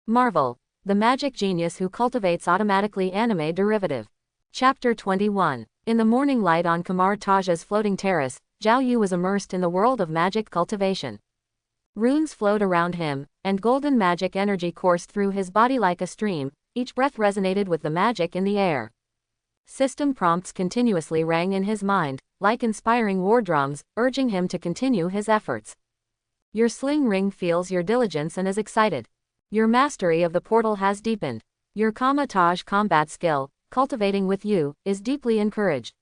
Marvel, the magic genius who cultivates automatically anime derivative. Chapter 21. In the morning light on Kamar Taj's floating terrace, Zhao Yu was immersed in the world of magic cultivation. Runes flowed around him, and golden magic energy coursed through his body like a stream. Each breath resonated with the magic in the air. System prompts continuously rang in his mind, like inspiring war drums, urging him to continue his efforts. Your sling ring feels your diligence and is excited. Your mastery of the portal has deepened. Your Cultivates combat skill, cultivating with you, is deeply encouraged.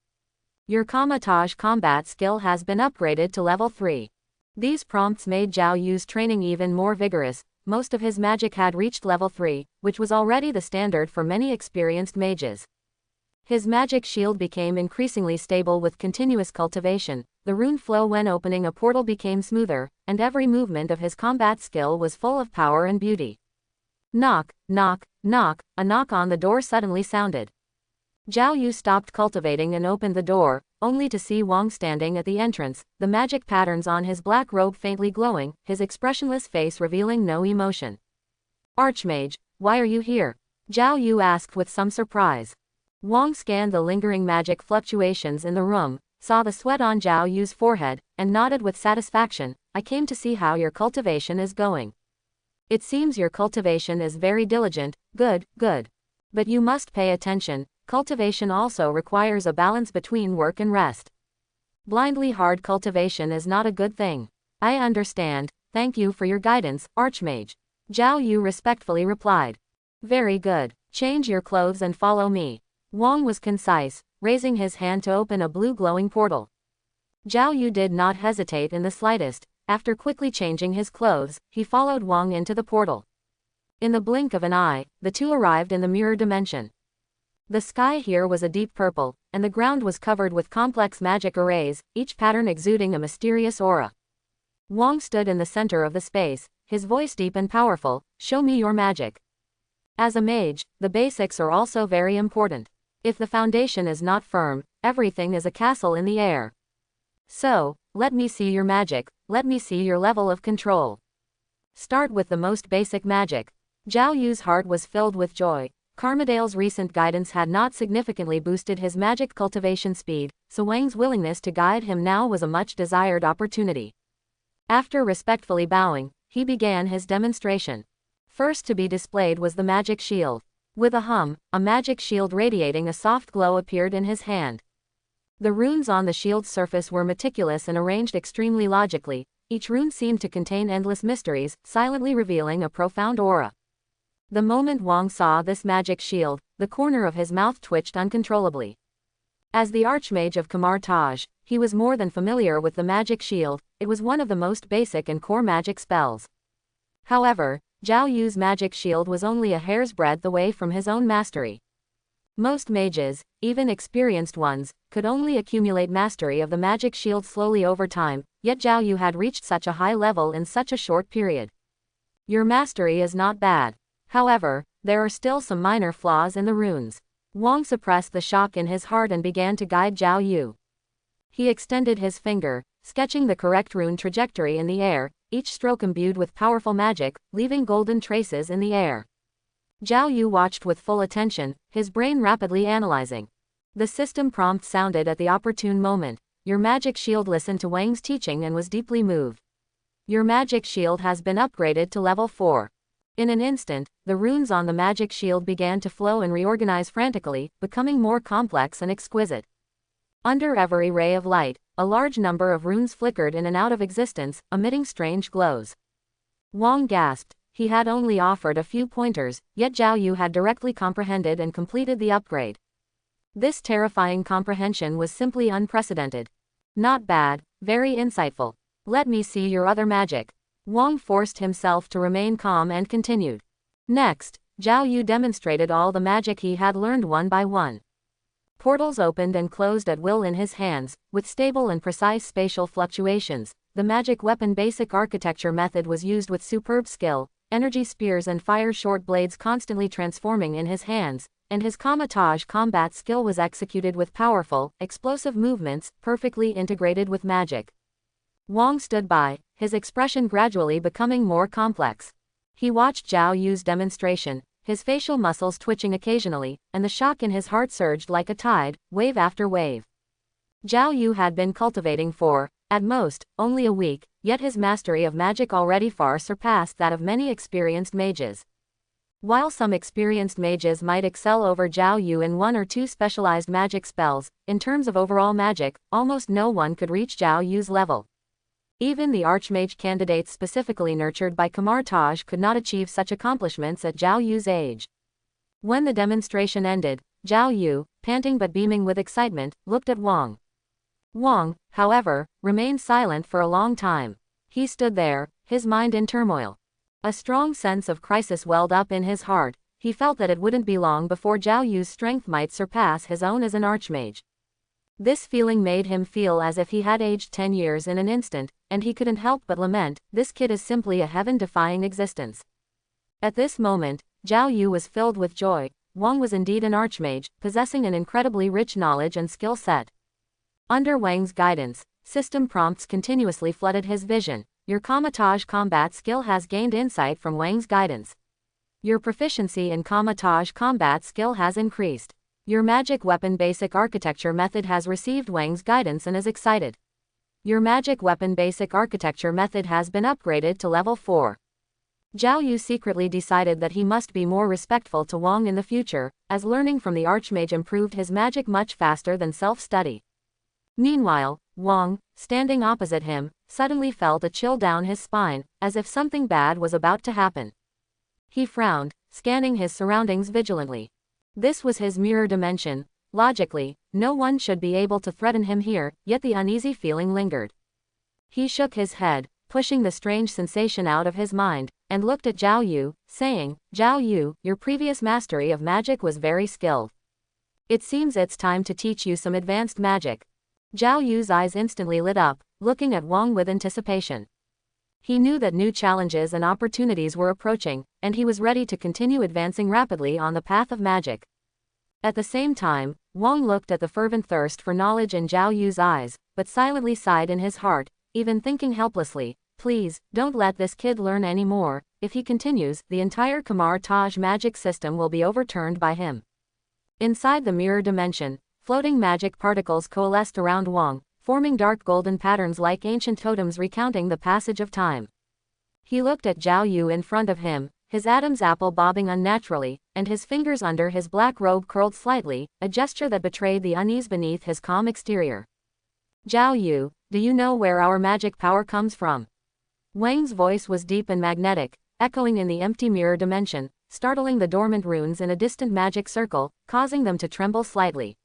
Your Cultivates combat skill has been upgraded to level 3. These prompts made Zhao Yu's training even more vigorous. Most of his magic had reached level 3, which was already the standard for many experienced mages. His magic shield became increasingly stable with continuous cultivation. The rune flow when opening a portal became smoother, and every movement of his combat skill was full of power and beauty. Knock, knock, knock, a knock on the door suddenly sounded. Zhao Yu stopped cultivating and opened the door, only to see Wang standing at the entrance, the magic patterns on his black robe faintly glowing, his expressionless face revealing no emotion. Archmage, why are you here? Zhao Yu asked with some surprise. Wang scanned the lingering magic fluctuations in the room, saw the sweat on Zhao Yu's forehead, and nodded with satisfaction. I came to see how your cultivation is going. It seems your cultivation is very diligent. Good, good. But you must pay attention. Cultivation also requires a balance between work and rest. Blindly hard cultivation is not a good thing. I understand. Thank you for your guidance, Archmage. Zhao Yu respectfully replied. Very good. Change your clothes and follow me. Wang was concise, raising his hand to open a blue glowing portal. Zhao Yu did not hesitate in the slightest. After quickly changing his clothes, he followed Wang into the portal. In the blink of an eye, the two arrived in the mirror dimension. The sky here was a deep purple, and the ground was covered with complex magic arrays, each pattern exuding a mysterious aura. Wang stood in the center of the space, his voice deep and powerful. Show me your magic. As a mage, the basics are also very important. If the foundation is not firm, everything is a castle in the air. So, let me see your magic, let me see your level of control. Start with the most basic magic. Zhao Yu's heart was filled with joy. Carmidale's recent guidance had not significantly boosted his magic cultivation speed, so Wang's willingness to guide him now was a much desired opportunity. After respectfully bowing, he began his demonstration. First to be displayed was the magic shield. With a hum, a magic shield radiating a soft glow appeared in his hand. The runes on the shield's surface were meticulous and arranged extremely logically. Each rune seemed to contain endless mysteries, silently revealing a profound aura. The moment Wang saw this magic shield, the corner of his mouth twitched uncontrollably. As the Archmage of Kamar Taj, he was more than familiar with the magic shield. It was one of the most basic and core magic spells. However, Zhao Yu's magic shield was only a hair's breadth away from his own mastery. Most mages, even experienced ones, could only accumulate mastery of the magic shield slowly over time, yet Zhao Yu had reached such a high level in such a short period. Your mastery is not bad. However, there are still some minor flaws in the runes. Wang suppressed the shock in his heart and began to guide Zhao Yu. He extended his finger, sketching the correct rune trajectory in the air, each stroke imbued with powerful magic, leaving golden traces in the air. Zhao Yu watched with full attention, his brain rapidly analyzing. The system prompt sounded at the opportune moment. Your magic shield listened to Wang's teaching and was deeply moved. Your magic shield has been upgraded to level 4. In an instant, the runes on the magic shield began to flow and reorganize frantically, becoming more complex and exquisite. Under every ray of light, a large number of runes flickered in and out of existence, emitting strange glows. Wang gasped. He had only offered a few pointers, yet Zhao Yu had directly comprehended and completed the upgrade. This terrifying comprehension was simply unprecedented. Not bad, very insightful. Let me see your other magic. Wang forced himself to remain calm and continued. Next, Zhao Yu demonstrated all the magic he had learned one by one. Portals opened and closed at will in his hands, with stable and precise spatial fluctuations. The magic weapon basic architecture method was used with superb skill, energy spears and fire short blades constantly transforming in his hands, and his Cultivates combat skill was executed with powerful, explosive movements, perfectly integrated with magic. Wang stood by, his expression gradually becoming more complex. He watched Zhao Yu's demonstration, his facial muscles twitching occasionally, and the shock in his heart surged like a tide, wave after wave. Zhao Yu had been cultivating for, at most, only a week, yet his mastery of magic already far surpassed that of many experienced mages. While some experienced mages might excel over Zhao Yu in one or two specialized magic spells, in terms of overall magic, almost no one could reach Zhao Yu's level. Even the archmage candidates specifically nurtured by Kamar Taj could not achieve such accomplishments at Zhao Yu's age. When the demonstration ended, Zhao Yu, panting but beaming with excitement, looked at Wang. Wang, however, remained silent for a long time. He stood there, his mind in turmoil. A strong sense of crisis welled up in his heart. He felt that it wouldn't be long before Zhao Yu's strength might surpass his own as an archmage. This feeling made him feel as if he had aged 10 years in an instant, and he couldn't help but lament, this kid is simply a heaven-defying existence. At this moment, Zhao Yu was filled with joy. Wang was indeed an archmage, possessing an incredibly rich knowledge and skill set. Under Wang's guidance, system prompts continuously flooded his vision. Your Kamatage combat skill has gained insight from Wang's guidance. Your proficiency in Kamatage combat skill has increased. Your magic weapon basic architecture method has received Wang's guidance and is excited. Your magic weapon basic architecture method has been upgraded to level 4. Zhao Yu secretly decided that he must be more respectful to Wang in the future, as learning from the archmage improved his magic much faster than self-study. Meanwhile, Wang, standing opposite him, suddenly felt a chill down his spine, as if something bad was about to happen. He frowned, scanning his surroundings vigilantly. This was his mirror dimension. Logically, no one should be able to threaten him here, yet the uneasy feeling lingered. He shook his head, pushing the strange sensation out of his mind, and looked at Zhao Yu, saying, Zhao Yu, your previous mastery of magic was very skilled. It seems it's time to teach you some advanced magic. Zhao Yu's eyes instantly lit up, looking at Wang with anticipation. He knew that new challenges and opportunities were approaching, and he was ready to continue advancing rapidly on the path of magic. At the same time, Wang looked at the fervent thirst for knowledge in Zhao Yu's eyes, but silently sighed in his heart, even thinking helplessly, please, don't let this kid learn any more. If he continues, the entire Kamar Taj magic system will be overturned by him. Inside the mirror dimension, floating magic particles coalesced around Wang, forming dark golden patterns like ancient totems recounting the passage of time. He looked at Zhao Yu in front of him, his Adam's apple bobbing unnaturally, and his fingers under his black robe curled slightly, a gesture that betrayed the unease beneath his calm exterior. Zhao Yu, do you know where our magic power comes from? Wang's voice was deep and magnetic, echoing in the empty mirror dimension, startling the dormant runes in a distant magic circle, causing them to tremble slightly.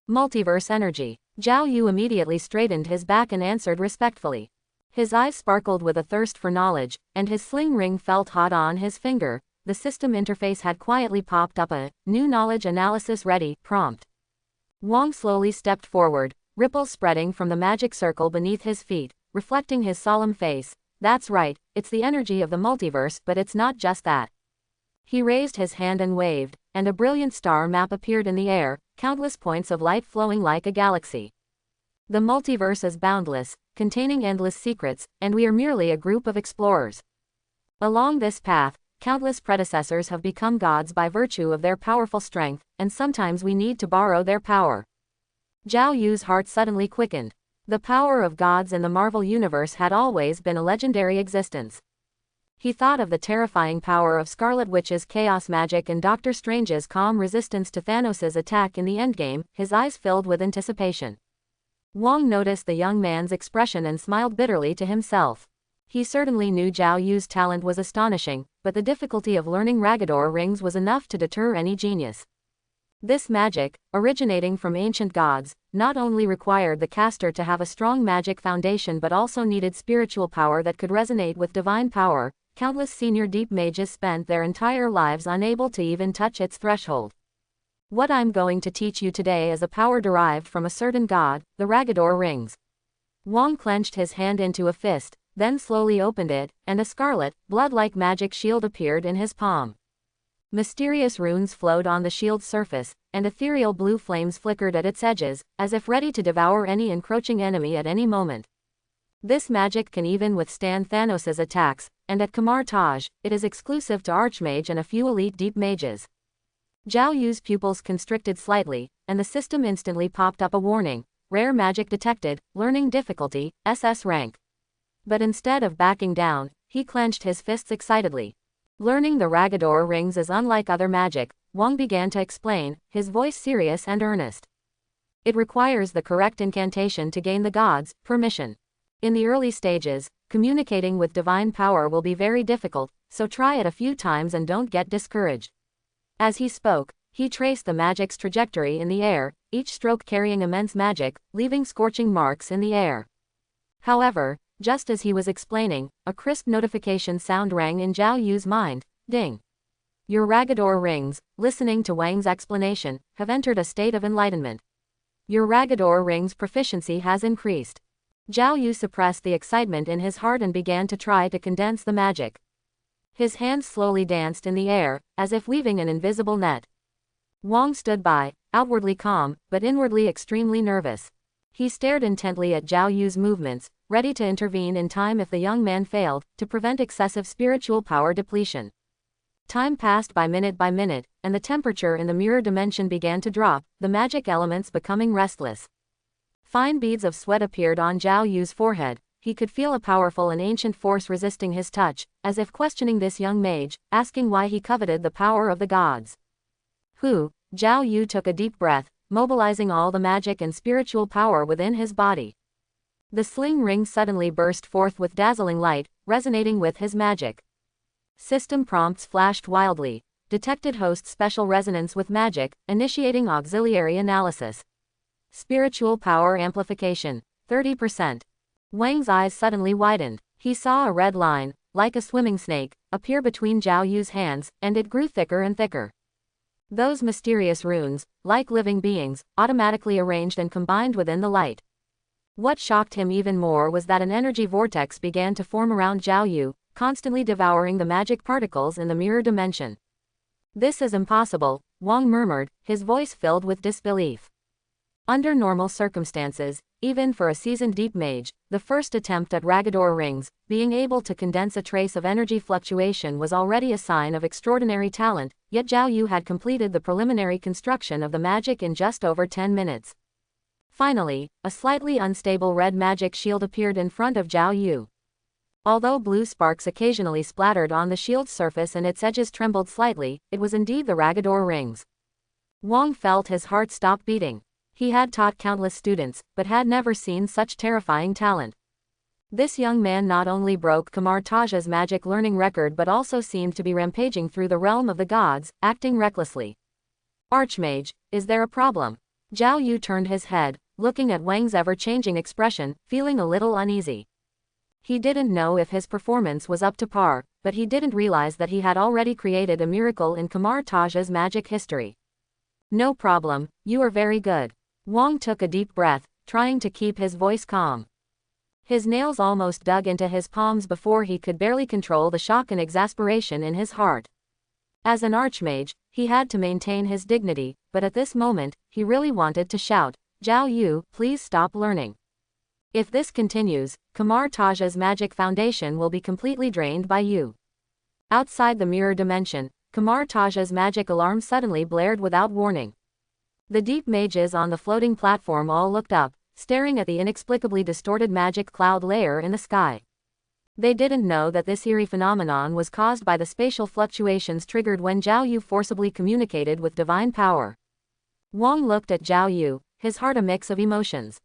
Multiverse energy. Zhao Yu immediately straightened his back and answered respectfully. His eyes sparkled with a thirst for knowledge, and his sling ring felt hot on his finger. The system interface had quietly popped up a new knowledge analysis ready prompt. Wang slowly stepped forward, ripples spreading from the magic circle beneath his feet, reflecting his solemn face. That's right, it's the energy of the multiverse, but it's not just that. He raised his hand and waved, and a brilliant star map appeared in the air, countless points of light flowing like a galaxy. The multiverse is boundless, containing endless secrets, and we are merely a group of explorers. Along this path, countless predecessors have become gods by virtue of their powerful strength, and sometimes we need to borrow their power. Zhao Yu's heart suddenly quickened. The power of gods in the Marvel Universe had always been a legendary existence. He thought of the terrifying power of Scarlet Witch's chaos magic and Doctor Strange's calm resistance to Thanos' attack in the Endgame, his eyes filled with anticipation. Wang noticed the young man's expression and smiled bitterly to himself. He certainly knew Zhao Yu's talent was astonishing, but the difficulty of learning Ragador rings was enough to deter any genius. This magic, originating from ancient gods, not only required the caster to have a strong magic foundation but also needed spiritual power that could resonate with divine power. Countless senior deep mages spent their entire lives unable to even touch its threshold. What I'm going to teach you today is a power derived from a certain god, the Ragador rings. Wang clenched his hand into a fist, then slowly opened it, and a scarlet, blood-like magic shield appeared in his palm. Mysterious runes flowed on the shield's surface, and ethereal blue flames flickered at its edges, as if ready to devour any encroaching enemy at any moment. This magic can even withstand Thanos' attacks, and at Kamar Taj, it is exclusive to Archmage and a few elite deep mages. Zhao Yu's pupils constricted slightly, and the system instantly popped up a warning: rare magic detected, learning difficulty, SS rank. But instead of backing down, he clenched his fists excitedly. Learning the Ragador rings is unlike other magic, Wang began to explain, his voice serious and earnest. It requires the correct incantation to gain the gods' permission. In the early stages, communicating with divine power will be very difficult, so try it a few times and don't get discouraged. As he spoke, he traced the magic's trajectory in the air, each stroke carrying immense magic, leaving scorching marks in the air. However, just as he was explaining, a crisp notification sound rang in Zhao Yu's mind: ding. Your Ragador rings, listening to Wang's explanation, have entered a state of enlightenment. Your Ragador rings proficiency has increased. Zhao Yu suppressed the excitement in his heart and began to try to condense the magic. His hands slowly danced in the air, as if weaving an invisible net. Wang stood by, outwardly calm, but inwardly extremely nervous. He stared intently at Zhao Yu's movements, ready to intervene in time if the young man failed, to prevent excessive spiritual power depletion. Time passed by minute, and the temperature in the mirror dimension began to drop, the magic elements becoming restless. Fine beads of sweat appeared on Zhao Yu's forehead. He could feel a powerful and ancient force resisting his touch, as if questioning this young mage, asking why he coveted the power of the gods. Zhao Yu took a deep breath, mobilizing all the magic and spiritual power within his body. The sling ring suddenly burst forth with dazzling light, resonating with his magic. System prompts flashed wildly. Detected host special resonance with magic, initiating auxiliary analysis. Spiritual power amplification, 30%. Wang's eyes suddenly widened. He saw a red line, like a swimming snake, appear between Zhao Yu's hands, and it grew thicker and thicker. Those mysterious runes, like living beings, automatically arranged and combined within the light. What shocked him even more was that an energy vortex began to form around Zhao Yu, constantly devouring the magic particles in the mirror dimension. This is impossible, Wang murmured, his voice filled with disbelief. Under normal circumstances, even for a seasoned deep mage, the first attempt at Ragador rings, being able to condense a trace of energy fluctuation was already a sign of extraordinary talent, yet Zhao Yu had completed the preliminary construction of the magic in just over 10 minutes. Finally, a slightly unstable red magic shield appeared in front of Zhao Yu. Although blue sparks occasionally splattered on the shield's surface and its edges trembled slightly, it was indeed the Ragador rings. Wang felt his heart stop beating. He had taught countless students, but had never seen such terrifying talent. This young man not only broke Kamar Taj's magic learning record but also seemed to be rampaging through the realm of the gods, acting recklessly. Archmage, is there a problem? Zhao Yu turned his head, looking at Wang's ever-changing expression, feeling a little uneasy. He didn't know if his performance was up to par, but he didn't realize that he had already created a miracle in Kamar Taj's magic history. No problem, you are very good. Wang took a deep breath, trying to keep his voice calm. His nails almost dug into his palms before he could barely control the shock and exasperation in his heart. As an archmage, he had to maintain his dignity, but at this moment, he really wanted to shout, Zhao Yu, please stop learning. If this continues, Kamar Taj's magic foundation will be completely drained by you. Outside the mirror dimension, Kamar Taj's magic alarm suddenly blared without warning. The deep mages on the floating platform all looked up, staring at the inexplicably distorted magic cloud layer in the sky. They didn't know that this eerie phenomenon was caused by the spatial fluctuations triggered when Zhao Yu forcibly communicated with divine power. Wang looked at Zhao Yu, his heart a mix of emotions.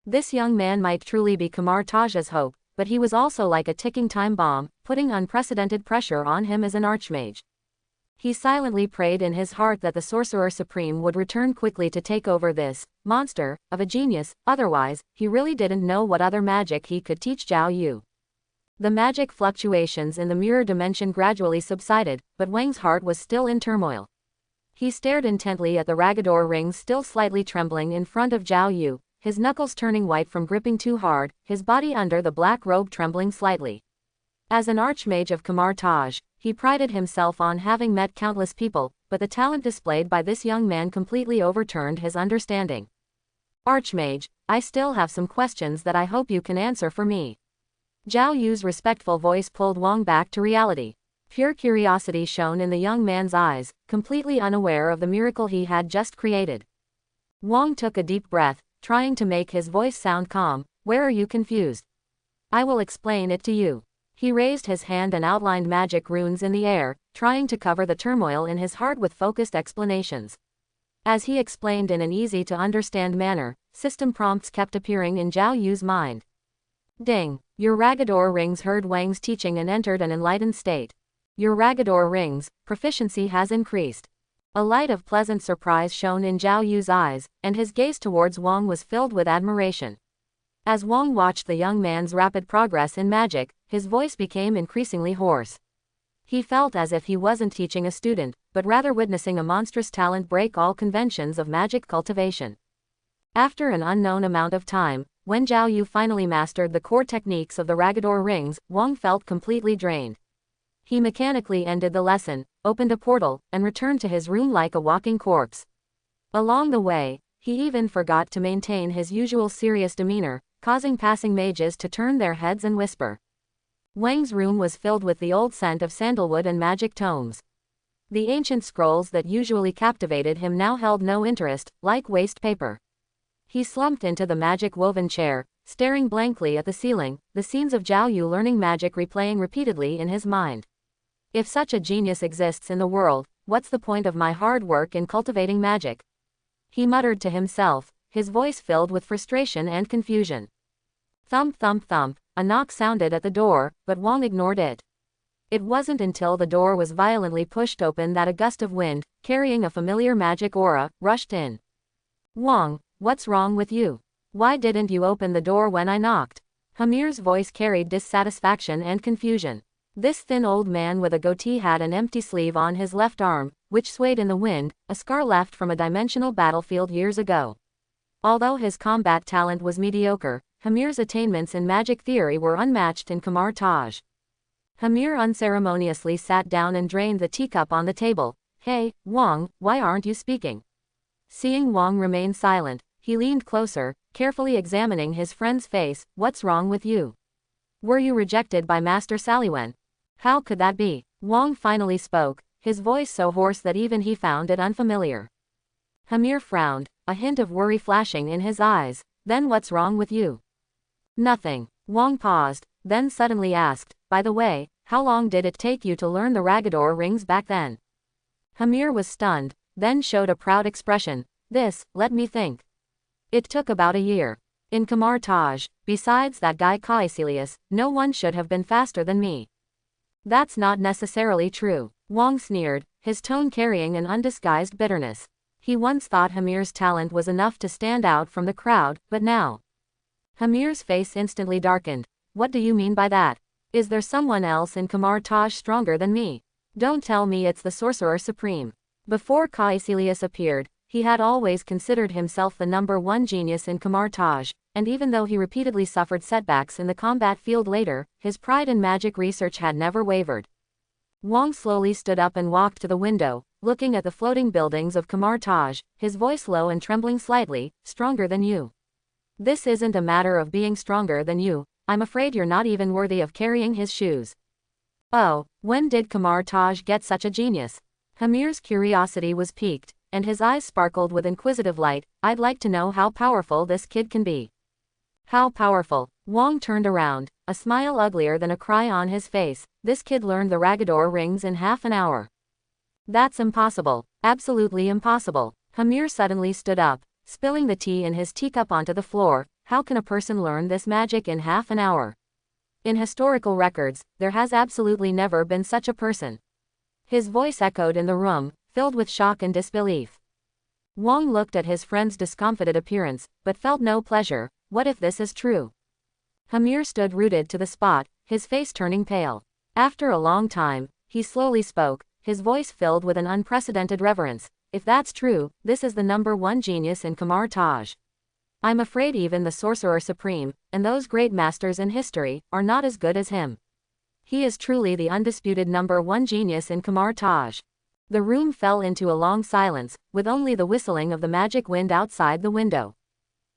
This young man might truly be Kamar Taj's hope, but he was also like a ticking time bomb, putting unprecedented pressure on him as an archmage. He silently prayed in his heart that the Sorcerer Supreme would return quickly to take over this monster of a genius, otherwise, he really didn't know what other magic he could teach Zhao Yu. The magic fluctuations in the mirror dimension gradually subsided, but Wang's heart was still in turmoil. He stared intently at the Ragador rings still slightly trembling in front of Zhao Yu, his knuckles turning white from gripping too hard, his body under the black robe trembling slightly. As an archmage of Kamar Taj, he prided himself on having met countless people, but the talent displayed by this young man completely overturned his understanding. Archmage, I still have some questions that I hope you can answer for me. Zhao Yu's respectful voice pulled Wang back to reality. Pure curiosity shone in the young man's eyes, completely unaware of the miracle he had just created. Wang took a deep breath, trying to make his voice sound calm. Where are you confused? I will explain it to you. He raised his hand and outlined magic runes in the air, trying to cover the turmoil in his heart with focused explanations. As he explained in an easy-to-understand manner, system prompts kept appearing in Zhao Yu's mind. Ding! Your Ragador rings heard Wang's teaching and entered an enlightened state. Your Ragador rings, proficiency has increased. A light of pleasant surprise shone in Zhao Yu's eyes, and his gaze towards Wang was filled with admiration. As Wang watched the young man's rapid progress in magic, his voice became increasingly hoarse. He felt as if he wasn't teaching a student, but rather witnessing a monstrous talent break all conventions of magic cultivation. After an unknown amount of time, when Zhao Yu finally mastered the core techniques of the Ragador rings, Wang felt completely drained. He mechanically ended the lesson, opened a portal, and returned to his room like a walking corpse. Along the way, he even forgot to maintain his usual serious demeanor, causing passing mages to turn their heads and whisper. Wang's room was filled with the old scent of sandalwood and magic tomes. The ancient scrolls that usually captivated him now held no interest, like waste paper. He slumped into the magic-woven chair, staring blankly at the ceiling, the scenes of Zhao Yu learning magic replaying repeatedly in his mind. If such a genius exists in the world, what's the point of my hard work in cultivating magic? He muttered to himself, his voice filled with frustration and confusion. Thump thump thump, a knock sounded at the door, but Wang ignored it. It wasn't until the door was violently pushed open that a gust of wind, carrying a familiar magic aura, rushed in. Wang, what's wrong with you? Why didn't you open the door when I knocked? Hamir's voice carried dissatisfaction and confusion. This thin old man with a goatee had an empty sleeve on his left arm, which swayed in the wind, a scar left from a dimensional battlefield years ago. Although his combat talent was mediocre, Hamir's attainments in magic theory were unmatched in Kamar Taj. Hamir unceremoniously sat down and drained the teacup on the table. Hey, Wang, why aren't you speaking? Seeing Wang remain silent, he leaned closer, carefully examining his friend's face. What's wrong with you? Were you rejected by Master Saliwen? How could that be? Wang finally spoke, his voice so hoarse that even he found it unfamiliar. Hamir frowned, a hint of worry flashing in his eyes. Then what's wrong with you? Nothing. Wang paused, then suddenly asked, by the way, how long did it take you to learn the Ragador rings back then? Hamir was stunned, then showed a proud expression. Let me think. It took about a year. In Kamar Taj, besides that guy Caecilius, no one should have been faster than me. That's not necessarily true. Wang sneered, his tone carrying an undisguised bitterness. He once thought Hamir's talent was enough to stand out from the crowd, but now. Hamir's face instantly darkened. What do you mean by that? Is there someone else in Kamar Taj stronger than me? Don't tell me it's the Sorcerer Supreme. Before Caecilius appeared, he had always considered himself the #1 genius in Kamar Taj, and even though he repeatedly suffered setbacks in the combat field later, his pride in magic research had never wavered. Wang slowly stood up and walked to the window, looking at the floating buildings of Kamar Taj, his voice low and trembling slightly. Stronger than you. This isn't a matter of being stronger than you, I'm afraid you're not even worthy of carrying his shoes. Oh, when did Kamar Taj get such a genius? Hamir's curiosity was piqued, and his eyes sparkled with inquisitive light. I'd like to know how powerful this kid can be. How powerful? Wang turned around, a smile uglier than a cry on his face. This kid learned the Ragador rings in half an hour. That's impossible. Absolutely impossible. Hamir suddenly stood up, spilling the tea in his teacup onto the floor. How can a person learn this magic in half an hour? In historical records, there has absolutely never been such a person. His voice echoed in the room, filled with shock and disbelief. Wang looked at his friend's discomfited appearance, but felt no pleasure. What if this is true? Hamir stood rooted to the spot, his face turning pale. After a long time, he slowly spoke, his voice filled with an unprecedented reverence. If that's true, this is the #1 genius in Kamar Taj. I'm afraid even the Sorcerer Supreme, and those great masters in history, are not as good as him. He is truly the undisputed #1 genius in Kamar Taj. The room fell into a long silence, with only the whistling of the magic wind outside the window.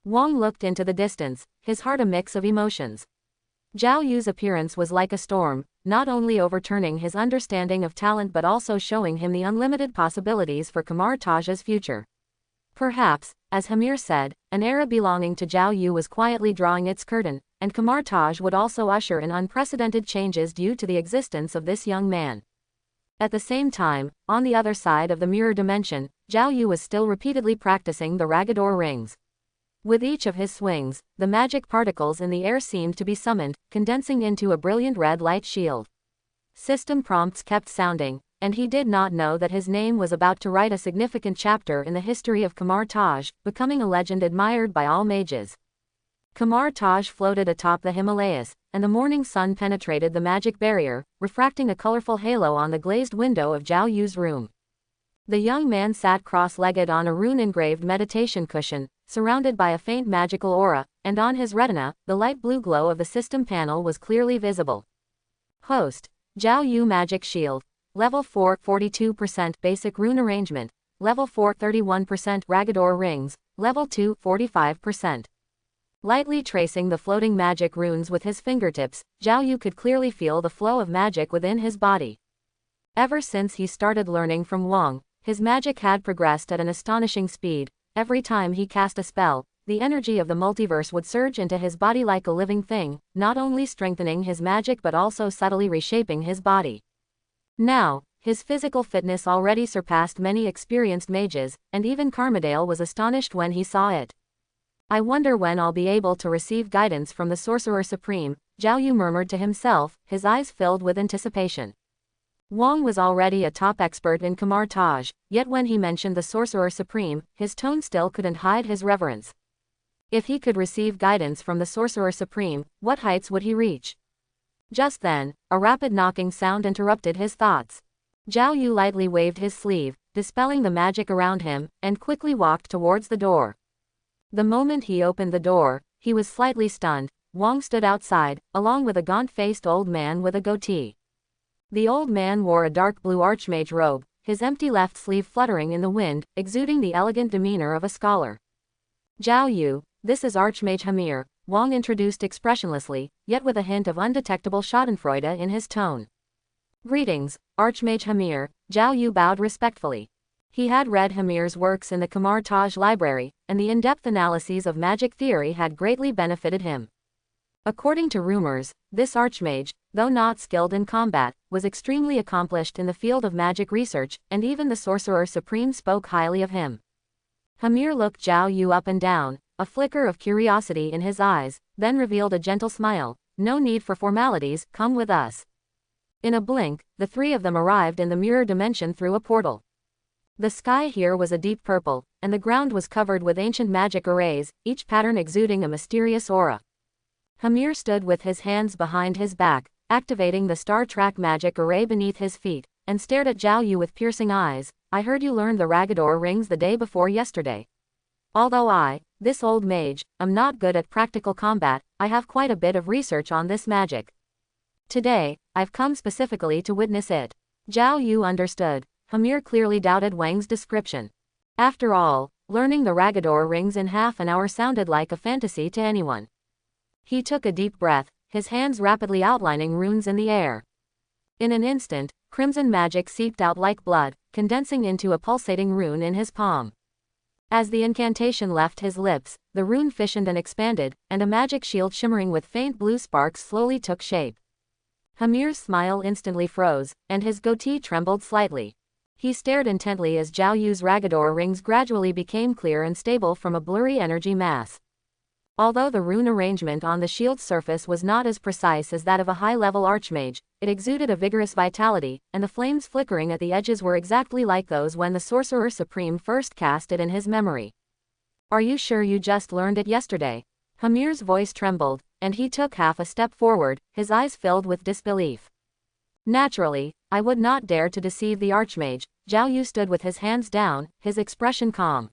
Wang looked into the distance, his heart a mix of emotions. Zhao Yu's appearance was like a storm, not only overturning his understanding of talent but also showing him the unlimited possibilities for Kamar Taj's future. Perhaps, as Hamir said, an era belonging to Zhao Yu was quietly drawing its curtain, and Kamar Taj would also usher in unprecedented changes due to the existence of this young man. At the same time, on the other side of the mirror dimension, Zhao Yu was still repeatedly practicing the Ragador rings. With each of his swings, the magic particles in the air seemed to be summoned, condensing into a brilliant red light shield. System prompts kept sounding, and he did not know that his name was about to write a significant chapter in the history of Kamar Taj, becoming a legend admired by all mages. Kamar Taj floated atop the Himalayas, and the morning sun penetrated the magic barrier, refracting a colorful halo on the glazed window of Zhao Yu's room. The young man sat cross-legged on a rune-engraved meditation cushion, surrounded by a faint magical aura, and on his retina, the light blue glow of the system panel was clearly visible. Host: Zhao Yu Magic Shield. Level 4 42% Basic Rune Arrangement. Level 4 31% Ragador Rings. Level 2 45%. Lightly tracing the floating magic runes with his fingertips, Zhao Yu could clearly feel the flow of magic within his body. Ever since he started learning from Wang, his magic had progressed at an astonishing speed. Every time he cast a spell, the energy of the multiverse would surge into his body like a living thing, not only strengthening his magic but also subtly reshaping his body. Now, his physical fitness already surpassed many experienced mages, and even Carmadale was astonished when he saw it. I wonder when I'll be able to receive guidance from the Sorcerer Supreme, Zhao Yu murmured to himself, his eyes filled with anticipation. Wang was already a top expert in Kamar Taj, yet when he mentioned the Sorcerer Supreme, his tone still couldn't hide his reverence. If he could receive guidance from the Sorcerer Supreme, what heights would he reach? Just then, a rapid knocking sound interrupted his thoughts. Zhao Yu lightly waved his sleeve, dispelling the magic around him, and quickly walked towards the door. The moment he opened the door, he was slightly stunned. Wang stood outside, along with a gaunt-faced old man with a goatee. The old man wore a dark blue archmage robe, his empty left sleeve fluttering in the wind, exuding the elegant demeanor of a scholar. Zhao Yu, this is Archmage Hamir, Wang introduced expressionlessly, yet with a hint of undetectable schadenfreude in his tone. Greetings, Archmage Hamir, Zhao Yu bowed respectfully. He had read Hamir's works in the Kamar Taj library, and the in-depth analyses of magic theory had greatly benefited him. According to rumors, this archmage, though not skilled in combat, was extremely accomplished in the field of magic research, and even the Sorcerer Supreme spoke highly of him. Hamir looked Zhao Yu up and down, a flicker of curiosity in his eyes, then revealed a gentle smile. No need for formalities, come with us. In a blink, the three of them arrived in the mirror dimension through a portal. The sky here was a deep purple, and the ground was covered with ancient magic arrays, each pattern exuding a mysterious aura. Hamir stood with his hands behind his back, activating the Star Track magic array beneath his feet, and stared at Zhao Yu with piercing eyes. I heard you learned the Ragador rings the day before yesterday. Although I, this old mage, am not good at practical combat, I have quite a bit of research on this magic. Today, I've come specifically to witness it. Zhao Yu understood. Hamir clearly doubted Wang's description. After all, learning the Ragador rings in half an hour sounded like a fantasy to anyone. He took a deep breath, his hands rapidly outlining runes in the air. In an instant, crimson magic seeped out like blood, condensing into a pulsating rune in his palm. As the incantation left his lips, the rune fissioned and expanded, and a magic shield shimmering with faint blue sparks slowly took shape. Hamir's smile instantly froze, and his goatee trembled slightly. He stared intently as Zhao Yu's Ragador rings gradually became clear and stable from a blurry energy mass. Although the rune arrangement on the shield's surface was not as precise as that of a high-level archmage, it exuded a vigorous vitality, and the flames flickering at the edges were exactly like those when the Sorcerer Supreme first cast it in his memory. Are you sure you just learned it yesterday? Hamir's voice trembled, and he took half a step forward, his eyes filled with disbelief. Naturally, I would not dare to deceive the archmage. Zhao Yu stood with his hands down, his expression calm.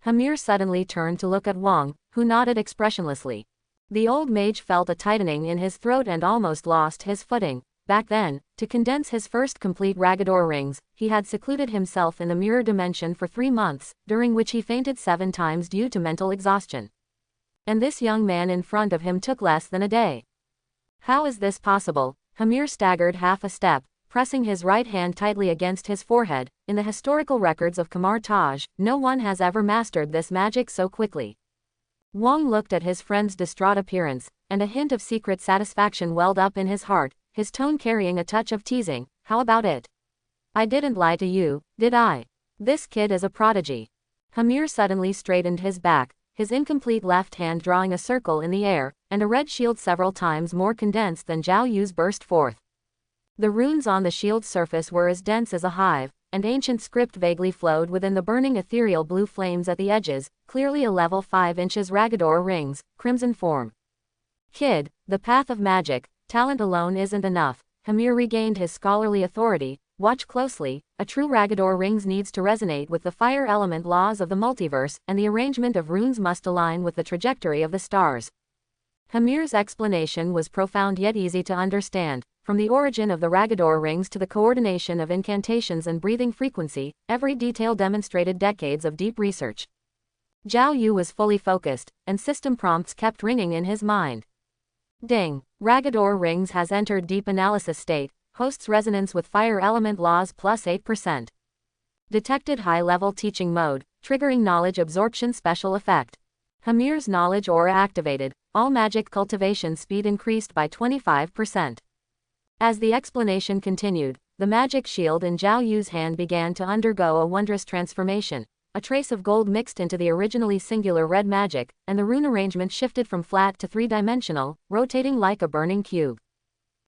Hamir suddenly turned to look at Wang, who nodded expressionlessly. The old mage felt a tightening in his throat and almost lost his footing. Back then, to condense his first complete Ragador rings, he had secluded himself in the mirror dimension for 3 months, during which he fainted 7 times due to mental exhaustion. And this young man in front of him took less than a day. How is this possible? Hamir staggered half a step, pressing his right hand tightly against his forehead. In the historical records of Kamar Taj, no one has ever mastered this magic so quickly. Wang looked at his friend's distraught appearance, and a hint of secret satisfaction welled up in his heart, his tone carrying a touch of teasing. How about it? I didn't lie to you, did I? This kid is a prodigy. Hamir suddenly straightened his back, his incomplete left hand drawing a circle in the air, and a red shield several times more condensed than Zhao Yu's burst forth. The runes on the shield's surface were as dense as a hive, and ancient script vaguely flowed within the burning ethereal blue flames at the edges, clearly a level 5 inches Ragador rings, crimson form. Kid, the path of magic, talent alone isn't enough. Hamir regained his scholarly authority. Watch closely, a true Ragador rings needs to resonate with the fire element laws of the multiverse, and the arrangement of runes must align with the trajectory of the stars. Hamir's explanation was profound yet easy to understand. From the origin of the Ragador rings to the coordination of incantations and breathing frequency, every detail demonstrated decades of deep research. Zhao Yu was fully focused, and system prompts kept ringing in his mind. Ding! Ragador rings has entered deep analysis state, hosts resonance with fire element laws plus 8%. Detected high-level teaching mode, triggering knowledge absorption special effect. Hamir's knowledge aura activated, all magic cultivation speed increased by 25%. As the explanation continued, the magic shield in Zhao Yu's hand began to undergo a wondrous transformation. A trace of gold mixed into the originally singular red magic, and the rune arrangement shifted from flat to three-dimensional, rotating like a burning cube.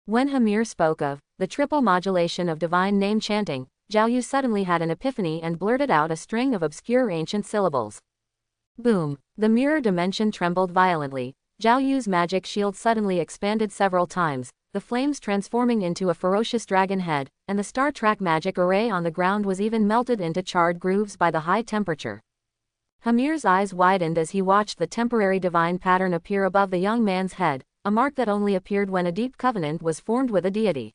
When Hamir spoke of the triple modulation of divine name chanting, Zhao Yu suddenly had an epiphany and blurted out a string of obscure ancient syllables. Boom! The mirror dimension trembled violently. Zhao Yu's magic shield suddenly expanded several times, the flames transforming into a ferocious dragon head, and the Star Trek magic array on the ground was even melted into charred grooves by the high temperature. Hamir's eyes widened as he watched the temporary divine pattern appear above the young man's head, a mark that only appeared when a deep covenant was formed with a deity.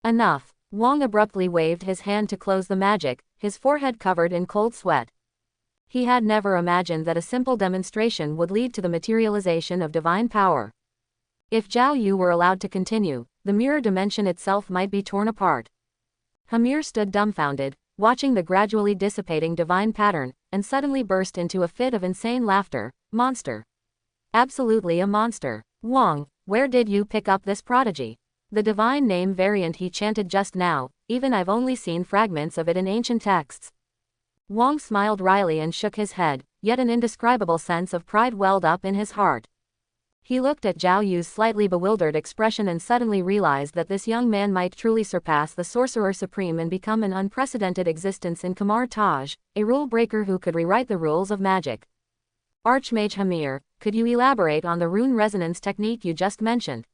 Enough! Wang abruptly waved his hand to close the magic, his forehead covered in cold sweat. He had never imagined that a simple demonstration would lead to the materialization of divine power. If Zhao Yu were allowed to continue, the mirror dimension itself might be torn apart. Hamir stood dumbfounded, watching the gradually dissipating divine pattern, and suddenly burst into a fit of insane laughter. Monster! Absolutely a monster! Wang, where did you pick up this prodigy? The divine name variant he chanted just now, even I've only seen fragments of it in ancient texts. Wang smiled wryly and shook his head, yet an indescribable sense of pride welled up in his heart. He looked at Zhao Yu's slightly bewildered expression and suddenly realized that this young man might truly surpass the Sorcerer Supreme and become an unprecedented existence in Kamar Taj, a rule breaker who could rewrite the rules of magic. Archmage Hamir, could you elaborate on the rune resonance technique you just mentioned?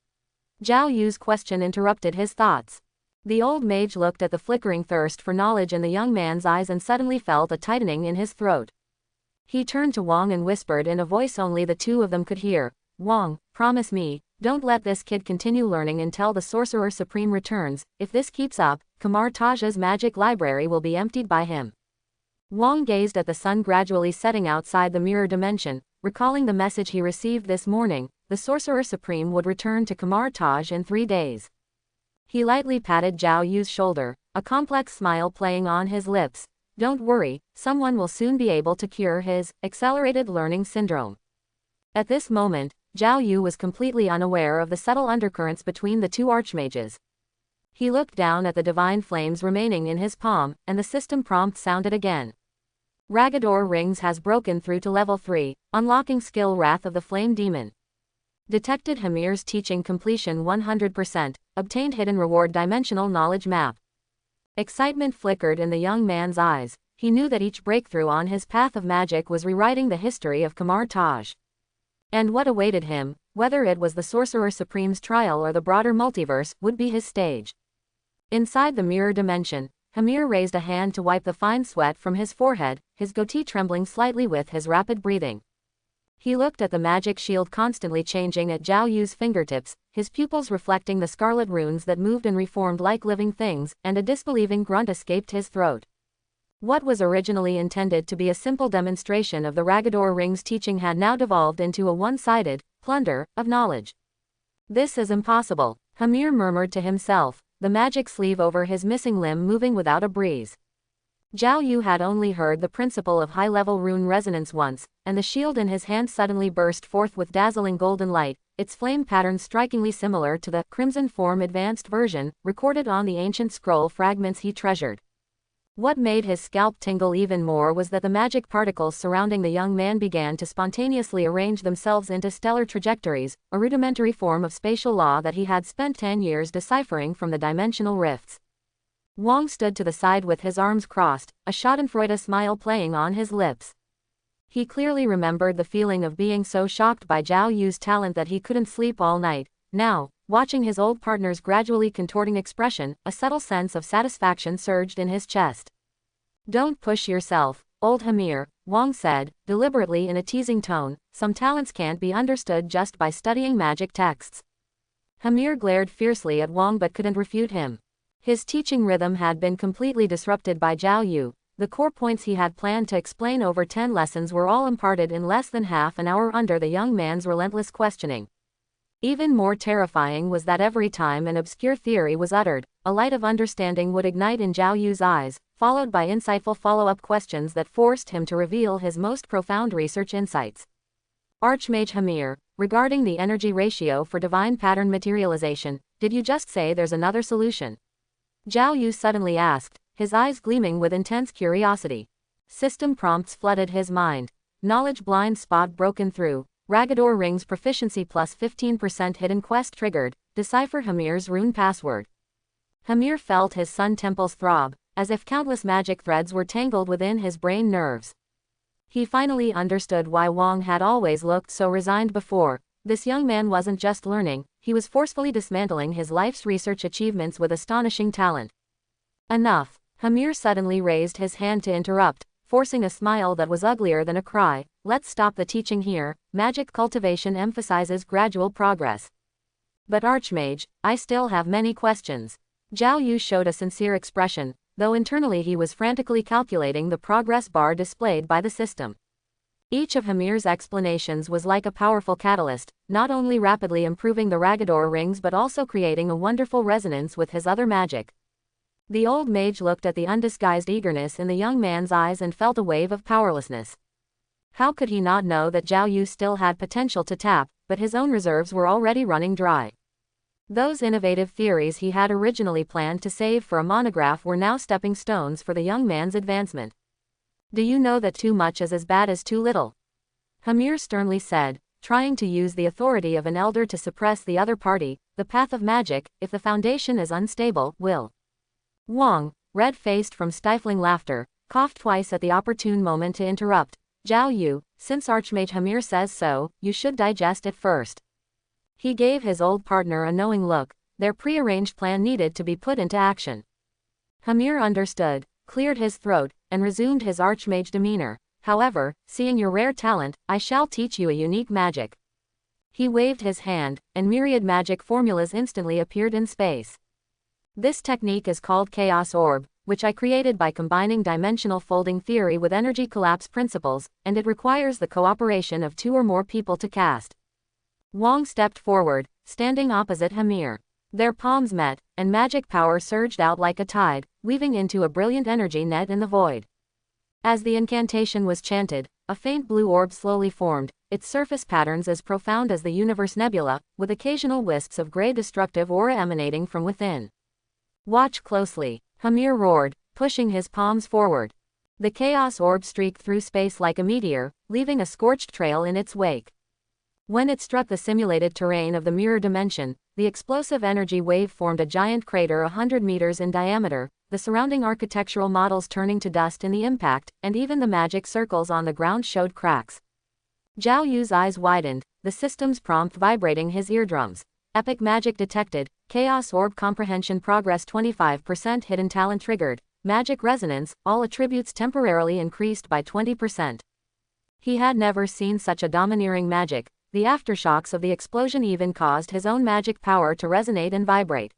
Zhao Yu's question interrupted his thoughts. The old mage looked at the flickering thirst for knowledge in the young man's eyes and suddenly felt a tightening in his throat. He turned to Wang and whispered in a voice only the two of them could hear, Wang, promise me, don't let this kid continue learning until the Sorcerer Supreme returns. If this keeps up, Kamar Taj's magic library will be emptied by him. Wang gazed at the sun gradually setting outside the mirror dimension, recalling the message he received this morning. The Sorcerer Supreme would return to Kamar Taj in 3 days. He lightly patted Zhao Yu's shoulder, a complex smile playing on his lips. Don't worry, someone will soon be able to cure his accelerated learning syndrome. At this moment, Zhao Yu was completely unaware of the subtle undercurrents between the two archmages. He looked down at the divine flames remaining in his palm, and the system prompt sounded again. Ragador rings has broken through to level 3, unlocking skill Wrath of the Flame Demon. Detected Hamir's teaching completion 100%, obtained hidden reward dimensional knowledge map. Excitement flickered in the young man's eyes. He knew that each breakthrough on his path of magic was rewriting the history of Kamar Taj. And what awaited him, whether it was the Sorcerer Supreme's trial or the broader multiverse, would be his stage. Inside the mirror dimension, Hamir raised a hand to wipe the fine sweat from his forehead, his goatee trembling slightly with his rapid breathing. He looked at the magic shield constantly changing at Zhao Yu's fingertips, his pupils reflecting the scarlet runes that moved and reformed like living things, and a disbelieving grunt escaped his throat. What was originally intended to be a simple demonstration of the Ragador Ring's teaching had now devolved into a one-sided plunder of knowledge. This is impossible, Hamir murmured to himself, the magic sleeve over his missing limb moving without a breeze. Zhao Yu had only heard the principle of high-level rune resonance once, and the shield in his hand suddenly burst forth with dazzling golden light, its flame pattern strikingly similar to the Crimson Form Advanced version, recorded on the ancient scroll fragments he treasured. What made his scalp tingle even more was that the magic particles surrounding the young man began to spontaneously arrange themselves into stellar trajectories, a rudimentary form of spatial law that he had spent 10 years deciphering from the dimensional rifts. Wang stood to the side with his arms crossed, a schadenfreude smile playing on his lips. He clearly remembered the feeling of being so shocked by Zhao Yu's talent that he couldn't sleep all night. Now, watching his old partner's gradually contorting expression, a subtle sense of satisfaction surged in his chest. "Don't push yourself, old Hamir," Wang said, deliberately in a teasing tone. "Some talents can't be understood just by studying magic texts." Hamir glared fiercely at Wang but couldn't refute him. His teaching rhythm had been completely disrupted by Zhao Yu. The core points he had planned to explain over 10 lessons were all imparted in less than half an hour under the young man's relentless questioning. Even more terrifying was that every time an obscure theory was uttered, a light of understanding would ignite in Zhao Yu's eyes, followed by insightful follow-up questions that forced him to reveal his most profound research insights. "Archmage Hamir, regarding the energy ratio for divine pattern materialization, did you just say there's another solution?" Zhao Yu suddenly asked, his eyes gleaming with intense curiosity. System prompts flooded his mind. Knowledge blind spot broken through. Ragador Rings proficiency plus 15% hidden quest triggered. Decipher Hamir's rune password. Hamir felt his sun temples throb, as if countless magic threads were tangled within his brain nerves. He finally understood why Wang had always looked so resigned before. This young man wasn't just learning, he was forcefully dismantling his life's research achievements with astonishing talent. "Enough." Hamir suddenly raised his hand to interrupt, forcing a smile that was uglier than a cry. "Let's stop the teaching here. Magic cultivation emphasizes gradual progress." "But Archmage, I still have many questions." Zhao Yu showed a sincere expression, though internally he was frantically calculating the progress bar displayed by the system. Each of Hamir's explanations was like a powerful catalyst, not only rapidly improving the Ragador Rings but also creating a wonderful resonance with his other magic. The old mage looked at the undisguised eagerness in the young man's eyes and felt a wave of powerlessness. How could he not know that Zhao Yu still had potential to tap, but his own reserves were already running dry. Those innovative theories he had originally planned to save for a monograph were now stepping stones for the young man's advancement. "Do you know that too much is as bad as too little?" Hamir sternly said, trying to use the authority of an elder to suppress the other party. "The path of magic, if the foundation is unstable, will." Wang, red-faced from stifling laughter, coughed twice at the opportune moment to interrupt. "Zhao Yu, since Archmage Hamir says so, you should digest it first." He gave his old partner a knowing look. Their prearranged plan needed to be put into action. Hamir understood, cleared his throat, and resumed his archmage demeanor. "However, seeing your rare talent, I shall teach you a unique magic." He waved his hand, and myriad magic formulas instantly appeared in space. "This technique is called Chaos Orb, which I created by combining dimensional folding theory with energy collapse principles, and it requires the cooperation of 2 or more people to cast." Wang stepped forward, standing opposite Hamir. Their palms met, and magic power surged out like a tide, weaving into a brilliant energy net in the void. As the incantation was chanted, a faint blue orb slowly formed, its surface patterns as profound as the universe nebula, with occasional wisps of gray destructive aura emanating from within. "Watch closely," Hamir roared, pushing his palms forward. The chaos orb streaked through space like a meteor, leaving a scorched trail in its wake. When it struck the simulated terrain of the mirror dimension, the explosive energy wave formed a giant crater 100 meters in diameter, the surrounding architectural models turning to dust in the impact, and even the magic circles on the ground showed cracks. Zhao Yu's eyes widened, the system's prompt vibrating his eardrums. "Epic magic detected, Chaos Orb comprehension progress 25% hidden talent triggered, magic resonance, all attributes temporarily increased by 20%. He had never seen such a domineering magic. The aftershocks of the explosion even caused his own magic power to resonate and vibrate.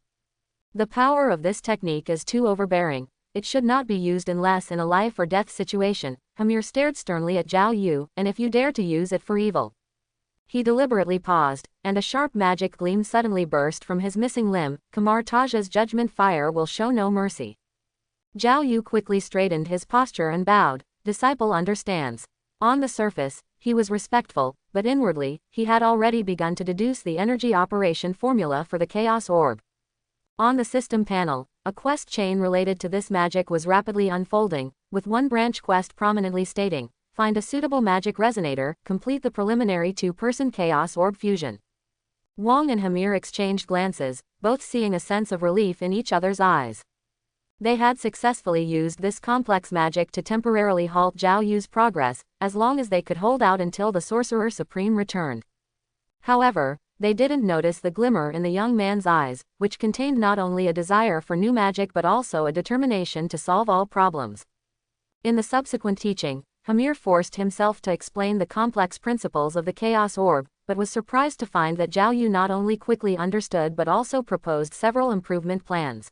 "The power of this technique is too overbearing. it should not be used unless in a life or death situation. Hamir stared sternly at Zhao Yu, and if you dare to use it for evil. He deliberately paused, and a sharp magic gleam suddenly burst from his missing limb. Kamar Taja's judgment fire will show no mercy. Zhao Yu quickly straightened his posture and bowed. Disciple understands. On the surface, he was respectful, but inwardly, he had already begun to deduce the energy operation formula for the Chaos Orb. On the system panel, a quest chain related to this magic was rapidly unfolding, with one branch quest prominently stating, find a suitable magic resonator, complete the preliminary two-person Chaos Orb fusion. Wang and Hamir exchanged glances, both seeing a sense of relief in each other's eyes. They had successfully used this complex magic to temporarily halt Zhao Yu's progress, as long as they could hold out until the Sorcerer Supreme returned. However, they didn't notice the glimmer in the young man's eyes, which contained not only a desire for new magic but also a determination to solve all problems. In the subsequent teaching, Hamir forced himself to explain the complex principles of the Chaos Orb, but was surprised to find that Zhao Yu not only quickly understood but also proposed several improvement plans.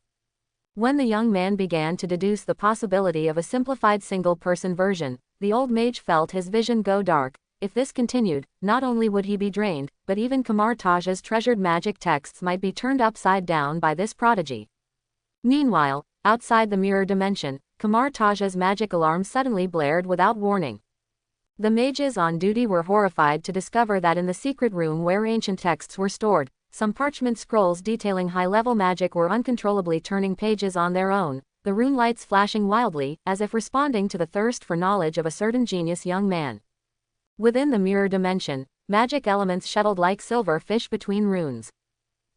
When the young man began to deduce the possibility of a simplified single-person version, the old mage felt his vision go dark. If this continued, not only would he be drained, but even Kamar Taja's treasured magic texts might be turned upside down by this prodigy. Meanwhile, outside the mirror dimension, Kamar Taja's magic alarm suddenly blared without warning. The mages on duty were horrified to discover that in the secret room where ancient texts were stored, some parchment scrolls detailing high-level magic were uncontrollably turning pages on their own, the rune lights flashing wildly, as if responding to the thirst for knowledge of a certain genius young man. Within the mirror dimension, magic elements shuttled like silver fish between runes.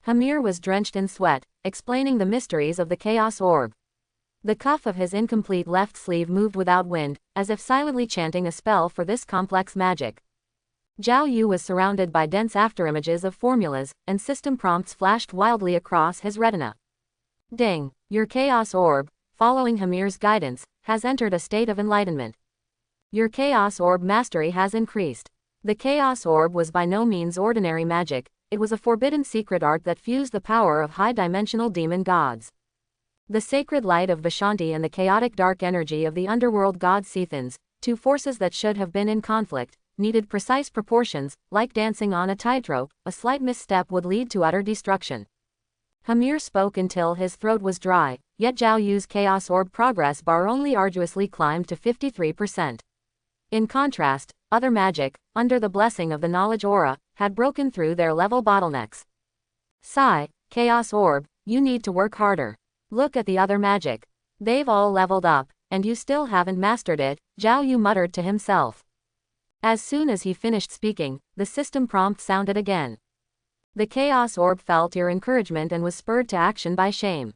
Hamir was drenched in sweat, explaining the mysteries of the Chaos Orb. The cuff of his incomplete left sleeve moved without wind, as if silently chanting a spell for this complex magic. Zhao Yu was surrounded by dense afterimages of formulas, and system prompts flashed wildly across his retina. Ding! Your Chaos Orb, following Hamir's guidance, has entered a state of enlightenment. Your Chaos Orb mastery has increased. The Chaos Orb was by no means ordinary magic, it was a forbidden secret art that fused the power of high-dimensional demon gods. The sacred light of Vishanti and the chaotic dark energy of the underworld god Sethans, two forces that should have been in conflict, needed precise proportions, like dancing on a tightrope. A slight misstep would lead to utter destruction. Hamir spoke until his throat was dry, yet Zhao Yu's Chaos Orb progress bar only arduously climbed to 53%. In contrast, other magic, under the blessing of the knowledge aura, had broken through their level bottlenecks. Sigh, Chaos Orb, you need to work harder. Look at the other magic. They've all leveled up, and you still haven't mastered it, Zhao Yu muttered to himself. As soon as he finished speaking, the system prompt sounded again. The Chaos Orb felt your encouragement and was spurred to action by shame.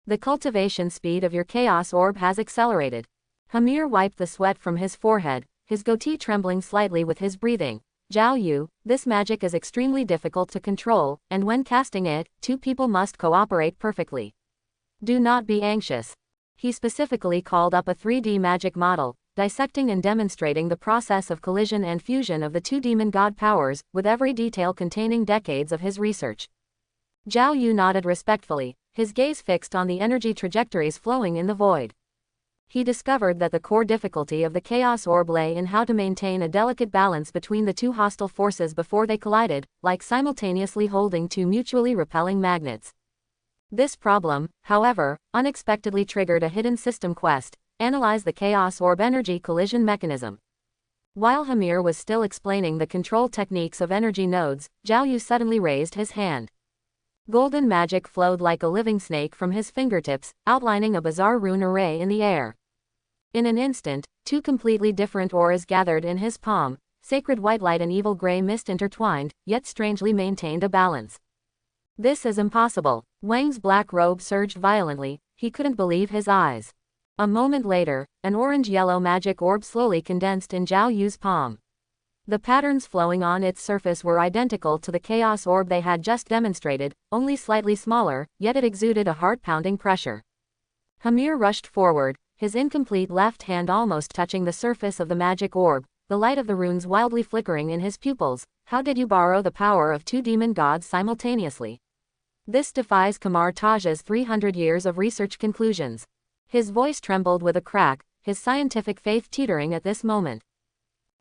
The cultivation speed of your Chaos Orb has accelerated. Hamir wiped the sweat from his forehead, his goatee trembling slightly with his breathing. Zhao Yu, this magic is extremely difficult to control, and when casting it, two people must cooperate perfectly. Do not be anxious. He specifically called up a 3D magic model, dissecting and demonstrating the process of collision and fusion of the two demon god powers, with every detail containing decades of his research. Zhao Yu nodded respectfully, his gaze fixed on the energy trajectories flowing in the void. He discovered that the core difficulty of the Chaos Orb lay in how to maintain a delicate balance between the two hostile forces before they collided, like simultaneously holding two mutually repelling magnets. This problem, however, unexpectedly triggered a hidden system quest: analyze the Chaos Orb energy collision mechanism. While Hamir was still explaining the control techniques of energy nodes, Zhao Yu suddenly raised his hand. Golden magic flowed like a living snake from his fingertips, outlining a bizarre rune array in the air. In an instant, two completely different auras gathered in his palm, sacred white light and evil gray mist intertwined, yet strangely maintained a balance. This is impossible. Wang's black robe surged violently, he couldn't believe his eyes. A moment later, an orange-yellow magic orb slowly condensed in Zhao Yu's palm. The patterns flowing on its surface were identical to the Chaos Orb they had just demonstrated, only slightly smaller, yet it exuded a heart-pounding pressure. Hamir rushed forward, his incomplete left hand almost touching the surface of the magic orb, the light of the runes wildly flickering in his pupils. How did you borrow the power of two demon gods simultaneously? This defies Kamar Taja's 300 years of research conclusions. His voice trembled with a crack, his scientific faith teetering at this moment.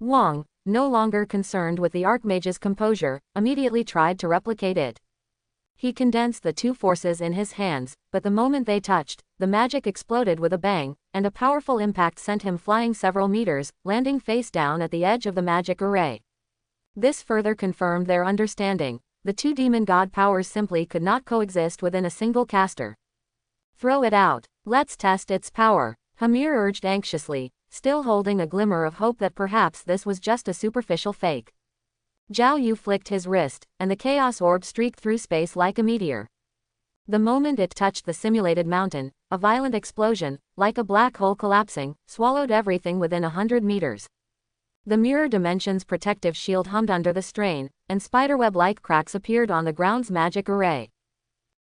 Wang, no longer concerned with the Archmage's composure, immediately tried to replicate it. He condensed the two forces in his hands, but the moment they touched, the magic exploded with a bang, and a powerful impact sent him flying several meters, landing face down at the edge of the magic array. This further confirmed their understanding. The two demon god powers simply could not coexist within a single caster. Throw it out. Let's test its power, Hamir urged anxiously, still holding a glimmer of hope that perhaps this was just a superficial fake. Zhao Yu flicked his wrist, and the chaos orb streaked through space like a meteor. The moment it touched the simulated mountain, a violent explosion, like a black hole collapsing, swallowed everything within 100 meters. The mirror dimension's protective shield hummed under the strain, and spiderweb-like cracks appeared on the ground's magic array.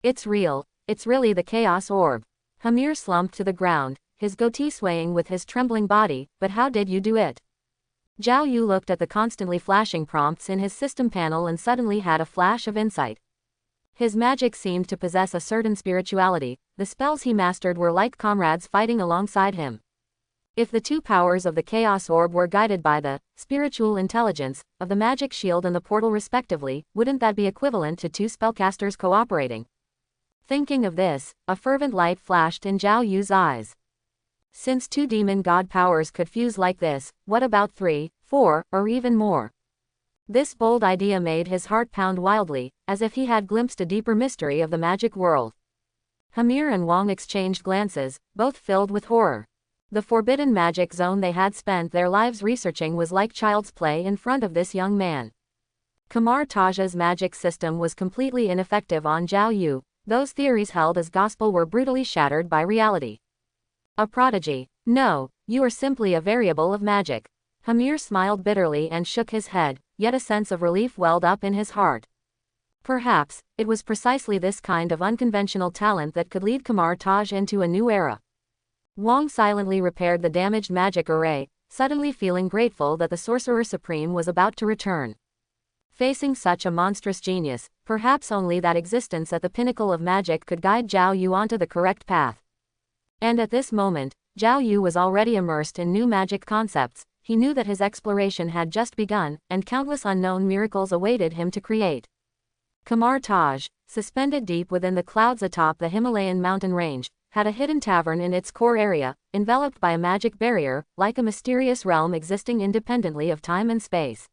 It's real, it's really the chaos orb. Hamir slumped to the ground, his goatee swaying with his trembling body, but how did you do it? Zhao Yu looked at the constantly flashing prompts in his system panel and suddenly had a flash of insight. His magic seemed to possess a certain spirituality, the spells he mastered were like comrades fighting alongside him. If the two powers of the Chaos Orb were guided by the spiritual intelligence of the magic shield and the portal respectively, wouldn't that be equivalent to two spellcasters cooperating? Thinking of this, a fervent light flashed in Zhao Yu's eyes. Since two demon god powers could fuse like this, what about 3, 4, or even more? This bold idea made his heart pound wildly, as if he had glimpsed a deeper mystery of the magic world. Hamir and Wang exchanged glances, both filled with horror. The forbidden magic zone they had spent their lives researching was like child's play in front of this young man. Kamar Taj's magic system was completely ineffective on Zhao Yu. Those theories held as gospel were brutally shattered by reality. A prodigy. No, you are simply a variable of magic. Hamir smiled bitterly and shook his head, yet a sense of relief welled up in his heart. Perhaps, it was precisely this kind of unconventional talent that could lead Kamar Taj into a new era. Wang silently repaired the damaged magic array, suddenly feeling grateful that the Sorcerer Supreme was about to return. Facing such a monstrous genius, perhaps only that existence at the pinnacle of magic could guide Zhao Yu onto the correct path. And at this moment, Zhao Yu was already immersed in new magic concepts. He knew that his exploration had just begun, and countless unknown miracles awaited him to create. Kamar Taj, suspended deep within the clouds atop the Himalayan mountain range, had a hidden tavern in its core area, enveloped by a magic barrier, like a mysterious realm existing independently of time and space.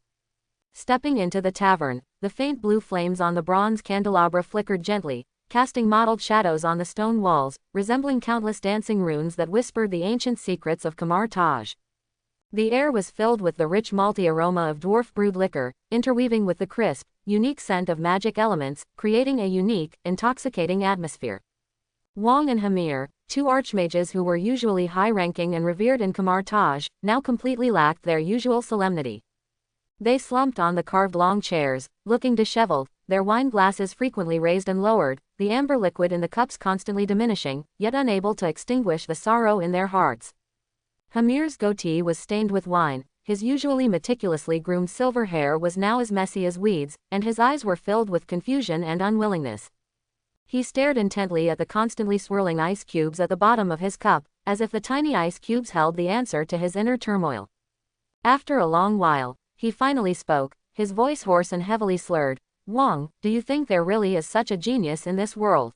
Stepping into the tavern, the faint blue flames on the bronze candelabra flickered gently, casting mottled shadows on the stone walls, resembling countless dancing runes that whispered the ancient secrets of Kamar Taj. The air was filled with the rich malty aroma of dwarf brewed liquor, interweaving with the crisp, unique scent of magic elements, creating a unique, intoxicating atmosphere. Wang and Hamir, two archmages who were usually high-ranking and revered in Kamar Taj, now completely lacked their usual solemnity. They slumped on the carved long chairs, looking disheveled, their wine glasses frequently raised and lowered, the amber liquid in the cups constantly diminishing, yet unable to extinguish the sorrow in their hearts. Hamir's goatee was stained with wine, his usually meticulously groomed silver hair was now as messy as weeds, and his eyes were filled with confusion and unwillingness. He stared intently at the constantly swirling ice cubes at the bottom of his cup, as if the tiny ice cubes held the answer to his inner turmoil. After a long while, he finally spoke, his voice hoarse and heavily slurred. "Wang, do you think there really is such a genius in this world?"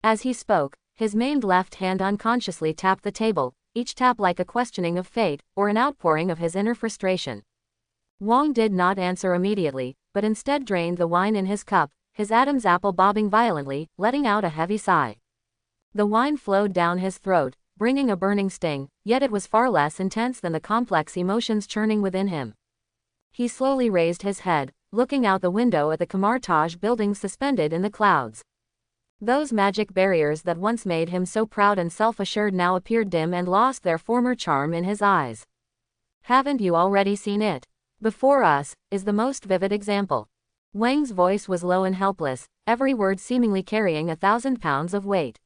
As he spoke, his maimed left hand unconsciously tapped the table, each tap like a questioning of fate, or an outpouring of his inner frustration. Wang did not answer immediately, but instead drained the wine in his cup, his Adam's apple bobbing violently, letting out a heavy sigh. The wine flowed down his throat, bringing a burning sting, yet it was far less intense than the complex emotions churning within him. He slowly raised his head, looking out the window at the Kamar Taj buildings suspended in the clouds. Those magic barriers that once made him so proud and self-assured now appeared dim and lost their former charm in his eyes. "Haven't you already seen it? Before us is the most vivid example." Wang's voice was low and helpless, every word seemingly carrying 1,000 pounds of weight.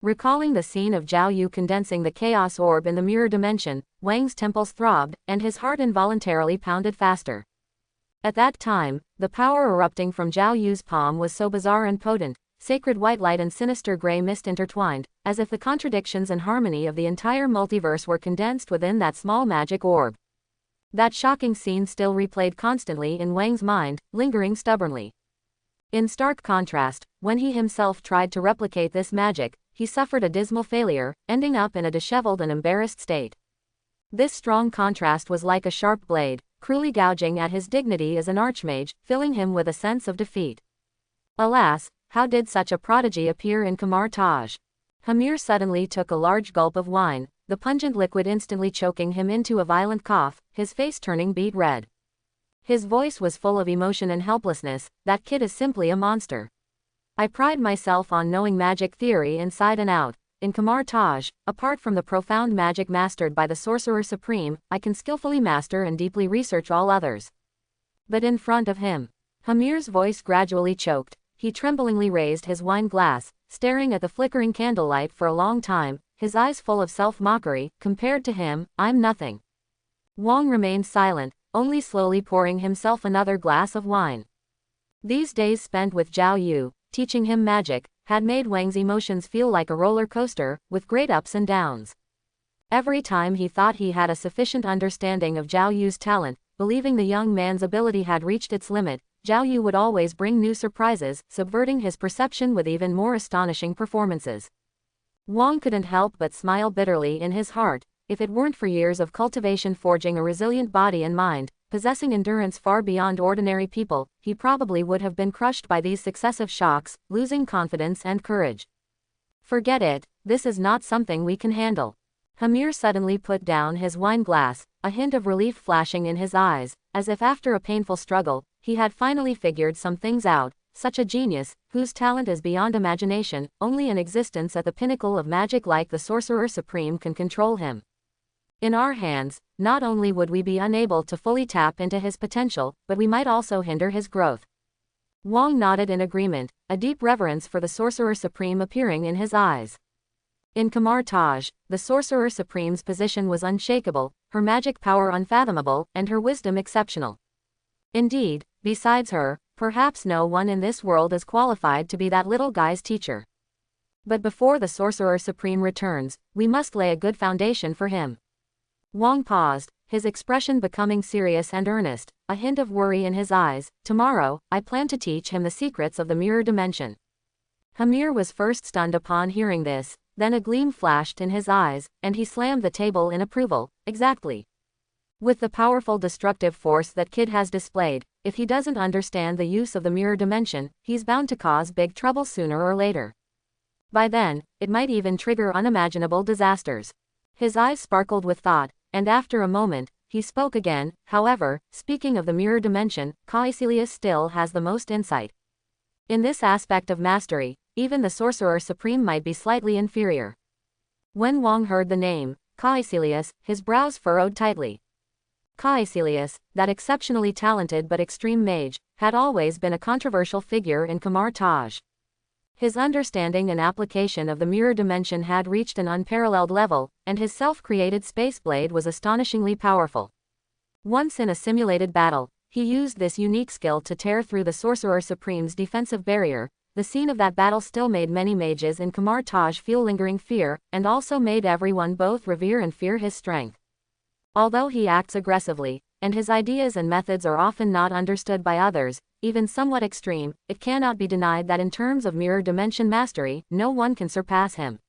Recalling the scene of Zhao Yu condensing the chaos orb in the mirror dimension, Wang's temples throbbed, and his heart involuntarily pounded faster. At that time, the power erupting from Zhao Yu's palm was so bizarre and potent, sacred white light and sinister gray mist intertwined, as if the contradictions and harmony of the entire multiverse were condensed within that small magic orb. That shocking scene still replayed constantly in Wang's mind, lingering stubbornly. In stark contrast, when he himself tried to replicate this magic, he suffered a dismal failure, ending up in a disheveled and embarrassed state. This strong contrast was like a sharp blade, cruelly gouging at his dignity as an archmage, filling him with a sense of defeat. Alas, how did such a prodigy appear in Kamar Taj? Hamir suddenly took a large gulp of wine, the pungent liquid instantly choking him into a violent cough, his face turning beet red. His voice was full of emotion and helplessness. That kid is simply a monster. I pride myself on knowing magic theory inside and out. In Kamar Taj, apart from the profound magic mastered by the Sorcerer Supreme, I can skillfully master and deeply research all others. But in front of him, Hamir's voice gradually choked. He tremblingly raised his wine glass, staring at the flickering candlelight for a long time, his eyes full of self-mockery. Compared to him, I'm nothing. Wang remained silent, only slowly pouring himself another glass of wine. These days spent with Zhao Yu, teaching him magic, had made Wang's emotions feel like a roller coaster, with great ups and downs. Every time he thought he had a sufficient understanding of Zhao Yu's talent, believing the young man's ability had reached its limit, Zhao Yu would always bring new surprises, subverting his perception with even more astonishing performances. Wang couldn't help but smile bitterly in his heart. If it weren't for years of cultivation forging a resilient body and mind, possessing endurance far beyond ordinary people, he probably would have been crushed by these successive shocks, losing confidence and courage. Forget it, this is not something we can handle. Hamir suddenly put down his wine glass, a hint of relief flashing in his eyes, as if after a painful struggle, he had finally figured some things out. Such a genius, whose talent is beyond imagination, only an existence at the pinnacle of magic like the Sorcerer Supreme can control him. In our hands, not only would we be unable to fully tap into his potential, but we might also hinder his growth. Wang nodded in agreement, a deep reverence for the Sorcerer Supreme appearing in his eyes. In Kamar Taj, the Sorcerer Supreme's position was unshakable, her magic power unfathomable, and her wisdom exceptional. Indeed, besides her, perhaps no one in this world is qualified to be that little guy's teacher. But before the Sorcerer Supreme returns, we must lay a good foundation for him. Wang paused, his expression becoming serious and earnest, a hint of worry in his eyes. Tomorrow, I plan to teach him the secrets of the mirror dimension. Hamir was first stunned upon hearing this, then a gleam flashed in his eyes, and he slammed the table in approval. Exactly. With the powerful destructive force that kid has displayed, if he doesn't understand the use of the mirror dimension, he's bound to cause big trouble sooner or later. By then, it might even trigger unimaginable disasters. His eyes sparkled with thought, and after a moment, he spoke again. However, speaking of the mirror dimension, Caecilius still has the most insight. In this aspect of mastery, even the Sorcerer Supreme might be slightly inferior. When Wang heard the name, Caecilius, his brows furrowed tightly. Caecilius, that exceptionally talented but extreme mage, had always been a controversial figure in Kamar Taj. His understanding and application of the mirror dimension had reached an unparalleled level, and his self-created space blade was astonishingly powerful. Once in a simulated battle, he used this unique skill to tear through the Sorcerer Supreme's defensive barrier. The scene of that battle still made many mages in Kamar Taj feel lingering fear, and also made everyone both revere and fear his strength. Although he acts aggressively, and his ideas and methods are often not understood by others, even somewhat extreme, it cannot be denied that in terms of mirror dimension mastery, no one can surpass him.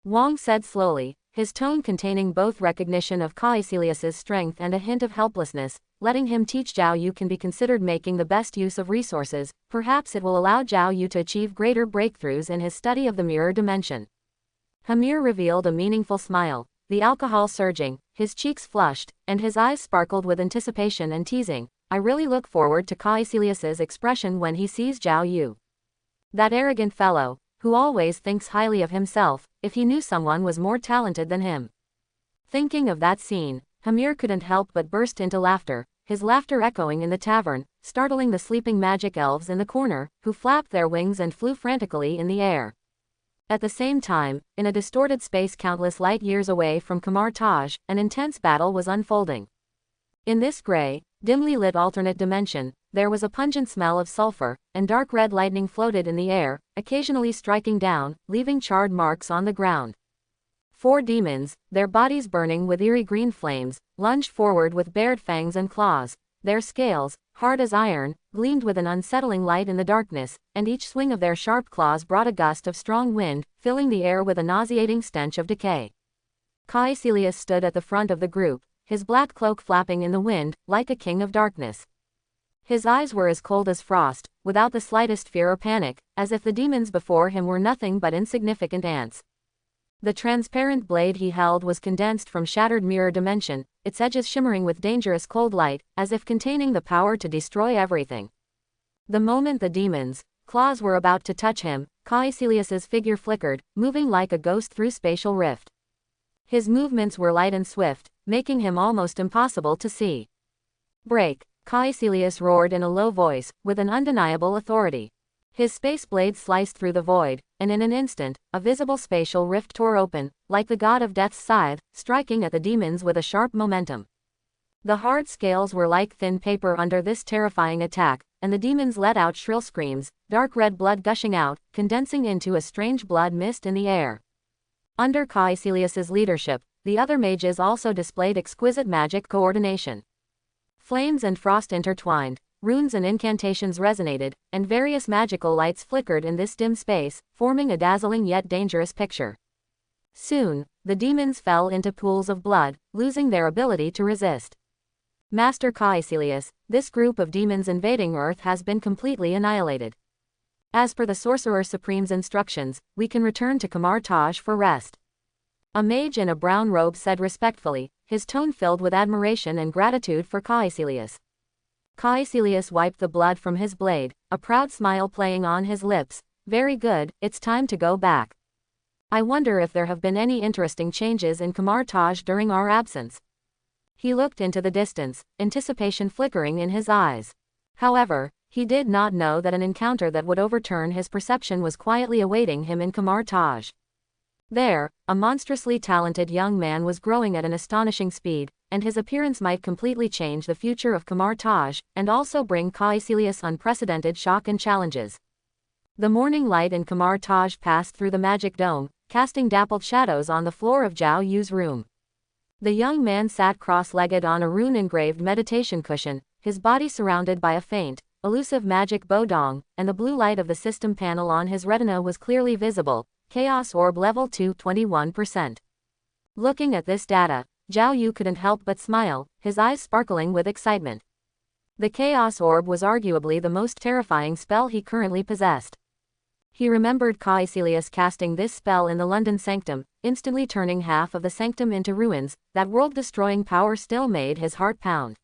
Wang said slowly, his tone containing both recognition of Caecilius's strength and a hint of helplessness. Letting him teach Zhao Yu can be considered making the best use of resources. Perhaps it will allow Zhao Yu to achieve greater breakthroughs in his study of the mirror dimension. Hamir revealed a meaningful smile, the alcohol surging, his cheeks flushed, and his eyes sparkled with anticipation and teasing. I really look forward to Caecilius's expression when he sees Zhao Yu. That arrogant fellow, who always thinks highly of himself, if he knew someone was more talented than him. Thinking of that scene, Hamir couldn't help but burst into laughter, his laughter echoing in the tavern, startling the sleeping magic elves in the corner, who flapped their wings and flew frantically in the air. At the same time, in a distorted space countless light years away from Kamar Taj, an intense battle was unfolding. In this gray, dimly lit alternate dimension, there was a pungent smell of sulfur, and dark red lightning floated in the air, occasionally striking down, leaving charred marks on the ground. 4 demons, their bodies burning with eerie green flames, lunged forward with bared fangs and claws. Their scales, hard as iron, gleamed with an unsettling light in the darkness, and each swing of their sharp claws brought a gust of strong wind, filling the air with a nauseating stench of decay. Caecilius stood at the front of the group, his black cloak flapping in the wind, like a king of darkness. His eyes were as cold as frost, without the slightest fear or panic, as if the demons before him were nothing but insignificant ants. The transparent blade he held was condensed from shattered mirror dimension, its edges shimmering with dangerous cold light, as if containing the power to destroy everything. The moment the demons' claws were about to touch him, Caecilius's figure flickered, moving like a ghost through spatial rift. His movements were light and swift, making him almost impossible to see. "Break!" Caecilius roared in a low voice, with an undeniable authority. His space blade sliced through the void, and in an instant, a visible spatial rift tore open, like the god of death's scythe, striking at the demons with a sharp momentum. The hard scales were like thin paper under this terrifying attack, and the demons let out shrill screams, dark red blood gushing out, condensing into a strange blood mist in the air. Under Caecilius's leadership, the other mages also displayed exquisite magic coordination. Flames and frost intertwined, runes and incantations resonated, and various magical lights flickered in this dim space, forming a dazzling yet dangerous picture. Soon, the demons fell into pools of blood, losing their ability to resist. "Master Caecilius, this group of demons invading Earth has been completely annihilated. As per the Sorcerer Supreme's instructions, we can return to Kamar Taj for rest." A mage in a brown robe said respectfully, his tone filled with admiration and gratitude for Caecilius. Caecilius wiped the blood from his blade, a proud smile playing on his lips. "Very good, it's time to go back. I wonder if there have been any interesting changes in Kamar Taj during our absence." He looked into the distance, anticipation flickering in his eyes. However, he did not know that an encounter that would overturn his perception was quietly awaiting him in Kamar Taj. There, a monstrously talented young man was growing at an astonishing speed, and his appearance might completely change the future of Kamar Taj, and also bring Caecilius unprecedented shock and challenges. The morning light in Kamar Taj passed through the magic dome, casting dappled shadows on the floor of Zhao Yu's room. The young man sat cross-legged on a rune-engraved meditation cushion, his body surrounded by a faint, elusive magic bodong, and the blue light of the system panel on his retina was clearly visible. Chaos Orb Level 2 21%. Looking at this data, Zhao Yu couldn't help but smile, his eyes sparkling with excitement. The Chaos Orb was arguably the most terrifying spell he currently possessed. He remembered Caecilius casting this spell in the London Sanctum, instantly turning half of the sanctum into ruins. That world-destroying power still made his heart pound.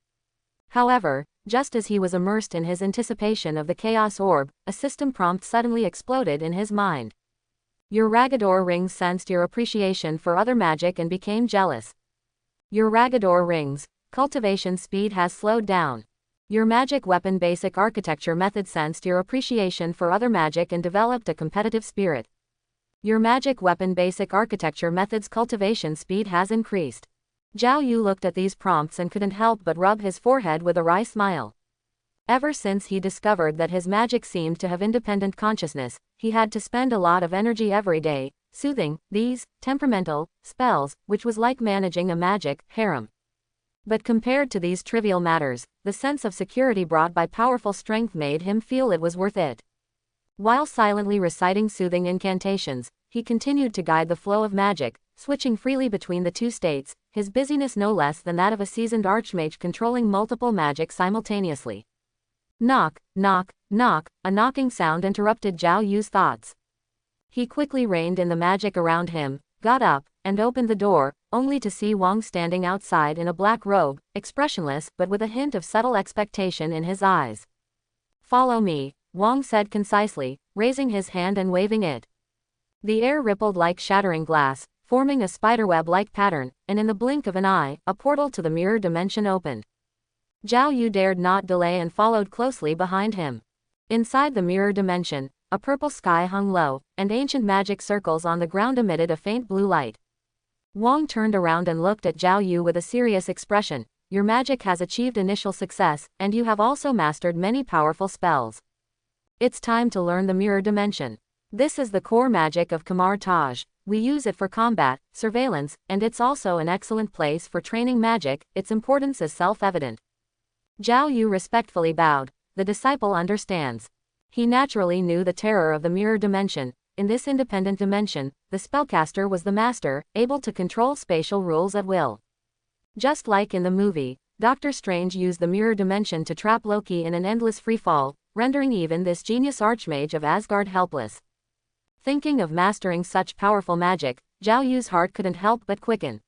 However, just as he was immersed in his anticipation of the Chaos Orb, a system prompt suddenly exploded in his mind. Your Ragador rings sensed your appreciation for other magic and became jealous. Your Ragador rings cultivation speed has slowed down. Your magic weapon basic architecture method sensed your appreciation for other magic and developed a competitive spirit. Your magic weapon basic architecture method's cultivation speed has increased. Zhao Yu looked at these prompts and couldn't help but rub his forehead with a wry smile. Ever since he discovered that his magic seemed to have independent consciousness, he had to spend a lot of energy every day, soothing these temperamental spells, which was like managing a magic harem. But compared to these trivial matters, the sense of security brought by powerful strength made him feel it was worth it. While silently reciting soothing incantations, he continued to guide the flow of magic, switching freely between the two states, his busyness no less than that of a seasoned archmage controlling multiple magic simultaneously. Knock, knock, knock, a knocking sound interrupted Zhao Yu's thoughts. He quickly reined in the magic around him, got up, and opened the door, only to see Wang standing outside in a black robe, expressionless but with a hint of subtle expectation in his eyes. "Follow me," Wang said concisely, raising his hand and waving it. The air rippled like shattering glass, forming a spiderweb-like pattern, and in the blink of an eye, a portal to the mirror dimension opened. Zhao Yu dared not delay and followed closely behind him. Inside the mirror dimension, a purple sky hung low, and ancient magic circles on the ground emitted a faint blue light. Wang turned around and looked at Zhao Yu with a serious expression, your magic has achieved initial success, and you have also mastered many powerful spells. It's time to learn the mirror dimension. This is the core magic of Kamar Taj. We use it for combat, surveillance, and it's also an excellent place for training magic. Its importance is self-evident. Zhao Yu respectfully bowed. The disciple understands. He naturally knew the terror of the mirror dimension. In this independent dimension, the spellcaster was the master, able to control spatial rules at will. Just like in the movie, Doctor Strange used the mirror dimension to trap Loki in an endless freefall, rendering even this genius archmage of Asgard helpless. Thinking of mastering such powerful magic, Zhao Yu's heart couldn't help but quicken.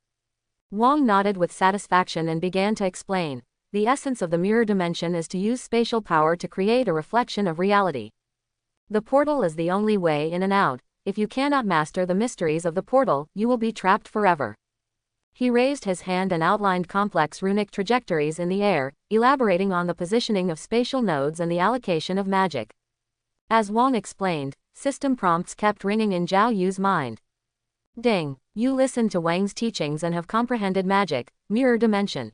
Wang nodded with satisfaction and began to explain. The essence of the mirror dimension is to use spatial power to create a reflection of reality. The portal is the only way in and out. If you cannot master the mysteries of the portal, you will be trapped forever. He raised his hand and outlined complex runic trajectories in the air, elaborating on the positioning of spatial nodes and the allocation of magic. As Wang explained, system prompts kept ringing in Zhao Yu's mind. Ding! You listened to Wang's teachings and have comprehended magic, mirror dimension.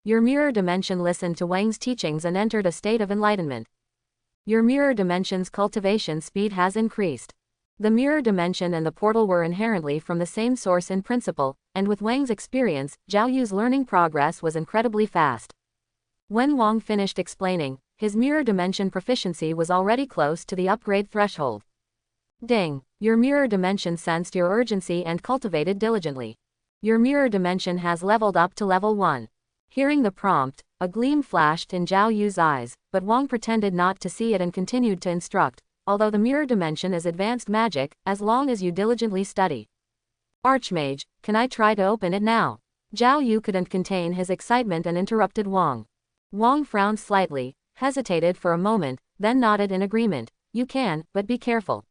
Your mirror dimension listened to Wang's teachings and entered a state of enlightenment. Your mirror dimension's cultivation speed has increased. The mirror dimension and the portal were inherently from the same source in principle, and with Wang's experience, Zhao Yu's learning progress was incredibly fast. When Wang finished explaining, his mirror dimension proficiency was already close to the upgrade threshold. Ding! Your mirror dimension sensed your urgency and cultivated diligently. Your mirror dimension has leveled up to level 1. Hearing the prompt, a gleam flashed in Zhao Yu's eyes, but Wang pretended not to see it and continued to instruct. Although the mirror dimension is advanced magic, as long as you diligently study. Archmage, can I try to open it now? Zhao Yu couldn't contain his excitement and interrupted Wang. Wang frowned slightly, hesitated for a moment, then nodded in agreement. You can, but be careful.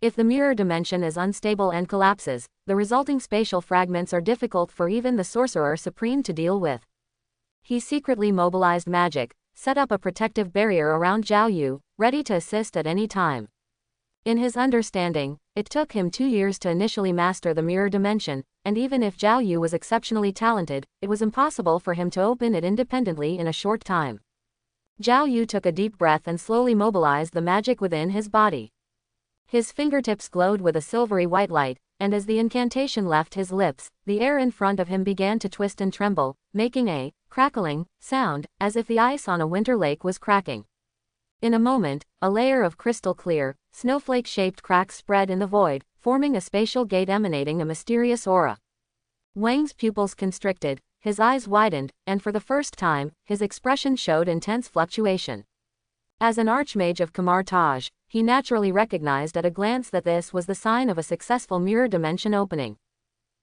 If the mirror dimension is unstable and collapses, the resulting spatial fragments are difficult for even the Sorcerer Supreme to deal with. He secretly mobilized magic, set up a protective barrier around Zhao Yu, ready to assist at any time. In his understanding, it took him 2 years to initially master the mirror dimension, and even if Zhao Yu was exceptionally talented, it was impossible for him to open it independently in a short time. Zhao Yu took a deep breath and slowly mobilized the magic within his body. His fingertips glowed with a silvery white light, and as the incantation left his lips, the air in front of him began to twist and tremble, making a crackling sound, as if the ice on a winter lake was cracking. In a moment, a layer of crystal clear, snowflake-shaped cracks spread in the void, forming a spatial gate emanating a mysterious aura. Wang's pupils constricted, his eyes widened, and for the first time, his expression showed intense fluctuation. As an archmage of Kamar Taj, he naturally recognized at a glance that this was the sign of a successful mirror dimension opening.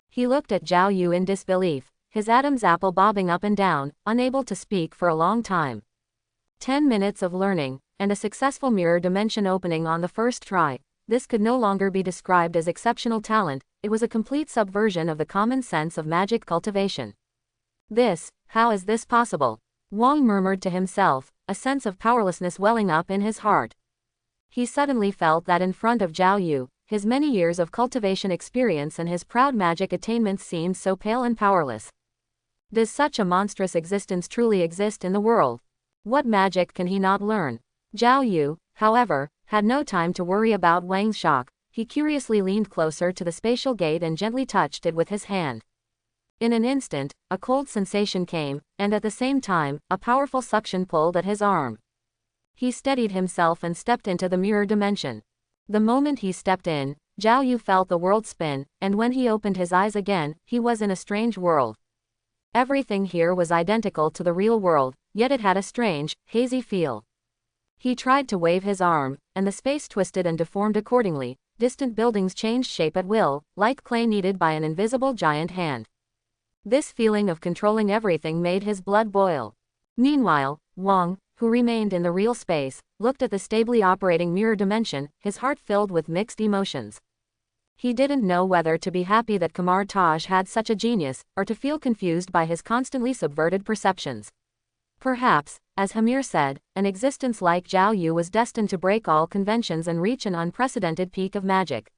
He looked at Zhao Yu in disbelief, his Adam's apple bobbing up and down, unable to speak for a long time. 10 minutes of learning, and a successful mirror dimension opening on the first try. This could no longer be described as exceptional talent, it was a complete subversion of the common sense of magic cultivation. How is this possible? Wang murmured to himself, a sense of powerlessness welling up in his heart. He suddenly felt that in front of Zhao Yu, his many years of cultivation experience and his proud magic attainments seemed so pale and powerless. Does such a monstrous existence truly exist in the world? What magic can he not learn? Zhao Yu, however, had no time to worry about Wang's shock. He curiously leaned closer to the spatial gate and gently touched it with his hand. In an instant, a cold sensation came, and at the same time, a powerful suction pulled at his arm. He steadied himself and stepped into the mirror dimension. The moment he stepped in, Zhao Yu felt the world spin, and when he opened his eyes again, he was in a strange world. Everything here was identical to the real world, yet it had a strange, hazy feel. He tried to wave his arm, and the space twisted and deformed accordingly. Distant buildings changed shape at will, like clay kneaded by an invisible giant hand. This feeling of controlling everything made his blood boil. Meanwhile, Wang, who remained in the real space, looked at the stably operating mirror dimension, his heart filled with mixed emotions. He didn't know whether to be happy that Kamar Taj had such a genius, or to feel confused by his constantly subverted perceptions. Perhaps, as Hamir said, an existence like Zhao Yu was destined to break all conventions and reach an unprecedented peak of magic.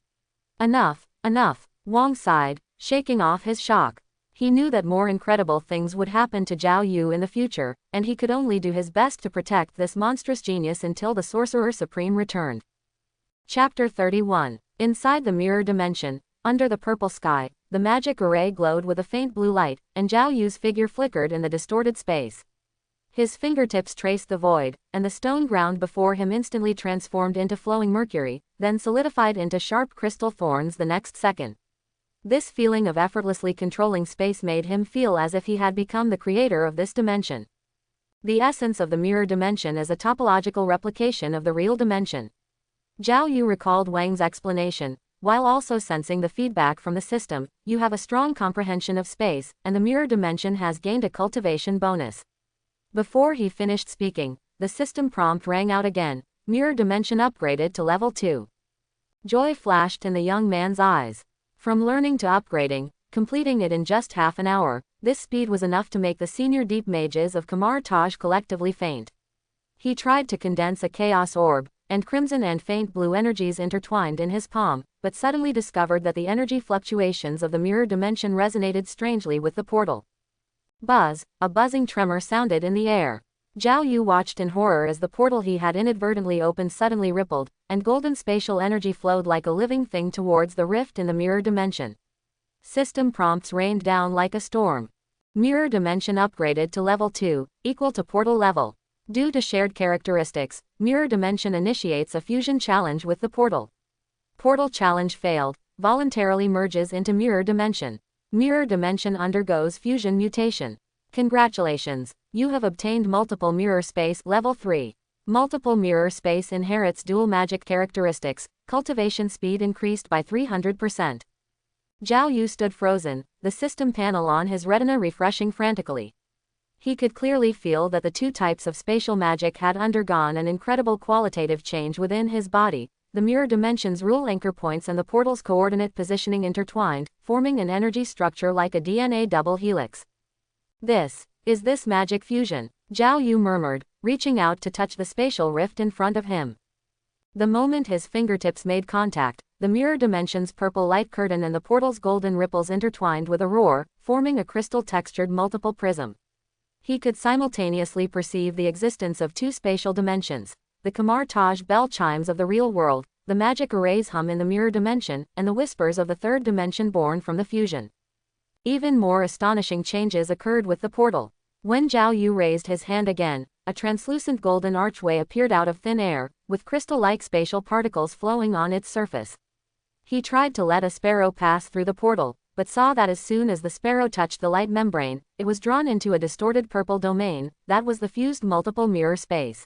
Enough, enough, Wang sighed, shaking off his shock. He knew that more incredible things would happen to Zhao Yu in the future, and he could only do his best to protect this monstrous genius until the Sorcerer Supreme returned. Chapter 31. Inside the mirror dimension, under the purple sky, the magic array glowed with a faint blue light, and Zhao Yu's figure flickered in the distorted space. His fingertips traced the void, and the stone ground before him instantly transformed into flowing mercury, then solidified into sharp crystal thorns the next second. This feeling of effortlessly controlling space made him feel as if he had become the creator of this dimension. The essence of the mirror dimension is a topological replication of the real dimension. Zhao Yu recalled Wang's explanation, while also sensing the feedback from the system. You have a strong comprehension of space, and the mirror dimension has gained a cultivation bonus. Before he finished speaking, the system prompt rang out again, mirror dimension upgraded to level 2. Joy flashed in the young man's eyes. From learning to upgrading, completing it in just half an hour, this speed was enough to make the senior deep mages of Kamar Taj collectively faint. He tried to condense a chaos orb, and crimson and faint blue energies intertwined in his palm, but suddenly discovered that the energy fluctuations of the mirror dimension resonated strangely with the portal. Buzz, a buzzing tremor sounded in the air. Zhao Yu watched in horror as the portal he had inadvertently opened suddenly rippled, and golden spatial energy flowed like a living thing towards the rift in the mirror dimension. System prompts rained down like a storm. Mirror dimension upgraded to level 2, equal to portal level. Due to shared characteristics, mirror dimension initiates a fusion challenge with the portal. Portal challenge failed, voluntarily merges into mirror dimension. Mirror dimension undergoes fusion mutation. Congratulations, you have obtained multiple mirror space level 3. Multiple mirror space inherits dual magic characteristics, cultivation speed increased by 300%. Zhao Yu stood frozen, the system panel on his retina refreshing frantically. He could clearly feel that the two types of spatial magic had undergone an incredible qualitative change within his body. The mirror dimension's rule anchor points and the portal's coordinate positioning intertwined, forming an energy structure like a DNA double helix. This magic fusion? Zhao Yu murmured, reaching out to touch the spatial rift in front of him. The moment his fingertips made contact, the mirror dimension's purple light curtain and the portal's golden ripples intertwined with a roar, forming a crystal-textured multiple prism. He could simultaneously perceive the existence of two spatial dimensions, the Kamar Taj bell chimes of the real world, the magic array's hum in the mirror dimension, and the whispers of the third dimension born from the fusion. Even more astonishing changes occurred with the portal. When Zhao Yu raised his hand again, a translucent golden archway appeared out of thin air, with crystal-like spatial particles flowing on its surface. He tried to let a sparrow pass through the portal, but saw that as soon as the sparrow touched the light membrane, it was drawn into a distorted purple domain. That was the fused multiple mirror space.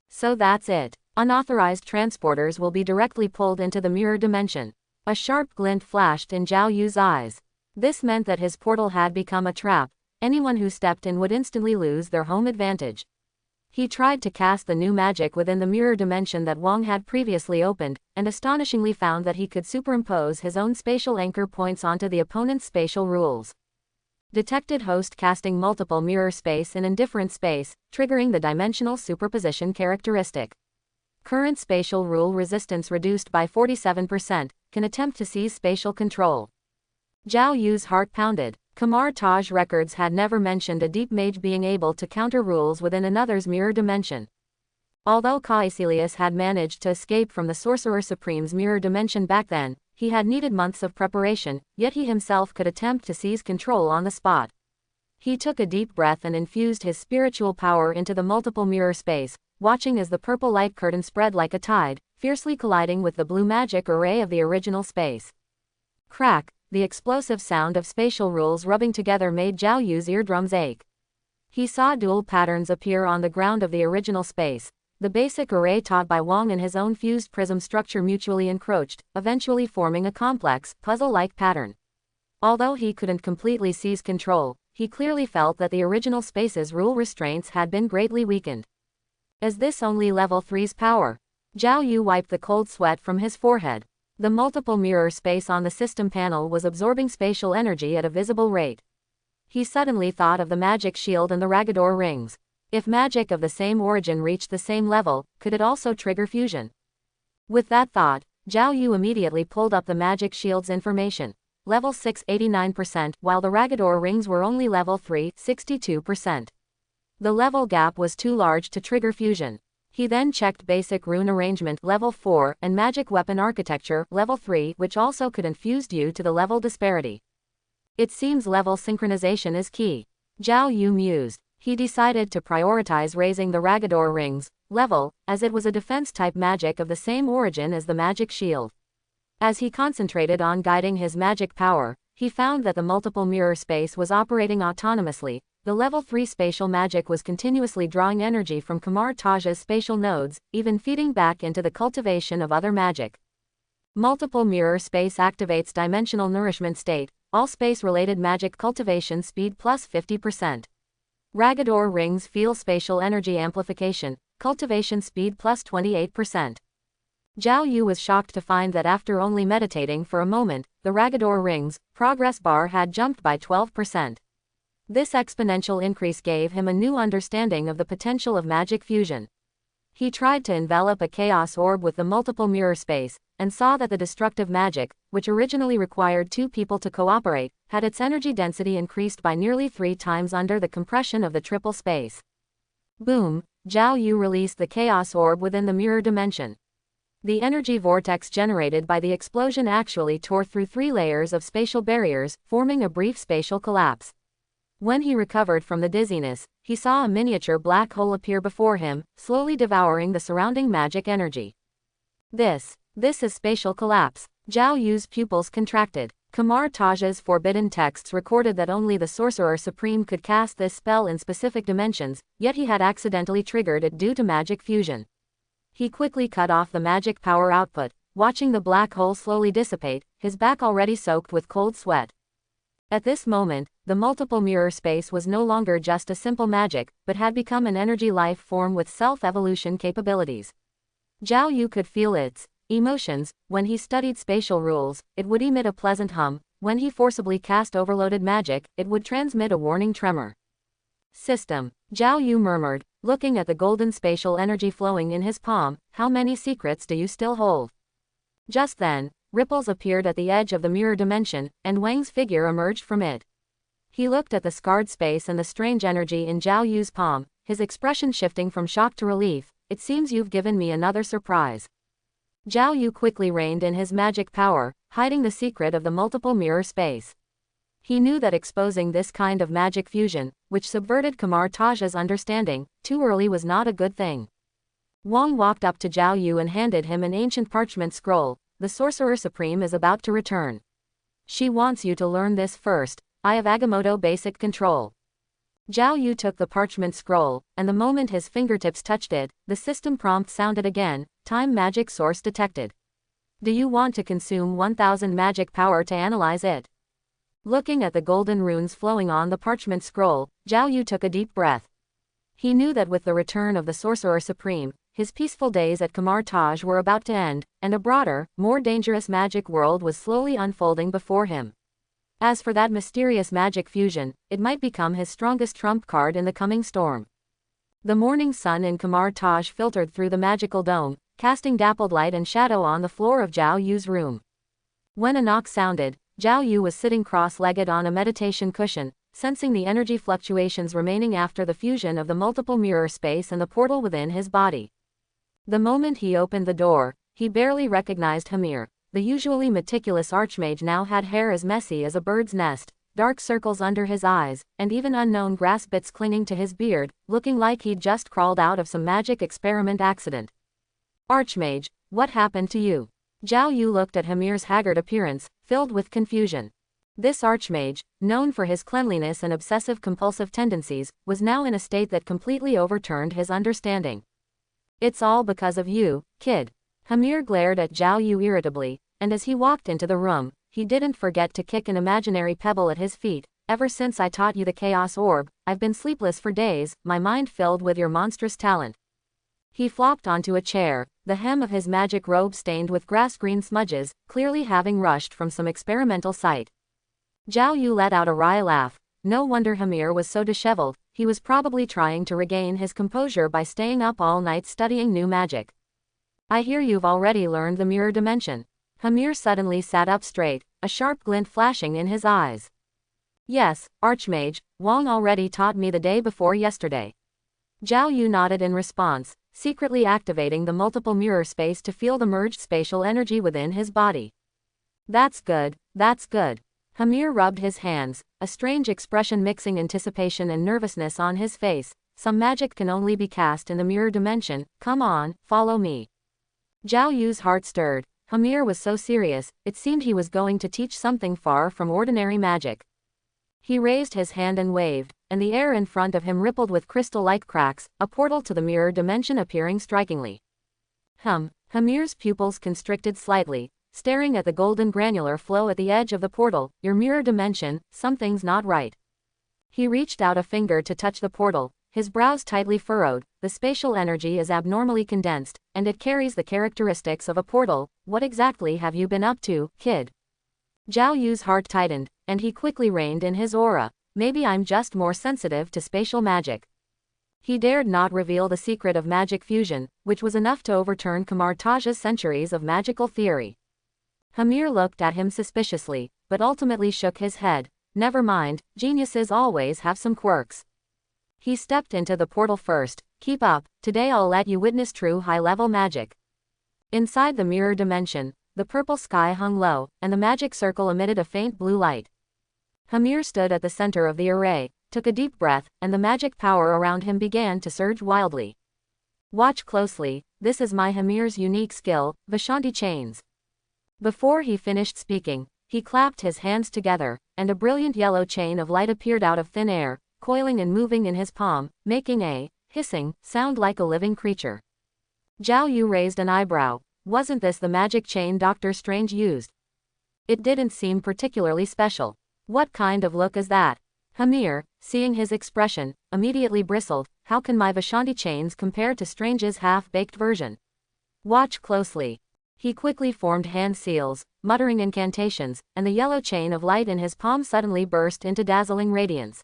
So that's it. Unauthorized transporters will be directly pulled into the mirror dimension. A sharp glint flashed in Zhao Yu's eyes. This meant that his portal had become a trap. Anyone who stepped in would instantly lose their home advantage. He tried to cast the new magic within the mirror dimension that Wang had previously opened, and astonishingly found that he could superimpose his own spatial anchor points onto the opponent's spatial rules. Detected host casting multiple mirror space in indifferent space, triggering the dimensional superposition characteristic. Current spatial rule resistance reduced by 47%, can attempt to seize spatial control. Zhao Yu's heart pounded. Kamar Taj records had never mentioned a deep mage being able to counter rules within another's mirror dimension. Although Caecilius had managed to escape from the Sorcerer Supreme's mirror dimension back then, he had needed months of preparation, yet he himself could attempt to seize control on the spot. He took a deep breath and infused his spiritual power into the multiple mirror space, watching as the purple light curtain spread like a tide, fiercely colliding with the blue magic array of the original space. Crack! The explosive sound of spatial rules rubbing together made Zhao Yu's eardrums ache. He saw dual patterns appear on the ground of the original space. The basic array taught by Wang and his own fused prism structure mutually encroached, eventually forming a complex, puzzle-like pattern. Although he couldn't completely seize control, he clearly felt that the original space's rule restraints had been greatly weakened. Is this only level 3's power? Zhao Yu wiped the cold sweat from his forehead. The multiple mirror space on the system panel was absorbing spatial energy at a visible rate. He suddenly thought of the magic shield and the Ragador rings. If magic of the same origin reached the same level, could it also trigger fusion? With that thought, Zhao Yu immediately pulled up the magic shield's information. level 6 89%, while the Ragador rings were only level 3 62%. The level gap was too large to trigger fusion. He then checked basic rune arrangement level 4 and magic weapon architecture level 3, which also could infuse due to the level disparity. It seems level synchronization is key. Zhao Yu mused. He decided to prioritize raising the Ragador rings level, as it was a defense-type magic of the same origin as the magic shield. As he concentrated on guiding his magic power, he found that the multiple mirror space was operating autonomously. The level 3 spatial magic was continuously drawing energy from Kamar Taj's spatial nodes, even feeding back into the cultivation of other magic. Multiple mirror space activates dimensional nourishment state, all space-related magic cultivation speed plus 50%. Ragador rings feel spatial energy amplification, cultivation speed plus 28%. Zhao Yu was shocked to find that after only meditating for a moment, the Ragador rings progress bar had jumped by 12%. This exponential increase gave him a new understanding of the potential of magic fusion. He tried to envelop a chaos orb with the multiple mirror space, and saw that the destructive magic, which originally required 2 people to cooperate, had its energy density increased by nearly 3 times under the compression of the triple space. Boom! Zhao Yu released the chaos orb within the mirror dimension. The energy vortex generated by the explosion actually tore through 3 layers of spatial barriers, forming a brief spatial collapse. When he recovered from the dizziness, he saw a miniature black hole appear before him, slowly devouring the surrounding magic energy. This is spatial collapse. Zhao Yu's pupils contracted. Kamar Taj's forbidden texts recorded that only the Sorcerer Supreme could cast this spell in specific dimensions, yet he had accidentally triggered it due to magic fusion. He quickly cut off the magic power output, watching the black hole slowly dissipate, his back already soaked with cold sweat. At this moment, the multiple mirror space was no longer just a simple magic, but had become an energy life form with self-evolution capabilities. Zhao Yu could feel its emotions. When he studied spatial rules, it would emit a pleasant hum. When he forcibly cast overloaded magic, it would transmit a warning tremor. System. Zhao Yu murmured, looking at the golden spatial energy flowing in his palm. How many secrets do you still hold? Just then, ripples appeared at the edge of the mirror dimension, and Wang's figure emerged from it. He looked at the scarred space and the strange energy in Zhao Yu's palm, his expression shifting from shock to relief. It seems you've given me another surprise. Zhao Yu quickly reined in his magic power, hiding the secret of the multiple mirror space. He knew that exposing this kind of magic fusion, which subverted Kamar Taj's understanding, too early was not a good thing. Wang walked up to Zhao Yu and handed him an ancient parchment scroll. The Sorcerer Supreme is about to return. She wants you to learn this first. I have Agamotto basic control. Zhao Yu took the parchment scroll, and the moment his fingertips touched it, the system prompt sounded again. Time magic source detected. Do you want to consume 1000 magic power to analyze it? Looking at the golden runes flowing on the parchment scroll, Zhao Yu took a deep breath. He knew that with the return of the Sorcerer Supreme, his peaceful days at Kamar Taj were about to end, and a broader, more dangerous magic world was slowly unfolding before him. As for that mysterious magic fusion, it might become his strongest trump card in the coming storm. The morning sun in Kamar Taj filtered through the magical dome, casting dappled light and shadow on the floor of Zhao Yu's room. When a knock sounded, Zhao Yu was sitting cross-legged on a meditation cushion, sensing the energy fluctuations remaining after the fusion of the multiple mirror space and the portal within his body. The moment he opened the door, he barely recognized Hamir. The usually meticulous archmage now had hair as messy as a bird's nest, dark circles under his eyes, and even unknown grass bits clinging to his beard, looking like he'd just crawled out of some magic experiment accident. Archmage, what happened to you? Zhao Yu looked at Hamir's haggard appearance, filled with confusion. This archmage, known for his cleanliness and obsessive-compulsive tendencies, was now in a state that completely overturned his understanding. It's all because of you, kid. Hamir glared at Zhao Yu irritably, and as he walked into the room, he didn't forget to kick an imaginary pebble at his feet. Ever since I taught you the Chaos Orb, I've been sleepless for days, my mind filled with your monstrous talent. He flopped onto a chair, the hem of his magic robe stained with grass-green smudges, clearly having rushed from some experimental site. Zhao Yu let out a wry laugh. No wonder Hamir was so disheveled, he was probably trying to regain his composure by staying up all night studying new magic. I hear you've already learned the mirror dimension. Hamir suddenly sat up straight, a sharp glint flashing in his eyes. Yes, Archmage, Wang already taught me the day before yesterday. Zhao Yu nodded in response, secretly activating the multiple mirror space to feel the merged spatial energy within his body. That's good, that's good. Hamir rubbed his hands, a strange expression mixing anticipation and nervousness on his face. Some magic can only be cast in the mirror dimension, come on, follow me. Zhao Yu's heart stirred. Hamir was so serious, it seemed he was going to teach something far from ordinary magic. He raised his hand and waved, and the air in front of him rippled with crystal-like cracks, a portal to the mirror dimension appearing strikingly. Hamir's pupils constricted slightly, staring at the golden granular flow at the edge of the portal. Your mirror dimension, something's not right. He reached out a finger to touch the portal, his brows tightly furrowed. The spatial energy is abnormally condensed, and it carries the characteristics of a portal. What exactly have you been up to, kid? Zhao Yu's heart tightened, and he quickly reined in his aura. Maybe I'm just more sensitive to spatial magic. He dared not reveal the secret of magic fusion, which was enough to overturn Kamar Taj's centuries of magical theory. Hamir looked at him suspiciously, but ultimately shook his head. Never mind, geniuses always have some quirks. He stepped into the portal first. Keep up, today I'll let you witness true high-level magic. Inside the mirror dimension, the purple sky hung low, and the magic circle emitted a faint blue light. Hamir stood at the center of the array, took a deep breath, and the magic power around him began to surge wildly. Watch closely, this is my Hamir's unique skill, Vishanti chains. Before he finished speaking, he clapped his hands together, and a brilliant yellow chain of light appeared out of thin air, coiling and moving in his palm, making a hissing sound like a living creature. Zhao Yu raised an eyebrow. Wasn't this the magic chain Doctor Strange used? It didn't seem particularly special. What kind of look is that? Hamir, seeing his expression, immediately bristled. How can my Vishanti chains compare to Strange's half-baked version? Watch closely. He quickly formed hand seals, muttering incantations, and the yellow chain of light in his palm suddenly burst into dazzling radiance.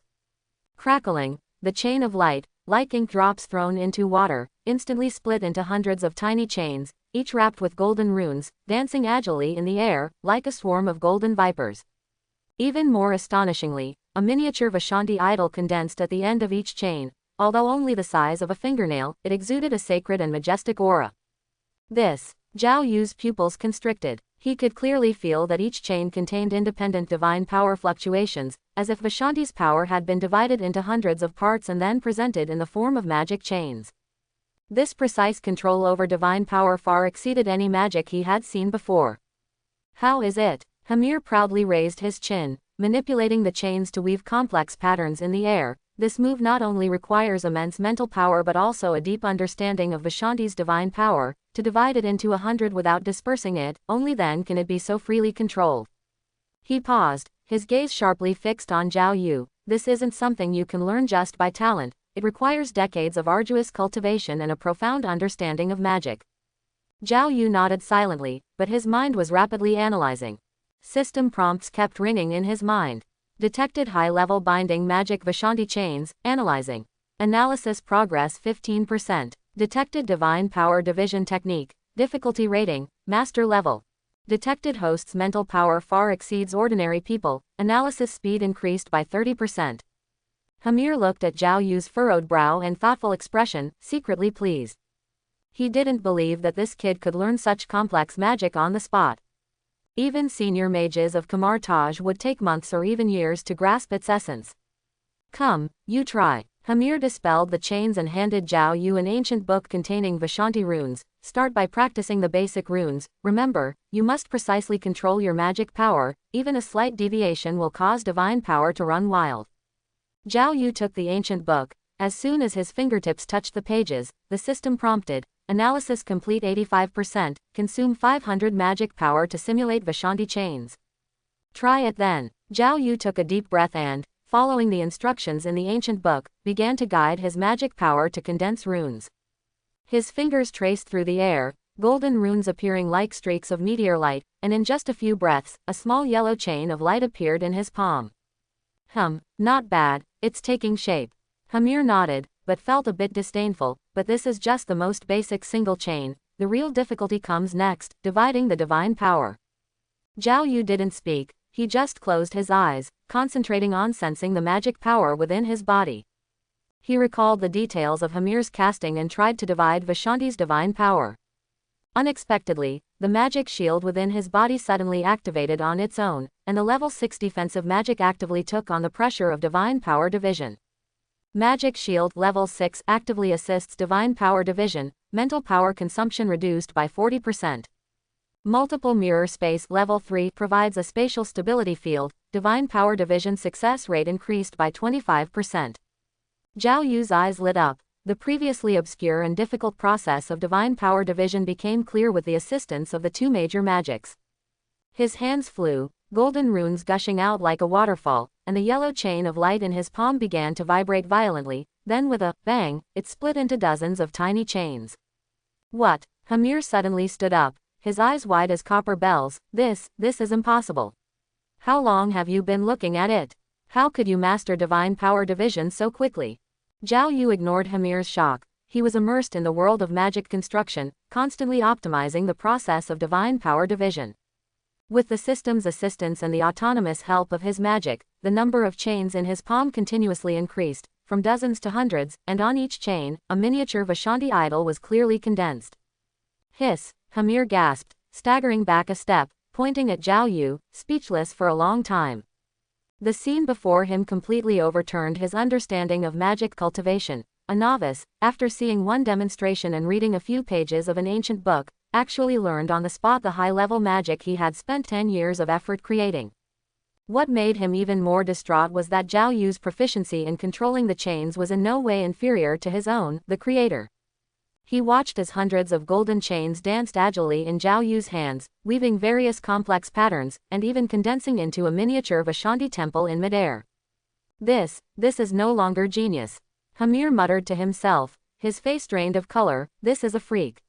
Crackling, the chain of light, like ink drops thrown into water, instantly split into hundreds of tiny chains, each wrapped with golden runes, dancing agilely in the air, like a swarm of golden vipers. Even more astonishingly, a miniature Vishanti idol condensed at the end of each chain. Although only the size of a fingernail, it exuded a sacred and majestic aura. Zhao Yu's pupils constricted. He could clearly feel that each chain contained independent divine power fluctuations, as if Vishanti's power had been divided into hundreds of parts and then presented in the form of magic chains. This precise control over divine power far exceeded any magic he had seen before. How is it? Hamir proudly raised his chin, manipulating the chains to weave complex patterns in the air. This move not only requires immense mental power but also a deep understanding of Vishanti's divine power. To divide it into 100 without dispersing it, only then can it be so freely controlled. He paused, his gaze sharply fixed on Zhao Yu. This isn't something you can learn just by talent. It requires decades of arduous cultivation and a profound understanding of magic. Zhao Yu nodded silently, but his mind was rapidly analyzing. System prompts kept ringing in his mind. Detected high-level binding magic Vishanti chains, analyzing. Analysis progress 15%. Detected divine power division technique, difficulty rating, master level. Detected host's mental power far exceeds ordinary people, analysis speed increased by 30%. Hamir looked at Zhao Yu's furrowed brow and thoughtful expression, secretly pleased. He didn't believe that this kid could learn such complex magic on the spot. Even senior mages of Kamar Taj would take months or even years to grasp its essence. Come, you try. Hamir dispelled the chains and handed Zhao Yu an ancient book containing Vishanti runes. Start by practicing the basic runes. Remember, you must precisely control your magic power. Even a slight deviation will cause divine power to run wild. Zhao Yu took the ancient book. As soon as his fingertips touched the pages, the system prompted. Analysis complete 85%. Consume 500 magic power to simulate Vishanti chains. Try it then. Zhao Yu took a deep breath and, following the instructions in the ancient book, began to guide his magic power to condense runes. His fingers traced through the air, golden runes appearing like streaks of meteor light, and in just a few breaths, a small yellow chain of light appeared in his palm. Not bad, it's taking shape. Hamir nodded, but felt a bit disdainful. But this is just the most basic single chain. The real difficulty comes next, dividing the divine power. Zhao Yu didn't speak, he just closed his eyes, concentrating on sensing the magic power within his body. He recalled the details of Hamir's casting and tried to divide Vishanti's divine power. Unexpectedly, the magic shield within his body suddenly activated on its own, and the level 6 defensive magic actively took on the pressure of divine power division. Magic shield level 6 actively assists divine power division, mental power consumption reduced by 40%. Multiple mirror space level 3 provides a spatial stability field, divine power division success rate increased by 25%. Zhao Yu's eyes lit up. The previously obscure and difficult process of divine power division became clear with the assistance of the two major magics. His hands flew, golden runes gushing out like a waterfall, and the yellow chain of light in his palm began to vibrate violently, then with a bang, it split into dozens of tiny chains. What? Hamir suddenly stood up, his eyes wide as copper bells. This is impossible. How long have you been looking at it? How could you master divine power division so quickly? Zhao Yu ignored Hamir's shock. He was immersed in the world of magic construction, constantly optimizing the process of divine power division. With the system's assistance and the autonomous help of his magic, the number of chains in his palm continuously increased, from dozens to hundreds, and on each chain, a miniature Vishanti idol was clearly condensed. Hiss, Hamir gasped, staggering back a step, pointing at Zhao Yu, speechless for a long time. The scene before him completely overturned his understanding of magic cultivation. A novice, after seeing one demonstration and reading a few pages of an ancient book, actually learned on the spot the high-level magic he had spent 10 years of effort creating. What made him even more distraught was that Zhao Yu's proficiency in controlling the chains was in no way inferior to his own, the creator. He watched as hundreds of golden chains danced agilely in Zhao Yu's hands, weaving various complex patterns, and even condensing into a miniature Vishanti temple in midair. This is no longer genius. Hamir muttered to himself, his face drained of color. This is a freak.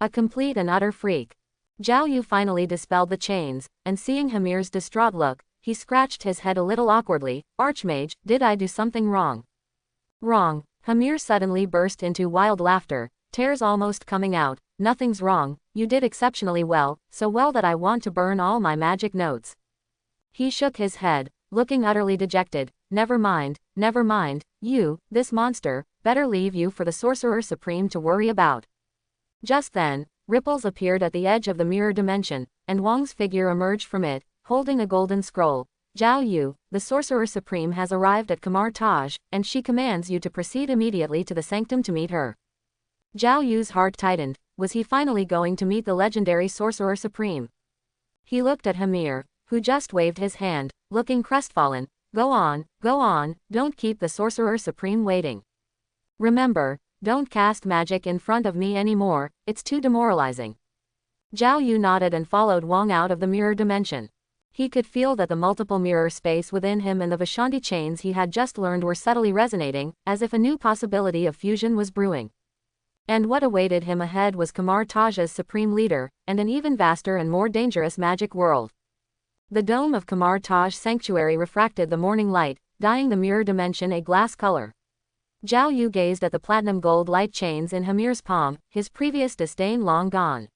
A complete and utter freak. Zhao Yu finally dispelled the chains, and seeing Hamir's distraught look, he scratched his head a little awkwardly. Archmage, did I do something wrong? Wrong. Hamir suddenly burst into wild laughter, tears almost coming out. Nothing's wrong, you did exceptionally well, so well that I want to burn all my magic notes. He shook his head, looking utterly dejected. Never mind, you, this monster, better leave you for the Sorcerer Supreme to worry about. Just then, ripples appeared at the edge of the mirror dimension, and Wang's figure emerged from it, holding a golden scroll. Zhao Yu, the Sorcerer Supreme has arrived at Kamar Taj, and she commands you to proceed immediately to the sanctum to meet her. Zhao Yu's heart tightened. Was he finally going to meet the legendary Sorcerer Supreme? He looked at Hamir, who just waved his hand, looking crestfallen. Go on, don't keep the Sorcerer Supreme waiting. Remember, don't cast magic in front of me anymore, it's too demoralizing. Zhao Yu nodded and followed Wang out of the mirror dimension. He could feel that the multiple mirror space within him and the Vishanti chains he had just learned were subtly resonating, as if a new possibility of fusion was brewing. And what awaited him ahead was Kamar Taj's supreme leader, and an even vaster and more dangerous magic world. The dome of Kamar Taj Sanctuary refracted the morning light, dyeing the mirror dimension a glass color. Zhao Yu gazed at the platinum gold light chains in Hamir's palm, his previous disdain long gone.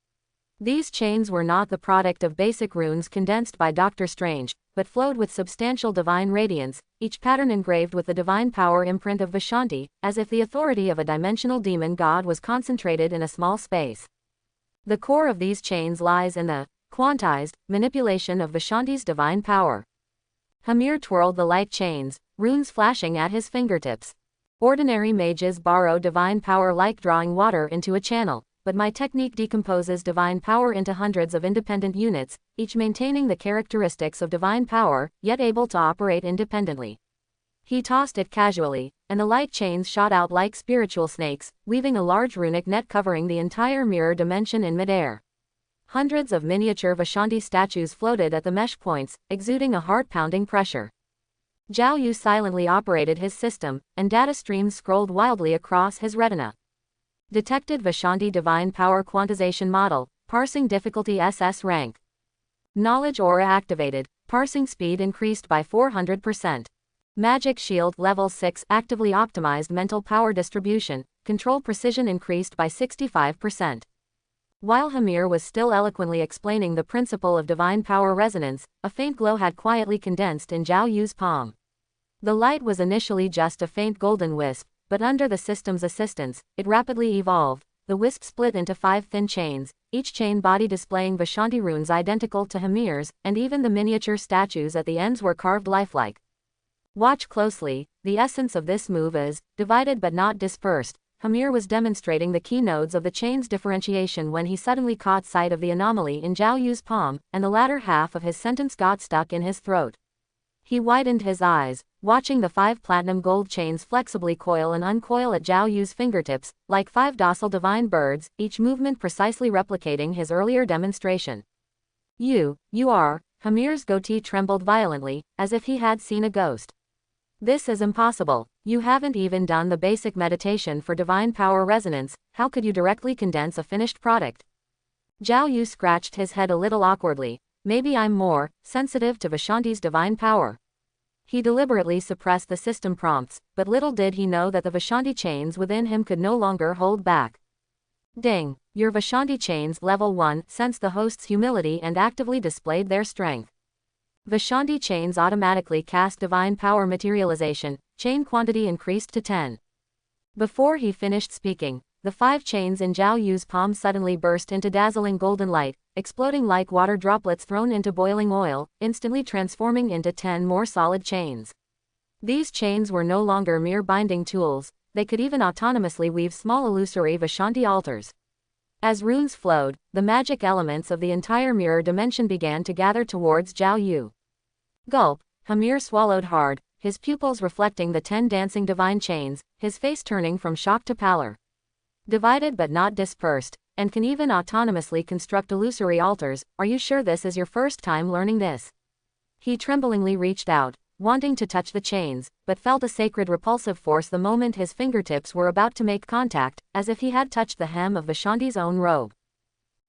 These chains were not the product of basic runes condensed by Dr. Strange, but flowed with substantial divine radiance, each pattern engraved with the divine power imprint of Vishanti, as if the authority of a dimensional demon god was concentrated in a small space. The core of these chains lies in the quantized manipulation of Vishanti's divine power. Hamir twirled the light chains, runes flashing at his fingertips. Ordinary mages borrow divine power like drawing water into a channel, but my technique decomposes divine power into hundreds of independent units, each maintaining the characteristics of divine power, yet able to operate independently. He tossed it casually, and the light chains shot out like spiritual snakes, weaving a large runic net covering the entire mirror dimension in midair. Hundreds of miniature Vishanti statues floated at the mesh points, exuding a heart-pounding pressure. Zhao Yu silently operated his system, and data streams scrolled wildly across his retina. Detected Vishanti Divine Power Quantization Model, parsing difficulty SS rank. Knowledge aura activated, parsing speed increased by 400%. Magic Shield level 6 actively optimized mental power distribution, control precision increased by 65%. While Hamir was still eloquently explaining the principle of divine power resonance, a faint glow had quietly condensed in Zhao Yu's palm. The light was initially just a faint golden wisp, but under the system's assistance, it rapidly evolved. The wisp split into 5 thin chains, each chain body displaying Vishanti runes identical to Hamir's, and even the miniature statues at the ends were carved lifelike. Watch closely, the essence of this move is, divided but not dispersed. Hamir was demonstrating the key nodes of the chain's differentiation when he suddenly caught sight of the anomaly in Zhao Yu's palm, and the latter half of his sentence got stuck in his throat. He widened his eyes, watching the 5 platinum gold chains flexibly coil and uncoil at Zhao Yu's fingertips, like 5 docile divine birds, each movement precisely replicating his earlier demonstration. You are. Hamir's goatee trembled violently, as if he had seen a ghost. This is impossible. You haven't even done the basic meditation for divine power resonance. How could you directly condense a finished product? Zhao Yu scratched his head a little awkwardly. Maybe I'm more sensitive to Vishanti's divine power. He deliberately suppressed the system prompts, but little did he know that the Vishanti chains within him could no longer hold back. Ding! Your Vishanti chains level 1 sensed the host's humility and actively displayed their strength. Vishanti chains automatically cast divine power materialization, chain quantity increased to 10. Before he finished speaking, the 5 chains in Zhao Yu's palm suddenly burst into dazzling golden light, exploding like water droplets thrown into boiling oil, instantly transforming into 10 more solid chains. These chains were no longer mere binding tools, they could even autonomously weave small illusory Vishanti altars. As runes flowed, the magic elements of the entire mirror dimension began to gather towards Zhao Yu. Gulp, Hamir swallowed hard, his pupils reflecting the 10 dancing divine chains, his face turning from shock to pallor. Divided but not dispersed, and can even autonomously construct illusory altars. Are you sure this is your first time learning this? He tremblingly reached out, wanting to touch the chains, but felt a sacred repulsive force the moment his fingertips were about to make contact, as if he had touched the hem of Vishanti's own robe.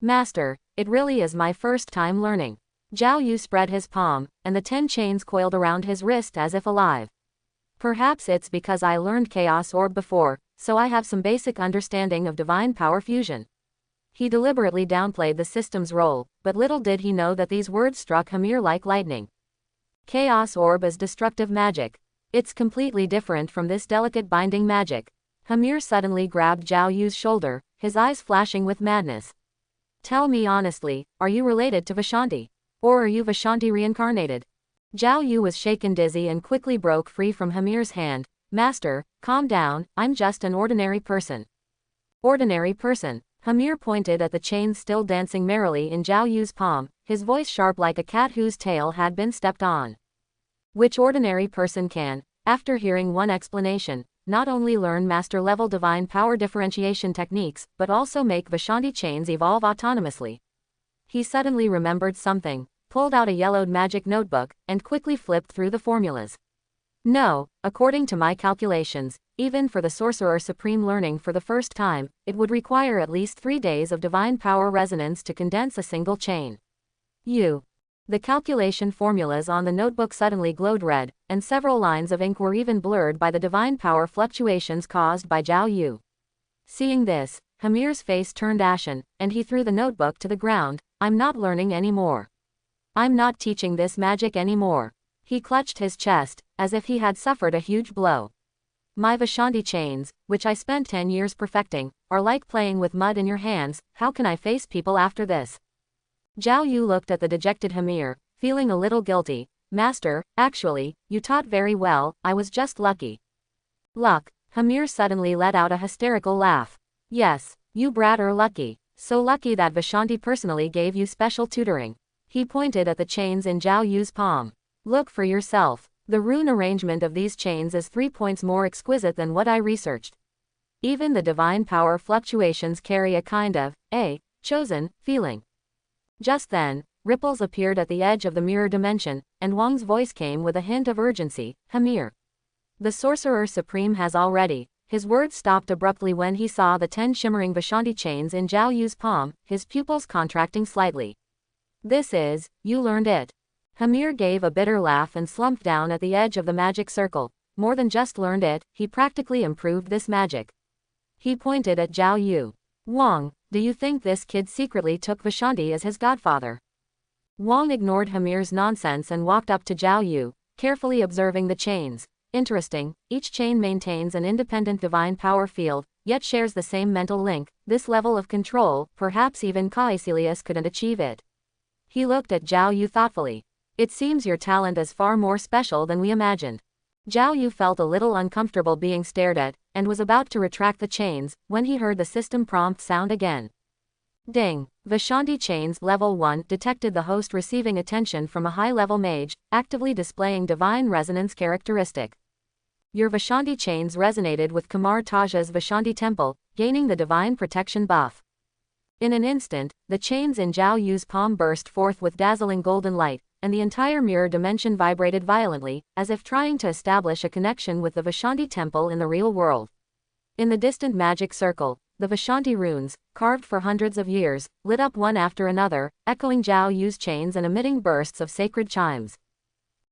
Master, it really is my first time learning. Zhao Yu spread his palm, and the 10 chains coiled around his wrist as if alive. Perhaps it's because I learned Chaos Orb before, so I have some basic understanding of divine power fusion. He deliberately downplayed the system's role, but little did he know that these words struck Hamir like lightning. Chaos Orb is destructive magic. It's completely different from this delicate binding magic. Hamir suddenly grabbed Zhao Yu's shoulder, his eyes flashing with madness. Tell me honestly, are you related to Vishanti? Or are you Vishanti reincarnated? Zhao Yu was shaken dizzy and quickly broke free from Hamir's hand. Master, calm down, I'm just an ordinary person. Ordinary person. Hamir pointed at the chains still dancing merrily in Zhao Yu's palm, his voice sharp like a cat whose tail had been stepped on. Which ordinary person can, after hearing one explanation, not only learn master-level divine power differentiation techniques, but also make Vishanti chains evolve autonomously? He suddenly remembered something, pulled out a yellowed magic notebook, and quickly flipped through the formulas. No, according to my calculations, even for the Sorcerer Supreme learning for the first time, it would require at least 3 days of divine power resonance to condense a single chain. The calculation formulas on the notebook suddenly glowed red, and several lines of ink were even blurred by the divine power fluctuations caused by Zhao Yu. Seeing this, Hamir's face turned ashen, and he threw the notebook to the ground. I'm not learning anymore. I'm not teaching this magic anymore. He clutched his chest, as if he had suffered a huge blow. My Vishanti chains, which I spent 10 years perfecting, are like playing with mud in your hands. How can I face people after this? Zhao Yu looked at the dejected Hamir, feeling a little guilty. Master, actually, you taught very well, I was just lucky. Luck? Hamir suddenly let out a hysterical laugh. Yes, you brat are lucky. So lucky that Vishanti personally gave you special tutoring. He pointed at the chains in Zhao Yu's palm. Look for yourself. The rune arrangement of these chains is 3 points more exquisite than what I researched. Even the divine power fluctuations carry a kind of, chosen, feeling. Just then, ripples appeared at the edge of the mirror dimension, and Wang's voice came with a hint of urgency. Hamir. The Sorcerer Supreme has already. His words stopped abruptly when he saw the 10 shimmering Vishanti chains in Zhao Yu's palm, his pupils contracting slightly. This is, you learned it. Hamir gave a bitter laugh and slumped down at the edge of the magic circle. More than just learned it, he practically improved this magic. He pointed at Zhao Yu. Wang, Do you think this kid secretly took Vishanti as his godfather? Wang ignored Hamir's nonsense and walked up to Zhao Yu, carefully observing the chains. Interesting, each chain maintains an independent divine power field, yet shares the same mental link. This level of control, perhaps even Caecilius couldn't achieve it. He looked at Zhao Yu thoughtfully. It seems your talent is far more special than we imagined. Zhao Yu felt a little uncomfortable being stared at, and was about to retract the chains, when he heard the system prompt sound again. Ding! Vishanti chains level 1 detected the host receiving attention from a high-level mage, actively displaying divine resonance characteristic. Your Vishanti chains resonated with Kumar Taja's Vishanti temple, gaining the divine protection buff. In an instant, the chains in Zhao Yu's palm burst forth with dazzling golden light, and the entire mirror dimension vibrated violently, as if trying to establish a connection with the Vishanti temple in the real world. In the distant magic circle, the Vishanti runes, carved for hundreds of years, lit up one after another, echoing Zhao Yu's chains and emitting bursts of sacred chimes.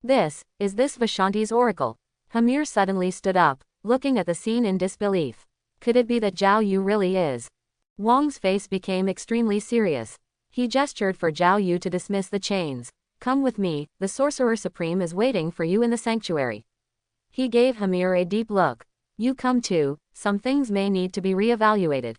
Is this Vishanti's oracle? Hamir suddenly stood up, looking at the scene in disbelief. Could it be that Zhao Yu really is? Wang's face became extremely serious. He gestured for Zhao Yu to dismiss the chains. Come with me, the Sorcerer Supreme is waiting for you in the sanctuary. He gave Hamir a deep look. You come too, some things may need to be re-evaluated.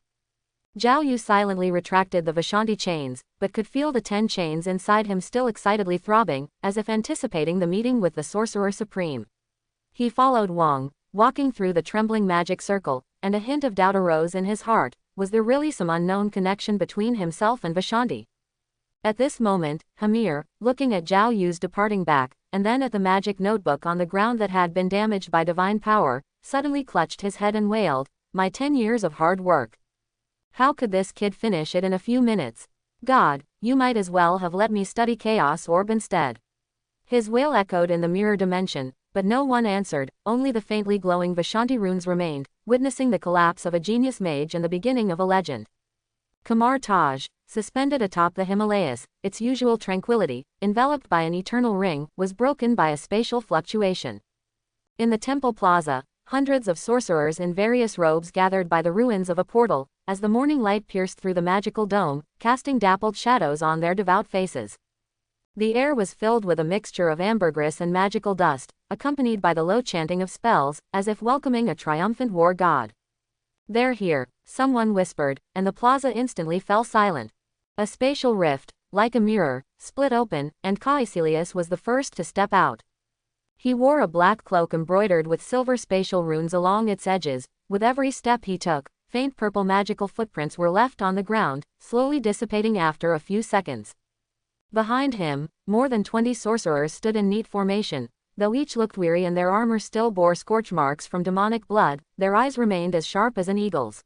Zhao Yu silently retracted the Vishanti chains, but could feel the 10 chains inside him still excitedly throbbing, as if anticipating the meeting with the Sorcerer Supreme. He followed Wang, walking through the trembling magic circle, and a hint of doubt arose in his heart. Was there really some unknown connection between himself and Vishanti? At this moment, Hamir, looking at Zhao Yu's departing back, and then at the magic notebook on the ground that had been damaged by divine power, suddenly clutched his head and wailed, "My 10 years of hard work. How could this kid finish it in a few minutes? God, you might as well have let me study Chaos Orb instead." His wail echoed in the mirror dimension, but no one answered, only the faintly glowing Vishanti runes remained, witnessing the collapse of a genius mage and the beginning of a legend. Kumar Taj, suspended atop the Himalayas, its usual tranquility, enveloped by an eternal ring, was broken by a spatial fluctuation. In the temple plaza, hundreds of sorcerers in various robes gathered by the ruins of a portal, as the morning light pierced through the magical dome, casting dappled shadows on their devout faces. The air was filled with a mixture of ambergris and magical dust, accompanied by the low chanting of spells, as if welcoming a triumphant war god. "They're here," someone whispered, and the plaza instantly fell silent. A spatial rift, like a mirror, split open, and Caecilius was the first to step out. He wore a black cloak embroidered with silver spatial runes along its edges. With every step he took, faint purple magical footprints were left on the ground, slowly dissipating after a few seconds. Behind him, more than 20 sorcerers stood in neat formation. Though each looked weary and their armor still bore scorch marks from demonic blood, their eyes remained as sharp as an eagle's.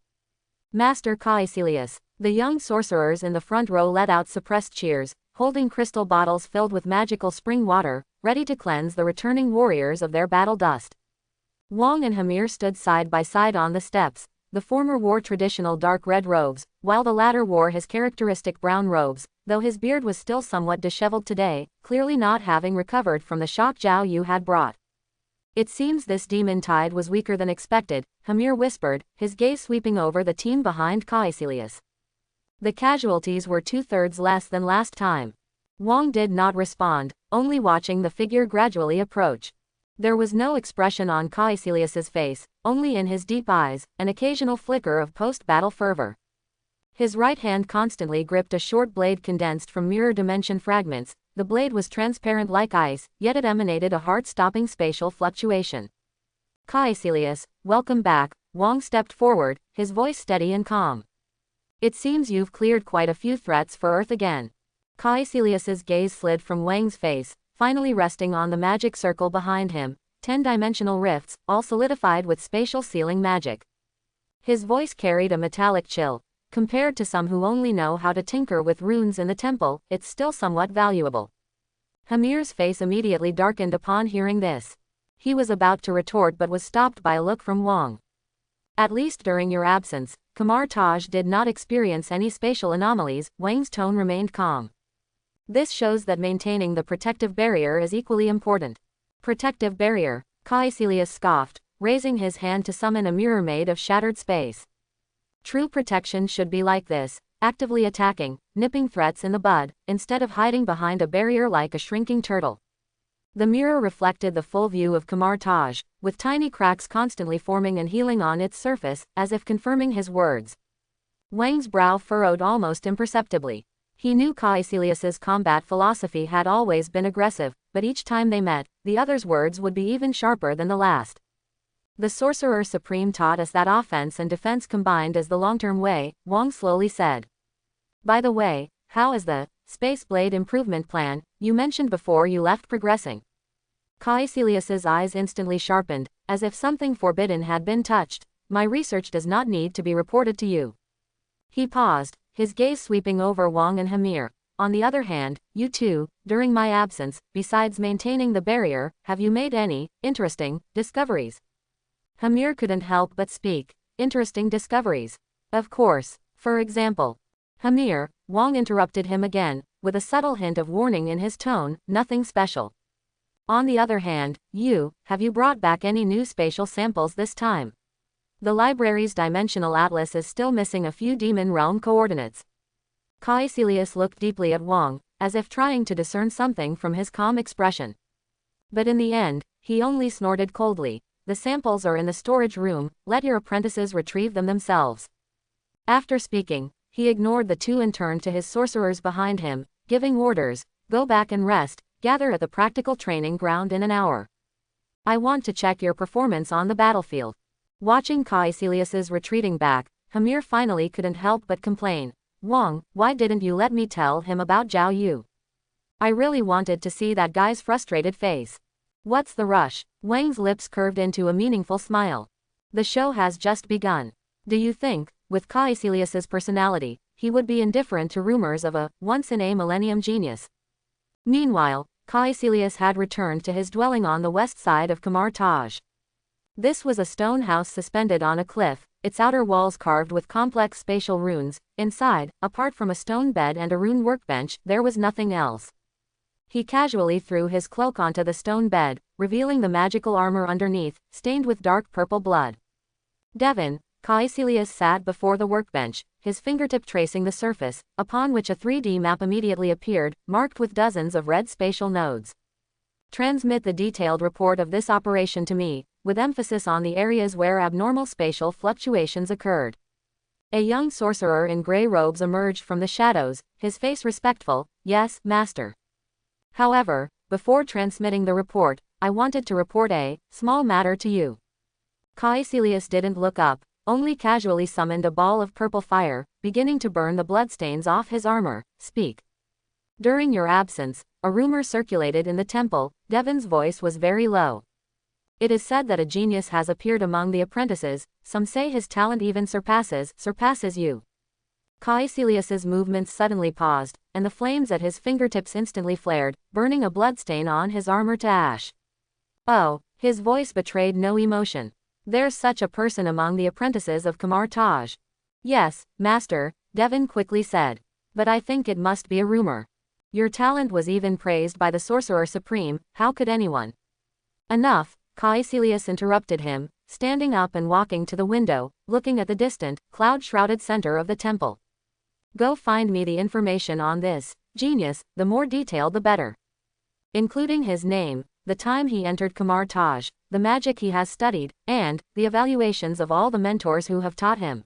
"Master Caecilius." The young sorcerers in the front row let out suppressed cheers, holding crystal bottles filled with magical spring water, ready to cleanse the returning warriors of their battle dust. Wang and Hamir stood side by side on the steps. The former wore traditional dark red robes, while the latter wore his characteristic brown robes, though his beard was still somewhat disheveled today, clearly not having recovered from the shock Zhao Yu had brought. "It seems this demon tide was weaker than expected," Hamir whispered, his gaze sweeping over the team behind Caecilius. "The casualties were 2/3 less than last time." Wang did not respond, only watching the figure gradually approach. There was no expression on Caecilius's face, only in his deep eyes, an occasional flicker of post-battle fervor. His right hand constantly gripped a short blade condensed from mirror dimension fragments. The blade was transparent like ice, yet it emanated a heart-stopping spatial fluctuation. "Caecilius, welcome back." Wang stepped forward, his voice steady and calm. "It seems you've cleared quite a few threats for Earth again." Caecilius's gaze slid from Wang's face, finally resting on the magic circle behind him, 10-dimensional rifts, all solidified with spatial sealing magic. His voice carried a metallic chill. Compared to some who only know how to tinker with runes in the temple, it's still somewhat valuable. Hamir's face immediately darkened upon hearing this. He was about to retort but was stopped by a look from Wang. "At least during your absence, Kumar Taj did not experience any spatial anomalies." Wang's tone remained calm. "This shows that maintaining the protective barrier is equally important." "Protective barrier?" Caecilius scoffed, raising his hand to summon a mirror made of shattered space. True protection should be like this, actively attacking, nipping threats in the bud, instead of hiding behind a barrier like a shrinking turtle. The mirror reflected the full view of Kamar Taj, with tiny cracks constantly forming and healing on its surface, as if confirming his words. Wang's brow furrowed almost imperceptibly. He knew Caecilius's combat philosophy had always been aggressive, but each time they met, the other's words would be even sharper than the last. The Sorcerer Supreme taught us that offense and defense combined is the long-term way, Wang slowly said. By the way, how is the Space Blade improvement plan you mentioned before you left progressing? Caecilius's eyes instantly sharpened, as if something forbidden had been touched. My research does not need to be reported to you. He paused, his gaze sweeping over Wang and Hamir. On the other hand, you two, during my absence, besides maintaining the barrier, have you made any interesting discoveries? Hamir couldn't help but speak. Interesting discoveries. Of course. For example. Hamir, Wang interrupted him again, with a subtle hint of warning in his tone, nothing special. On the other hand, have you brought back any new spatial samples this time? The library's dimensional atlas is still missing a few demon realm coordinates. Caecilius looked deeply at Wang, as if trying to discern something from his calm expression. But in the end, he only snorted coldly. The samples are in the storage room, let your apprentices retrieve them themselves. After speaking, he ignored the two and turned to his sorcerers behind him, giving orders, go back and rest, gather at the practical training ground in an hour. I want to check your performance on the battlefield. Watching Caecilius's retreating back, Hamir finally couldn't help but complain. Wang, why didn't you let me tell him about Zhao Yu? I really wanted to see that guy's frustrated face. What's the rush? Wang's lips curved into a meaningful smile. The show has just begun. Do you think, with Caecilius's personality, he would be indifferent to rumors of a once-in-a-millennium genius? Meanwhile, Caecilius had returned to his dwelling on the west side of Kamar Taj. This was a stone house suspended on a cliff, its outer walls carved with complex spatial runes. Inside, apart from a stone bed and a rune workbench, there was nothing else. He casually threw his cloak onto the stone bed, revealing the magical armor underneath, stained with dark purple blood. Devin, Caecilius sat before the workbench, his fingertip tracing the surface, upon which a 3D map immediately appeared, marked with dozens of red spatial nodes. Transmit the detailed report of this operation to me, with emphasis on the areas where abnormal spatial fluctuations occurred. A young sorcerer in gray robes emerged from the shadows, his face respectful. Yes, master. However, before transmitting the report, I wanted to report a small matter to you. Caecilius didn't look up, only casually summoned a ball of purple fire, beginning to burn the bloodstains off his armor. Speak. During your absence, a rumor circulated in the temple. Devin's voice was very low. It is said that a genius has appeared among the apprentices. Some say his talent even surpasses you. Caecilius's movements suddenly paused, and the flames at his fingertips instantly flared, burning a bloodstain on his armor to ash. Oh, his voice betrayed no emotion. There's such a person among the apprentices of Kamar Taj. Yes, master, Devin quickly said. But I think it must be a rumor. Your talent was even praised by the Sorcerer Supreme, how could anyone? Enough, Caecilius interrupted him, standing up and walking to the window, looking at the distant, cloud-shrouded center of the temple. Go find me the information on this genius, the more detailed the better. Including his name, the time he entered Kamar Taj, the magic he has studied, and the evaluations of all the mentors who have taught him.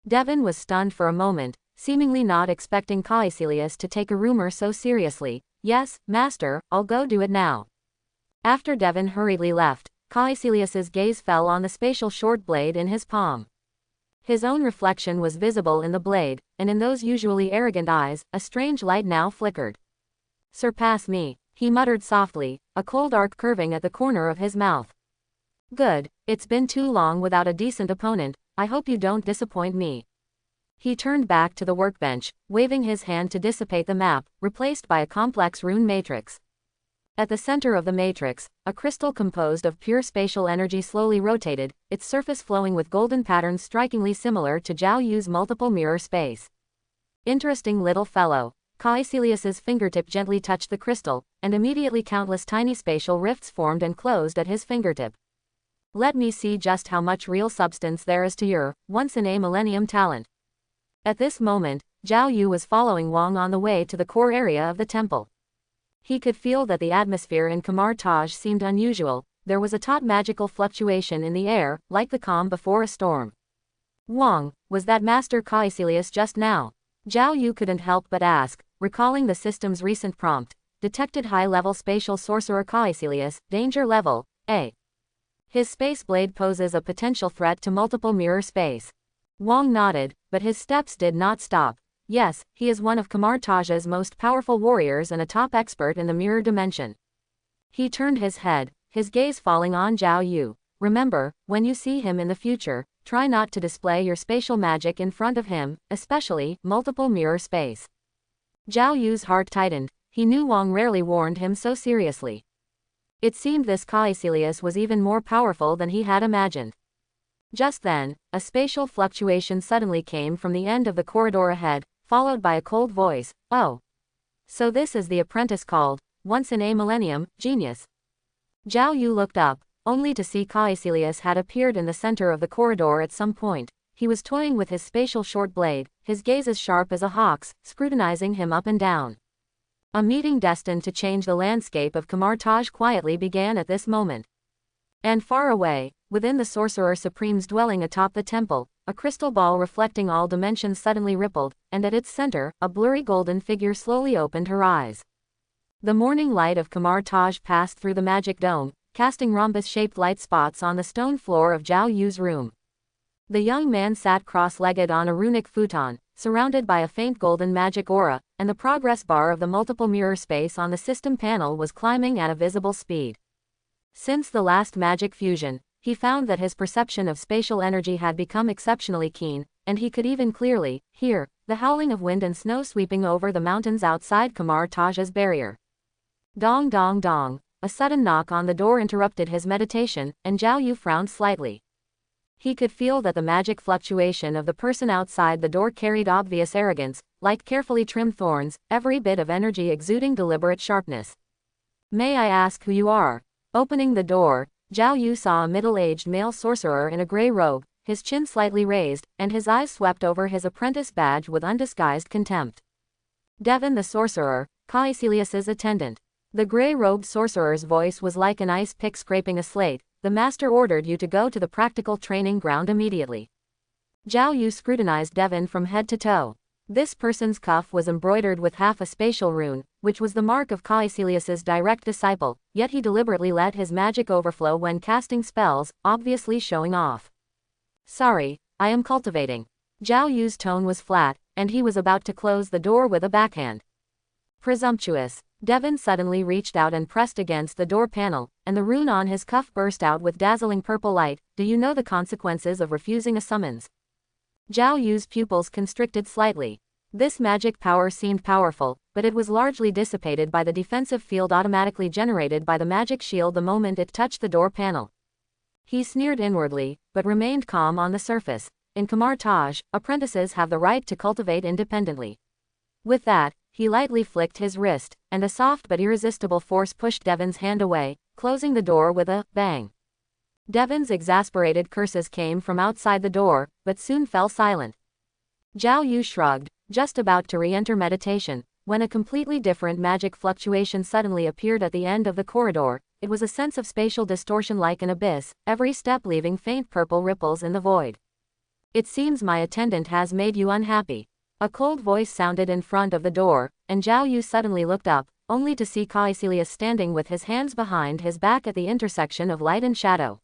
Devin was stunned for a moment, seemingly not expecting Caecilius to take a rumor so seriously. Yes, master, I'll go do it now. After Devin hurriedly left, Caecilius's gaze fell on the spatial short blade in his palm. His own reflection was visible in the blade, and in those usually arrogant eyes, a strange light now flickered. Surpass me, he muttered softly, a cold arc curving at the corner of his mouth. Good, it's been too long without a decent opponent, I hope you don't disappoint me. He turned back to the workbench, waving his hand to dissipate the map, replaced by a complex rune matrix. At the center of the matrix, a crystal composed of pure spatial energy slowly rotated, its surface flowing with golden patterns strikingly similar to Zhao Yu's multiple mirror space. Interesting little fellow. Caecilius's fingertip gently touched the crystal, and immediately countless tiny spatial rifts formed and closed at his fingertip. Let me see just how much real substance there is to your, once-in-a-millennium talent. At this moment, Zhao Yu was following Wang on the way to the core area of the temple. He could feel that the atmosphere in Kamar Taj seemed unusual. There was a taut magical fluctuation in the air, like the calm before a storm. Wang, was that Master Caecilius just now? Zhao Yu couldn't help but ask, recalling the system's recent prompt. Detected high-level spatial sorcerer Caecilius, danger level, A. His space blade poses a potential threat to multiple mirror space. Wang nodded, but his steps did not stop. Yes, he is one of Kamar Taj's most powerful warriors and a top expert in the mirror dimension. He turned his head, his gaze falling on Zhao Yu. Remember, when you see him in the future, try not to display your spatial magic in front of him, especially multiple mirror space. Zhao Yu's heart tightened. He knew Wang rarely warned him so seriously. It seemed this Caecilius was even more powerful than he had imagined. Just then, a spatial fluctuation suddenly came from the end of the corridor ahead, followed by a cold voice. Oh. So this is the apprentice called, once-in-a-millennium, genius. Zhao Yu looked up, only to see Caecilius had appeared in the center of the corridor at some point. He was toying with his spatial short blade, his gaze as sharp as a hawk's, scrutinizing him up and down. A meeting destined to change the landscape of Kamar Taj quietly began at this moment. And far away, within the Sorcerer Supreme's dwelling atop the temple, a crystal ball reflecting all dimensions suddenly rippled, and at its center, a blurry golden figure slowly opened her eyes. The morning light of Kamar Taj passed through the magic dome, casting rhombus-shaped light spots on the stone floor of Zhao Yu's room. The young man sat cross-legged on a runic futon, surrounded by a faint golden magic aura, and the progress bar of the multiple mirror space on the system panel was climbing at a visible speed. Since the last magic fusion, he found that his perception of spatial energy had become exceptionally keen, and he could even clearly hear the howling of wind and snow sweeping over the mountains outside Kamar Taj's barrier. Dong dong dong, a sudden knock on the door interrupted his meditation, and Zhao Yu frowned slightly. He could feel that the magic fluctuation of the person outside the door carried obvious arrogance, like carefully trimmed thorns, every bit of energy exuding deliberate sharpness. May I ask who you are? Opening the door, Zhao Yu saw a middle-aged male sorcerer in a gray robe, his chin slightly raised, and his eyes swept over his apprentice badge with undisguised contempt. Devin the sorcerer, Caecilius's attendant. The gray-robed sorcerer's voice was like an ice pick scraping a slate. The master ordered you to go to the practical training ground immediately. Zhao Yu scrutinized Devin from head to toe. This person's cuff was embroidered with half a spatial rune, which was the mark of Caecilius's direct disciple, yet he deliberately let his magic overflow when casting spells, obviously showing off. Sorry, I am cultivating. Zhao Yu's tone was flat, and he was about to close the door with a backhand. Presumptuous. Devin suddenly reached out and pressed against the door panel, and the rune on his cuff burst out with dazzling purple light. Do you know the consequences of refusing a summons? Zhao Yu's pupils constricted slightly. This magic power seemed powerful, but it was largely dissipated by the defensive field automatically generated by the magic shield the moment it touched the door panel. He sneered inwardly, but remained calm on the surface. In Kamar Taj, apprentices have the right to cultivate independently. With that, he lightly flicked his wrist, and a soft but irresistible force pushed Devin's hand away, closing the door with a bang. Devin's exasperated curses came from outside the door, but soon fell silent. Zhao Yu shrugged, just about to re-enter meditation, when a completely different magic fluctuation suddenly appeared at the end of the corridor. It was a sense of spatial distortion like an abyss, every step leaving faint purple ripples in the void. It seems my attendant has made you unhappy. A cold voice sounded in front of the door, and Zhao Yu suddenly looked up, only to see Caecilius standing with his hands behind his back at the intersection of light and shadow.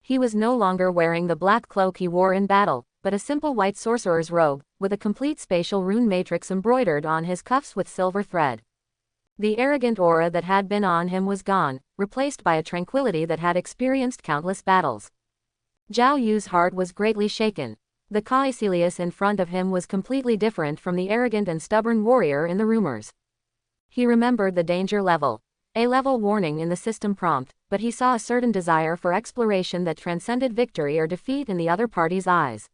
He was no longer wearing the black cloak he wore in battle, but a simple white sorcerer's robe, with a complete spatial rune matrix embroidered on his cuffs with silver thread. The arrogant aura that had been on him was gone, replaced by a tranquility that had experienced countless battles. Zhao Yu's heart was greatly shaken. The Caecilius in front of him was completely different from the arrogant and stubborn warrior in the rumors. He remembered the danger level. A level warning in the system prompt, but he saw a certain desire for exploration that transcended victory or defeat in the other party's eyes.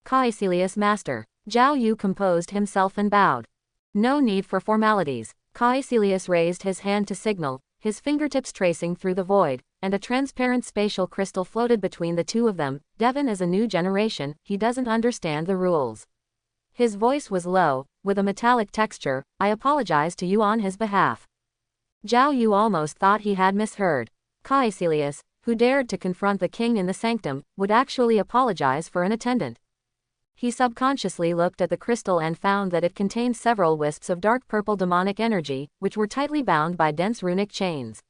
Caecilius Master. Zhao Yu composed himself and bowed. No need for formalities. Caecilius raised his hand to signal, his fingertips tracing through the void, and a transparent spatial crystal floated between the two of them. Devon is a new generation, he doesn't understand the rules. His voice was low, with a metallic texture. I apologize to you on his behalf. Zhao Yu almost thought he had misheard. Caecilius, who dared to confront the king in the sanctum, would actually apologize for an attendant. He subconsciously looked at the crystal and found that it contained several wisps of dark purple demonic energy, which were tightly bound by dense runic chains.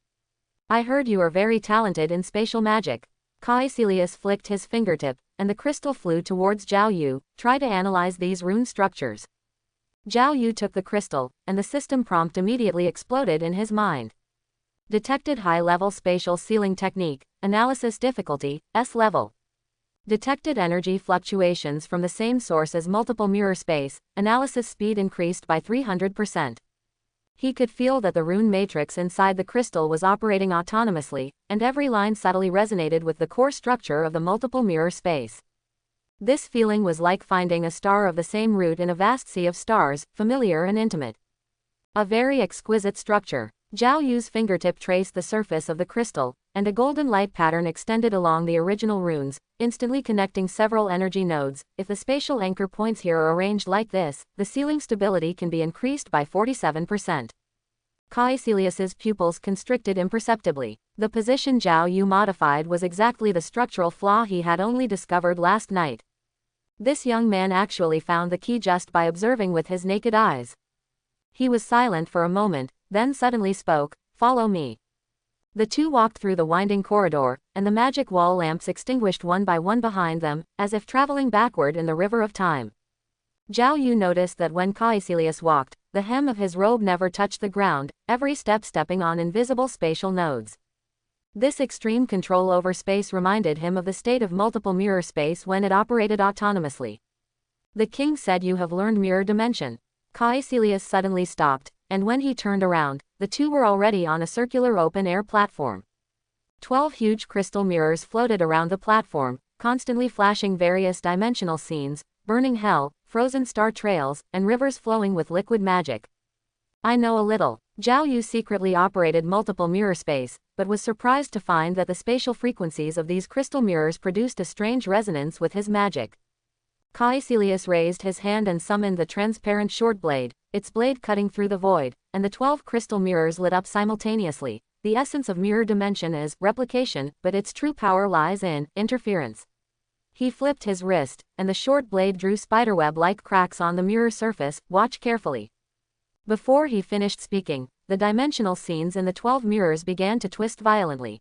I heard you are very talented in spatial magic. Caecilius flicked his fingertip, and the crystal flew towards Zhao Yu. Try to analyze these rune structures. Zhao Yu took the crystal, and the system prompt immediately exploded in his mind. Detected high-level spatial sealing technique, analysis difficulty, S level. Detected energy fluctuations from the same source as multiple mirror space, analysis speed increased by 300%. He could feel that the rune matrix inside the crystal was operating autonomously, and every line subtly resonated with the core structure of the multiple mirror space. This feeling was like finding a star of the same root in a vast sea of stars, familiar and intimate. A very exquisite structure. Zhao Yu's fingertip traced the surface of the crystal, and a golden light pattern extended along the original runes, instantly connecting several energy nodes. If the spatial anchor points here are arranged like this, the sealing stability can be increased by 47%. Caecilius's pupils constricted imperceptibly. The position Zhao Yu modified was exactly the structural flaw he had only discovered last night. This young man actually found the key just by observing with his naked eyes. He was silent for a moment, then suddenly spoke, "Follow me." The two walked through the winding corridor, and the magic wall lamps extinguished one by one behind them, as if traveling backward in the river of time. Zhao Yu noticed that when Caecilius walked, the hem of his robe never touched the ground, every step stepping on invisible spatial nodes. This extreme control over space reminded him of the state of multiple mirror space when it operated autonomously. The king said you have learned mirror dimension. Caecilius suddenly stopped, and when he turned around, the two were already on a circular open-air platform. 12 huge crystal mirrors floated around the platform, constantly flashing various dimensional scenes, burning hell, frozen star trails, and rivers flowing with liquid magic. I know a little. Zhao Yu secretly operated multiple mirror space, but was surprised to find that the spatial frequencies of these crystal mirrors produced a strange resonance with his magic. Caecilius raised his hand and summoned the transparent short blade, its blade cutting through the void, and the 12 crystal mirrors lit up simultaneously. The essence of mirror dimension is replication, but its true power lies in interference. He flipped his wrist, and the short blade drew spiderweb-like cracks on the mirror surface. Watch carefully. Before he finished speaking, the dimensional scenes in the 12 mirrors began to twist violently.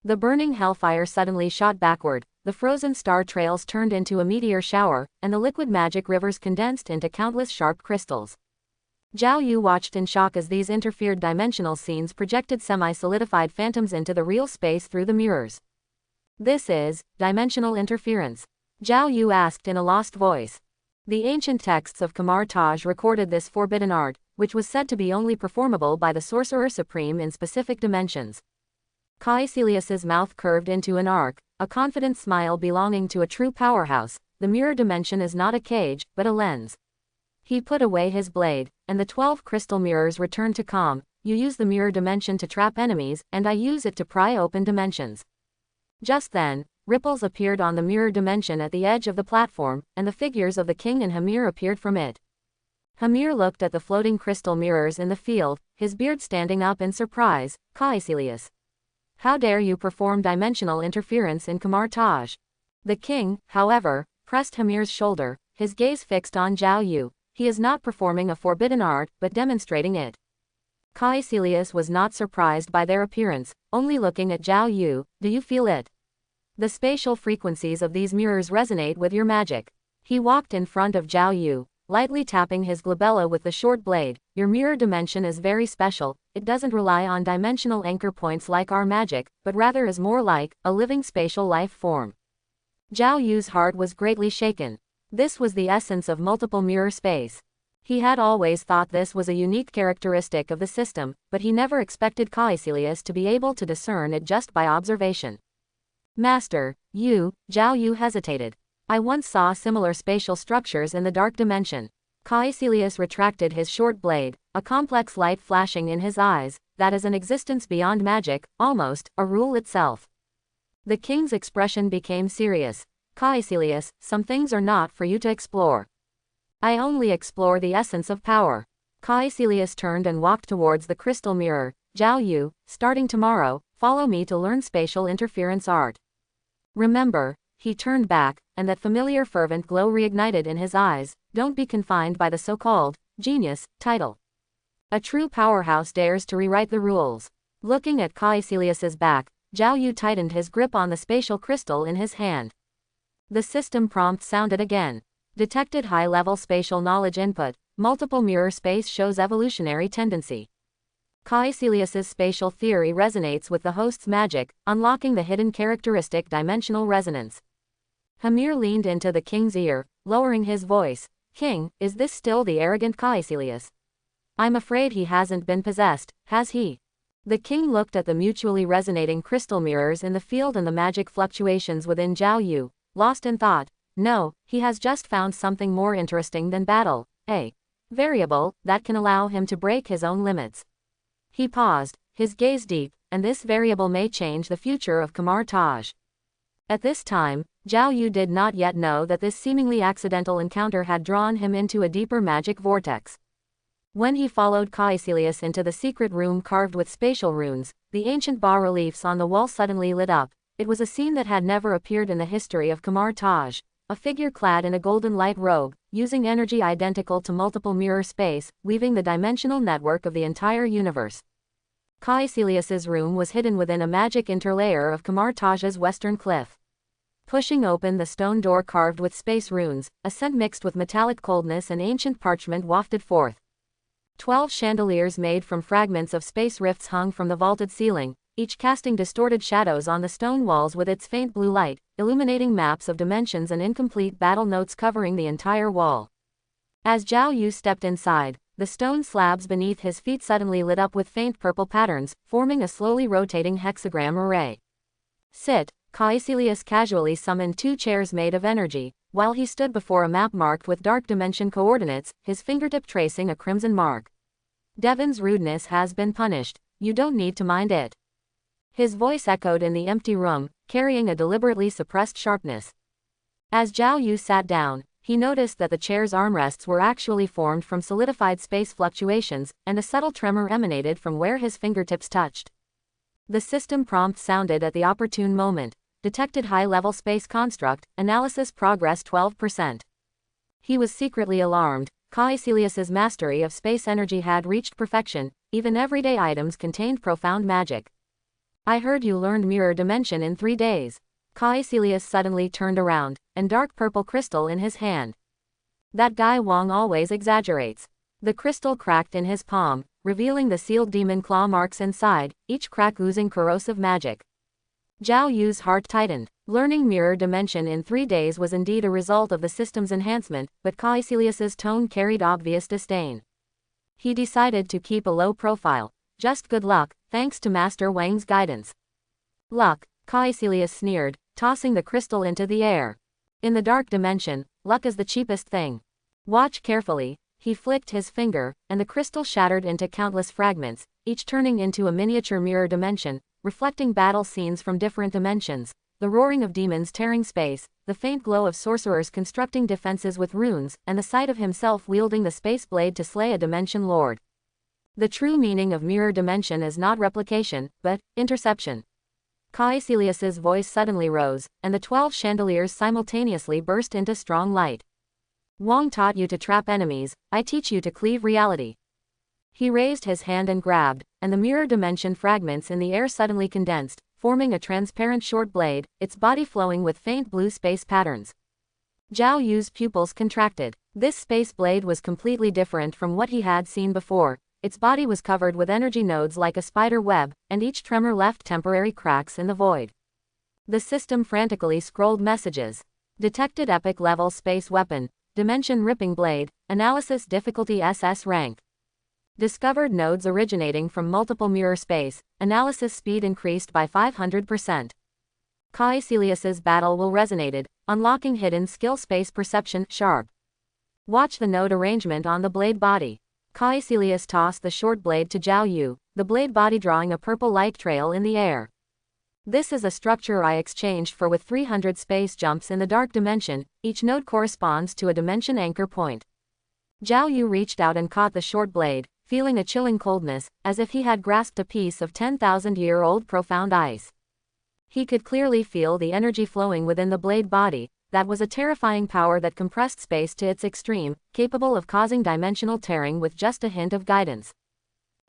The burning hellfire suddenly shot backward, the frozen star trails turned into a meteor shower, and the liquid magic rivers condensed into countless sharp crystals. Zhao Yu watched in shock as these interfered dimensional scenes projected semi-solidified phantoms into the real space through the mirrors. This is dimensional interference. Zhao Yu asked in a lost voice. The ancient texts of Kamar Taj recorded this forbidden art, which was said to be only performable by the Sorcerer Supreme in specific dimensions. Caecilius's mouth curved into an arc, a confident smile belonging to a true powerhouse. The mirror dimension is not a cage, but a lens. He put away his blade, and the 12 crystal mirrors returned to calm. You use the mirror dimension to trap enemies, and I use it to pry open dimensions. Just then, ripples appeared on the mirror dimension at the edge of the platform, and the figures of the king and Hamir appeared from it. Hamir looked at the floating crystal mirrors in the field, his beard standing up in surprise. Caecilius, how dare you perform dimensional interference in Kamar Taj? The king, however, pressed Hamir's shoulder, his gaze fixed on Zhao Yu. He is not performing a forbidden art, but demonstrating it. Caecilius was not surprised by their appearance, only looking at Zhao Yu. Do you feel it? The spatial frequencies of these mirrors resonate with your magic. He walked in front of Zhao Yu, lightly tapping his glabella with the short blade. Your mirror dimension is very special. It doesn't rely on dimensional anchor points like our magic, but rather is more like a living spatial life form. Zhao Yu's heart was greatly shaken. This was the essence of multiple mirror space. He had always thought this was a unique characteristic of the system, but he never expected Caecilius to be able to discern it just by observation. Master, Zhao Yu hesitated. I once saw similar spatial structures in the dark dimension. Caecilius retracted his short blade, a complex light flashing in his eyes. that is an existence beyond magic, almost a rule itself. The king's expression became serious. Caecilius, some things are not for you to explore. I only explore the essence of power. Caecilius turned and walked towards the crystal mirror. Zhao Yu, starting tomorrow, follow me to learn spatial interference art. Remember, he turned back, and that familiar fervent glow reignited in his eyes. Don't be confined by the so-called genius title. A true powerhouse dares to rewrite the rules. Looking at Caecilius's back, Zhao Yu tightened his grip on the spatial crystal in his hand. The system prompt sounded again. Detected high-level spatial knowledge input. Multiple mirror space shows evolutionary tendency. Caecilius's spatial theory resonates with the host's magic, unlocking the hidden characteristic dimensional resonance. Hamir leaned into the king's ear, lowering his voice. King, is this still the arrogant Caecilius? I'm afraid he hasn't been possessed, has he? The king looked at the mutually resonating crystal mirrors in the field and the magic fluctuations within Zhao Yu, lost in thought. No, he has just found something more interesting than battle, a variable that can allow him to break his own limits. He paused, his gaze deep, and this variable may change the future of Kamar Taj. At this time, Zhao Yu did not yet know that this seemingly accidental encounter had drawn him into a deeper magic vortex. When he followed Caecilius into the secret room carved with spatial runes, the ancient bas-reliefs on the wall suddenly lit up. It was a scene that had never appeared in the history of Kamar Taj. A figure clad in a golden light robe, using energy identical to multiple mirror space, weaving the dimensional network of the entire universe. Caecilius's room was hidden within a magic interlayer of Kamar Taj's western cliff. Pushing open the stone door carved with space runes, a scent mixed with metallic coldness and ancient parchment wafted forth. 12 chandeliers made from fragments of space rifts hung from the vaulted ceiling, each casting distorted shadows on the stone walls with its faint blue light, illuminating maps of dimensions and incomplete battle notes covering the entire wall. As Zhao Yu stepped inside, the stone slabs beneath his feet suddenly lit up with faint purple patterns, forming a slowly rotating hexagram array. Sit, Caecilius casually summoned 2 chairs made of energy, while he stood before a map marked with dark dimension coordinates, his fingertip tracing a crimson mark. Devon's rudeness has been punished, you don't need to mind it. His voice echoed in the empty room, carrying a deliberately suppressed sharpness. As Zhao Yu sat down, he noticed that the chair's armrests were actually formed from solidified space fluctuations, and a subtle tremor emanated from where his fingertips touched. The system prompt sounded at the opportune moment. Detected high-level space construct, analysis progress 12%. He was secretly alarmed. Caecilius's mastery of space energy had reached perfection, even everyday items contained profound magic. I heard you learned mirror dimension in 3 days. Caecilius suddenly turned around, and dark purple crystal in his hand. That guy Wang always exaggerates. The crystal cracked in his palm, revealing the sealed demon claw marks inside, each crack oozing corrosive magic. Zhao Yu's heart tightened. Learning mirror dimension in 3 days was indeed a result of the system's enhancement, but Caecilius's tone carried obvious disdain. He decided to keep a low profile. Just good luck, thanks to Master Wang's guidance. Luck, Caecilius sneered, tossing the crystal into the air. In the dark dimension, luck is the cheapest thing. Watch carefully. He flicked his finger, and the crystal shattered into countless fragments, each turning into a miniature mirror dimension, reflecting battle scenes from different dimensions, the roaring of demons tearing space, the faint glow of sorcerers constructing defenses with runes, and the sight of himself wielding the space blade to slay a dimension lord. The true meaning of mirror dimension is not replication, but interception. Caecilius's voice suddenly rose, and the 12 chandeliers simultaneously burst into strong light. Wang taught you to trap enemies, I teach you to cleave reality. He raised his hand and grabbed, and the mirror dimension fragments in the air suddenly condensed, forming a transparent short blade, its body flowing with faint blue space patterns. Zhao Yu's pupils contracted. This space blade was completely different from what he had seen before. Its body was covered with energy nodes like a spider web, and each tremor left temporary cracks in the void. The system frantically scrolled messages. Detected epic level space weapon, dimension ripping blade, analysis difficulty SS rank. Discovered nodes originating from multiple mirror space, analysis speed increased by 500%. Caecilius's battle will resonated, unlocking hidden skill space perception, sharp. Watch the node arrangement on the blade body. Caecilius tossed the short blade to Zhao Yu, the blade body drawing a purple light trail in the air. This is a structure I exchanged for with 300 space jumps in the dark dimension, each node corresponds to a dimension anchor point. Zhao Yu reached out and caught the short blade, feeling a chilling coldness, as if he had grasped a piece of 10,000-year-old profound ice. He could clearly feel the energy flowing within the blade body. That was a terrifying power that compressed space to its extreme, capable of causing dimensional tearing with just a hint of guidance.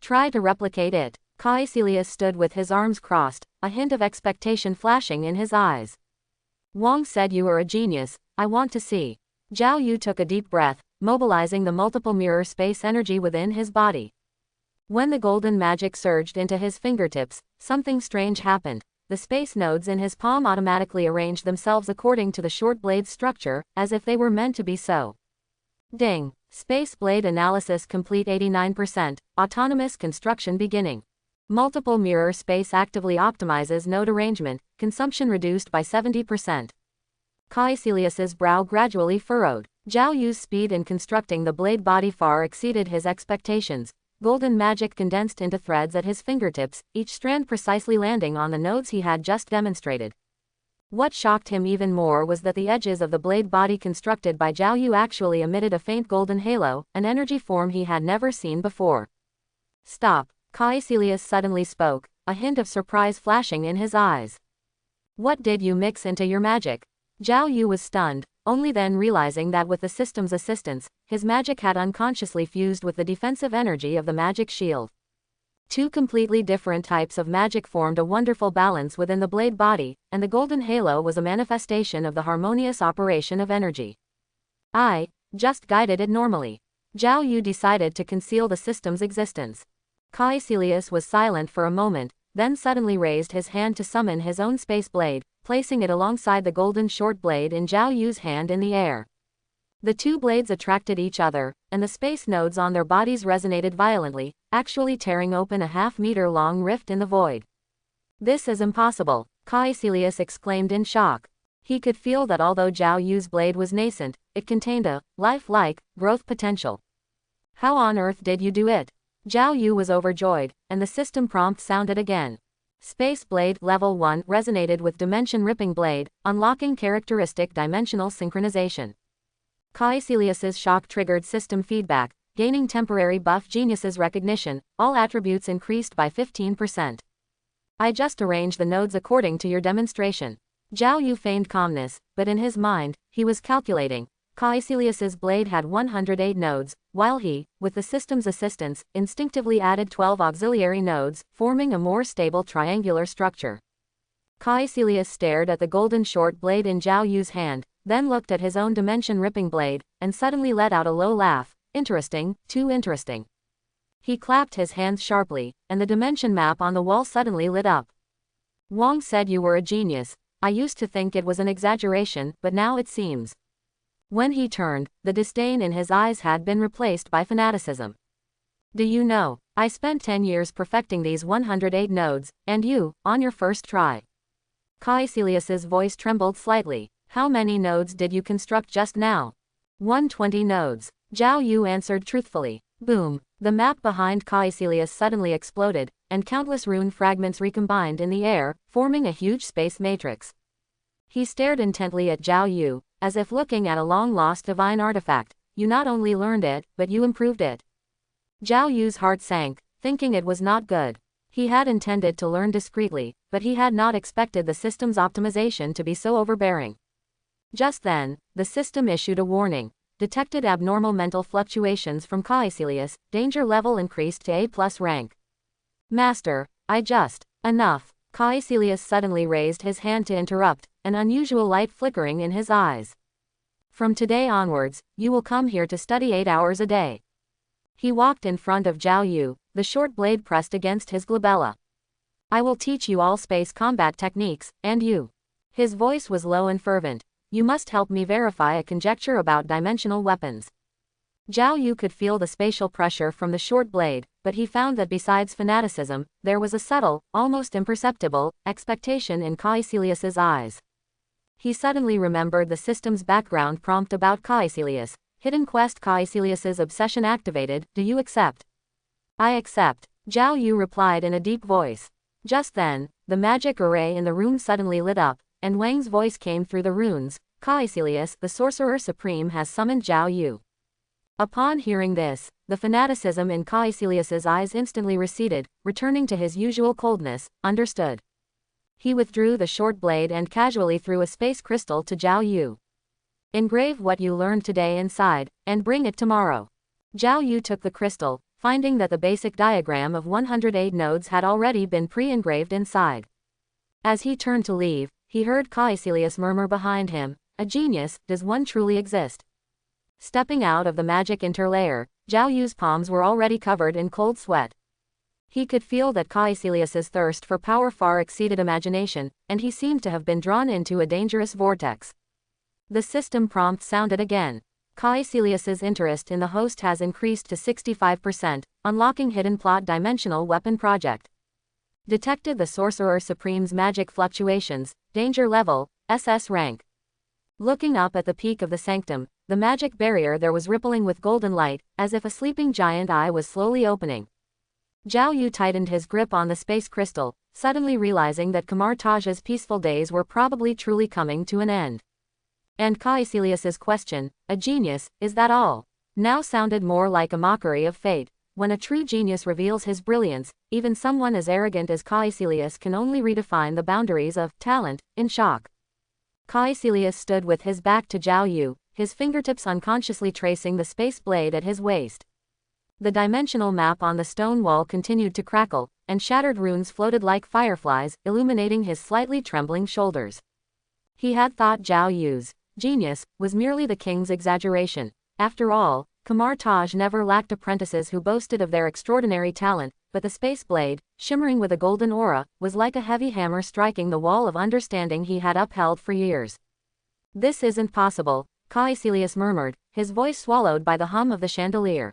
Try to replicate it. Caecilius stood with his arms crossed, a hint of expectation flashing in his eyes. Wang said you are a genius, I want to see. Zhao Yu took a deep breath, mobilizing the multiple mirror space energy within his body. When the golden magic surged into his fingertips, something strange happened. The space nodes in his palm automatically arranged themselves according to the short blade's structure, as if they were meant to be so. Ding! Space blade analysis complete 89%, autonomous construction beginning. Multiple mirror space actively optimizes node arrangement, consumption reduced by 70%. Caecilius's brow gradually furrowed. Zhao Yu's speed in constructing the blade body far exceeded his expectations. Golden magic condensed into threads at his fingertips, each strand precisely landing on the nodes he had just demonstrated. What shocked him even more was that the edges of the blade body constructed by Zhao Yu actually emitted a faint golden halo, an energy form he had never seen before. Stop! Caecilius suddenly spoke, a hint of surprise flashing in his eyes. What did you mix into your magic? Zhao Yu was stunned, only then realizing that with the system's assistance, his magic had unconsciously fused with the defensive energy of the magic shield. Two completely different types of magic formed a wonderful balance within the blade body, and the golden halo was a manifestation of the harmonious operation of energy. I just guided it normally. Zhao Yu decided to conceal the system's existence. Caecilius was silent for a moment, then suddenly raised his hand to summon his own space blade, placing it alongside the golden short blade in Zhao Yu's hand in the air. The two blades attracted each other, and the space nodes on their bodies resonated violently, actually tearing open a half-meter-long rift in the void. This is impossible, Caecilius exclaimed in shock. He could feel that although Zhao Yu's blade was nascent, it contained a life-like growth potential. How on earth did you do it? Zhao Yu was overjoyed, and the system prompt sounded again. Space Blade Level 1 resonated with Dimension Ripping Blade, unlocking characteristic dimensional synchronization. Caecilius's shock triggered system feedback, gaining temporary buff genius's recognition, all attributes increased by 15%. I just arranged the nodes according to your demonstration. Zhao Yu feigned calmness, but in his mind, he was calculating. Caecilius's blade had 108 nodes, while he, with the system's assistance, instinctively added 12 auxiliary nodes, forming a more stable triangular structure. Caecilius stared at the golden short blade in Zhao Yu's hand, then looked at his own dimension-ripping blade, and suddenly let out a low laugh. Interesting, too interesting. He clapped his hands sharply, and the dimension map on the wall suddenly lit up. Wang said you were a genius. I used to think it was an exaggeration, but now it seems. When he turned, the disdain in his eyes had been replaced by fanaticism. Do you know, I spent 10 years perfecting these 108 nodes, and you, on your first try. Caecilius's voice trembled slightly. How many nodes did you construct just now? 120 nodes. Zhao Yu answered truthfully. Boom. The map behind Caecilius suddenly exploded, and countless rune fragments recombined in the air, forming a huge space matrix. He stared intently at Zhao Yu, as if looking at a long-lost divine artifact. You not only learned it, but you improved it. Zhao Yu's heart sank, thinking it was not good. He had intended to learn discreetly, but he had not expected the system's optimization to be so overbearing. Just then, the system issued a warning. Detected abnormal mental fluctuations from Caecilius, danger level increased to A+ rank. Master, enough. Caecilius suddenly raised his hand to interrupt, an unusual light flickering in his eyes. From today onwards, you will come here to study 8 hours a day. He walked in front of Zhao Yu, the short blade pressed against his glabella. I will teach you all space combat techniques, and you. His voice was low and fervent. You must help me verify a conjecture about dimensional weapons. Zhao Yu could feel the spatial pressure from the short blade, but he found that besides fanaticism, there was a subtle, almost imperceptible, expectation in Caecilius's eyes. He suddenly remembered the system's background prompt about Caecilius. Hidden quest. Caecilius's obsession activated. Do you accept? I accept, Zhao Yu replied in a deep voice. Just then, the magic array in the room suddenly lit up, and Wang's voice came through the runes. Caecilius, the Sorcerer Supreme, has summoned Zhao Yu. Upon hearing this, the fanaticism in Caecilius's eyes instantly receded, returning to his usual coldness. Understood. He withdrew the short blade and casually threw a space crystal to Zhao Yu. Engrave what you learned today inside, and bring it tomorrow. Zhao Yu took the crystal, finding that the basic diagram of 108 nodes had already been pre-engraved inside. As he turned to leave, he heard Caecilius murmur behind him, "A genius, does one truly exist?" Stepping out of the magic interlayer, Zhao Yu's palms were already covered in cold sweat. He could feel that Caecilius's thirst for power far exceeded imagination, and he seemed to have been drawn into a dangerous vortex. The system prompt sounded again. Caecilius's interest in the host has increased to 65%, unlocking hidden plot dimensional weapon project. Detected the Sorcerer Supreme's magic fluctuations, danger level, SS rank. Looking up at the peak of the sanctum, the magic barrier there was rippling with golden light, as if a sleeping giant eye was slowly opening. Zhao Yu tightened his grip on the space crystal, suddenly realizing that Kamar Taj's peaceful days were probably truly coming to an end. And Caecilius's question, "A genius, is that all?" now sounded more like a mockery of fate. When a true genius reveals his brilliance, even someone as arrogant as Caecilius can only redefine the boundaries of talent, in shock. Caecilius stood with his back to Zhao Yu, his fingertips unconsciously tracing the space blade at his waist. The dimensional map on the stone wall continued to crackle, and shattered runes floated like fireflies, illuminating his slightly trembling shoulders. He had thought Zhao Yu's genius was merely the king's exaggeration. After all, Kamar Taj never lacked apprentices who boasted of their extraordinary talent, but the space blade, shimmering with a golden aura, was like a heavy hammer striking the wall of understanding he had upheld for years. "This isn't possible," Caecilius murmured, his voice swallowed by the hum of the chandelier.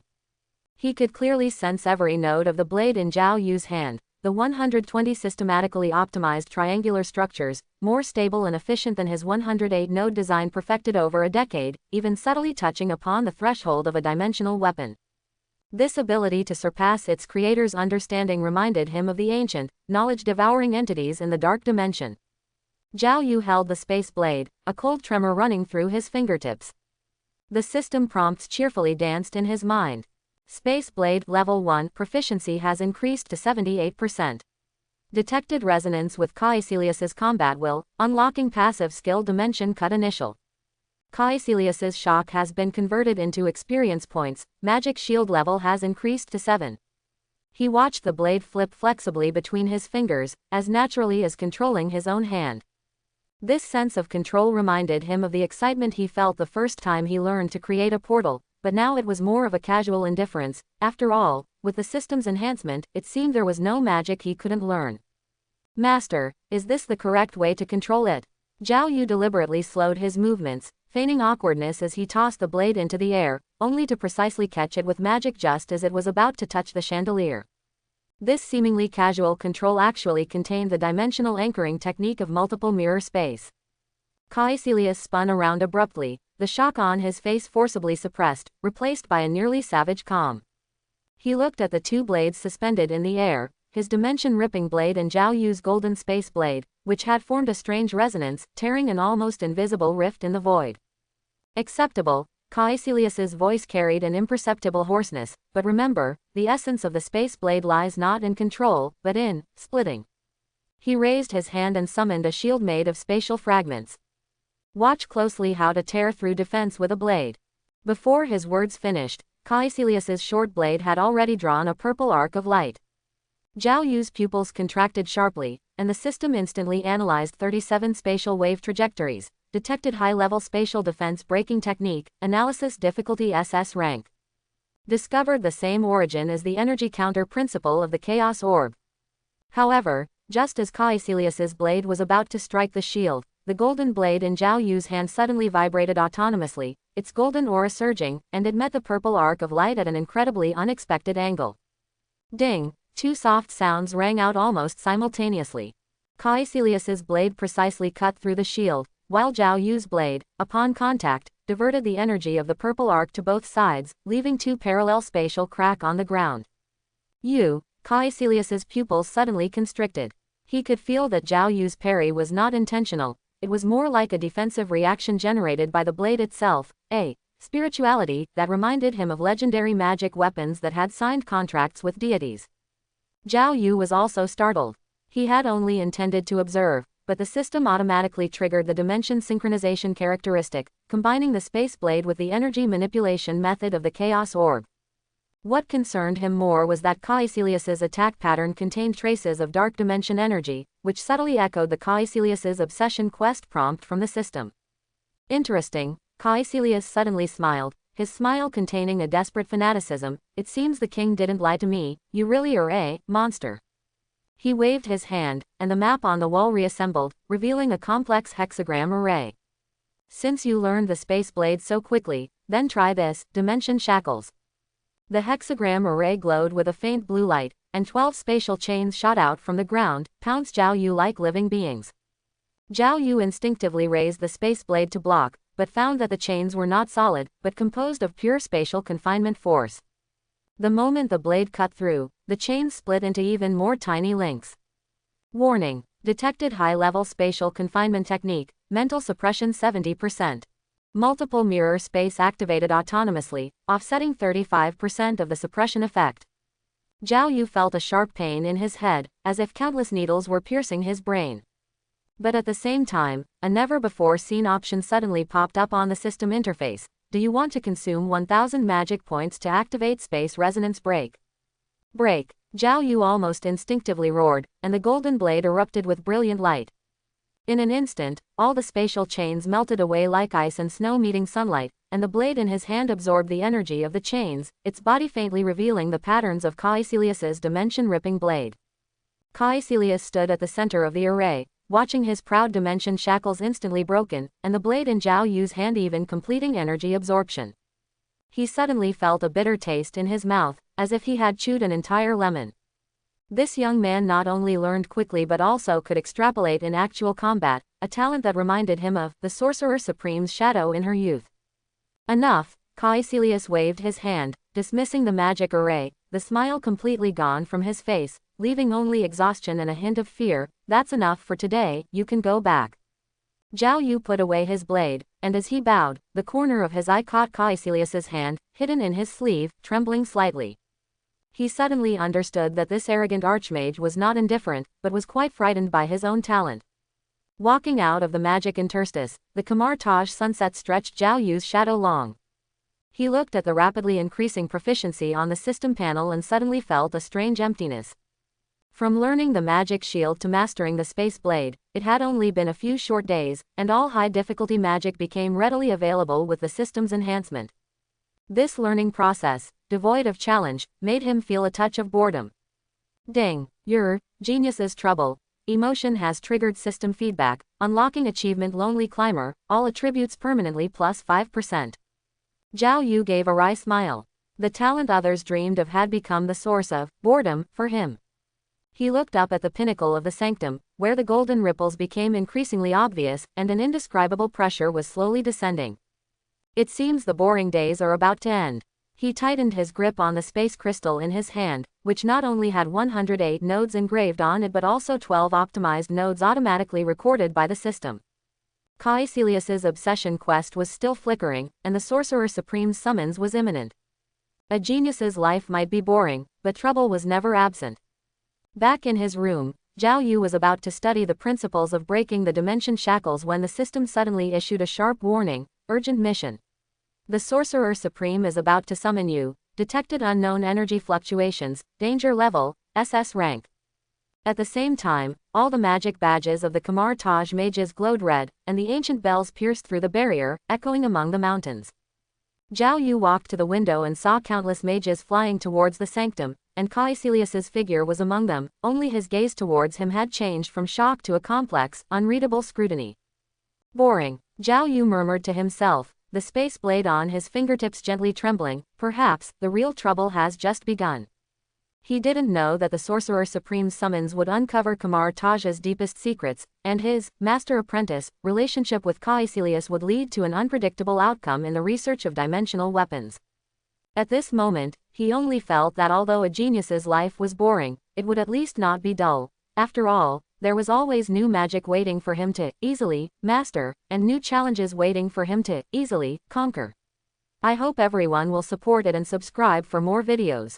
He could clearly sense every node of the blade in Zhao Yu's hand, the 120 systematically optimized triangular structures, more stable and efficient than his 108-node design perfected over a decade, even subtly touching upon the threshold of a dimensional weapon. This ability to surpass its creator's understanding reminded him of the ancient, knowledge-devouring entities in the dark dimension. Zhao Yu held the space blade, a cold tremor running through his fingertips. The system prompts cheerfully danced in his mind. Space Blade Level 1 proficiency has increased to 78%. Detected resonance with Caecilius's combat will, unlocking passive skill dimension cut initial. Caecilius's shock has been converted into experience points, magic shield level has increased to 7. He watched the blade flip flexibly between his fingers, as naturally as controlling his own hand. This sense of control reminded him of the excitement he felt the first time he learned to create a portal, but now it was more of a casual indifference. After all, with the system's enhancement, it seemed there was no magic he couldn't learn. "Master, is this the correct way to control it?" Zhao Yu deliberately slowed his movements, feigning awkwardness as he tossed the blade into the air, only to precisely catch it with magic just as it was about to touch the chandelier. This seemingly casual control actually contained the dimensional anchoring technique of multiple mirror space. Caecilius spun around abruptly, the shock on his face forcibly suppressed, replaced by a nearly savage calm. He looked at the two blades suspended in the air, his dimension-ripping blade and Zhao Yu's golden space blade, which had formed a strange resonance, tearing an almost invisible rift in the void. "Acceptable," Caecilius's voice carried an imperceptible hoarseness, "but remember, the essence of the space blade lies not in control, but in splitting." He raised his hand and summoned a shield made of spatial fragments. "Watch closely how to tear through defense with a blade." Before his words finished, Caecilius's short blade had already drawn a purple arc of light. Zhao Yu's pupils contracted sharply, and the system instantly analyzed 37 spatial wave trajectories, detected high-level spatial defense breaking technique, analysis difficulty SS rank. Discovered the same origin as the energy counter principle of the Chaos Orb. However, just as Caecilius's blade was about to strike the shield, the golden blade in Zhao Yu's hand suddenly vibrated autonomously, its golden aura surging, and it met the purple arc of light at an incredibly unexpected angle. Ding! Two soft sounds rang out almost simultaneously. Caecilius's blade precisely cut through the shield, while Zhao Yu's blade, upon contact, diverted the energy of the purple arc to both sides, leaving two parallel spatial cracks on the ground. Caecilius's pupils suddenly constricted. He could feel that Zhao Yu's parry was not intentional, it was more like a defensive reaction generated by the blade itself, a spirituality that reminded him of legendary magic weapons that had signed contracts with deities. Zhao Yu was also startled. He had only intended to observe, but the system automatically triggered the dimension synchronization characteristic, combining the space blade with the energy manipulation method of the chaos orb. What concerned him more was that Caecilius's attack pattern contained traces of dark dimension energy, which subtly echoed the Caecilius's obsession quest prompt from the system. Interesting, Caecilius suddenly smiled, his smile containing a desperate fanaticism. It seems the king didn't lie to me, you really are a monster. He waved his hand, and the map on the wall reassembled, revealing a complex hexagram array. Since you learned the space blade so quickly, then try this, dimension shackles. The hexagram array glowed with a faint blue light, and 12 spatial chains shot out from the ground, pounced Zhao Yu like living beings. Zhao Yu instinctively raised the space blade to block, but found that the chains were not solid, but composed of pure spatial confinement force. The moment the blade cut through, the chains split into even more tiny links. Warning: detected high-level spatial confinement technique, mental suppression 70%. Multiple mirror space activated autonomously, offsetting 35% of the suppression effect. Zhao Yu felt a sharp pain in his head, as if countless needles were piercing his brain. But at the same time, a never-before-seen option suddenly popped up on the system interface. Do you want to consume 1000 magic points to activate Space Resonance Break? Break! Zhao Yu almost instinctively roared, and the golden blade erupted with brilliant light. In an instant, all the spatial chains melted away like ice and snow meeting sunlight, and the blade in his hand absorbed the energy of the chains, its body faintly revealing the patterns of Caecilius's dimension-ripping blade. Caecilius stood at the center of the array, watching his proud dimension shackles instantly broken, and the blade in Zhao Yu's hand even completing energy absorption. He suddenly felt a bitter taste in his mouth, as if he had chewed an entire lemon. This young man not only learned quickly but also could extrapolate in actual combat, a talent that reminded him of the Sorcerer Supreme's shadow in her youth. Enough, Caecilius waved his hand, dismissing the magic array, the smile completely gone from his face, leaving only exhaustion and a hint of fear. That's enough for today, you can go back. Zhao Yu put away his blade, and as he bowed, the corner of his eye caught Caecilius's hand, hidden in his sleeve, trembling slightly. He suddenly understood that this arrogant archmage was not indifferent, but was quite frightened by his own talent. Walking out of the magic interstice, the Kamar Taj sunset stretched Zhao Yu's shadow long. He looked at the rapidly increasing proficiency on the system panel and suddenly felt a strange emptiness. From learning the magic shield to mastering the space blade, it had only been a few short days, and all high-difficulty magic became readily available with the system's enhancement. This learning process, devoid of challenge, made him feel a touch of boredom. Ding! Your genius's trouble. Emotion has triggered system feedback, unlocking achievement Lonely Climber, all attributes permanently plus 5%. Zhao Yu gave a wry smile. The talent others dreamed of had become the source of boredom for him. He looked up at the pinnacle of the sanctum, where the golden ripples became increasingly obvious, and an indescribable pressure was slowly descending. It seems the boring days are about to end. He tightened his grip on the space crystal in his hand, which not only had 108 nodes engraved on it but also 12 optimized nodes automatically recorded by the system. Caecilius's obsession quest was still flickering, and the Sorcerer Supreme's summons was imminent. A genius's life might be boring, but trouble was never absent. Back in his room, Zhao Yu was about to study the principles of breaking the dimension shackles when the system suddenly issued a sharp warning: urgent mission. The Sorcerer Supreme is about to summon you. Detected unknown energy fluctuations, danger level, SS rank. At the same time, all the magic badges of the Kamar Taj mages glowed red, and the ancient bells pierced through the barrier, echoing among the mountains. Zhao Yu walked to the window and saw countless mages flying towards the sanctum, and Caecilius's figure was among them, only his gaze towards him had changed from shock to a complex, unreadable scrutiny. Boring, Zhao Yu murmured to himself, the space blade on his fingertips gently trembling. Perhaps, the real trouble has just begun. He didn't know that the Sorcerer Supreme's summons would uncover Kamar Taj's deepest secrets, and his master-apprentice relationship with Caecilius would lead to an unpredictable outcome in the research of dimensional weapons. At this moment, he only felt that although a genius's life was boring, it would at least not be dull. After all, there was always new magic waiting for him to easily master, and new challenges waiting for him to easily conquer. I hope everyone will support it and subscribe for more videos.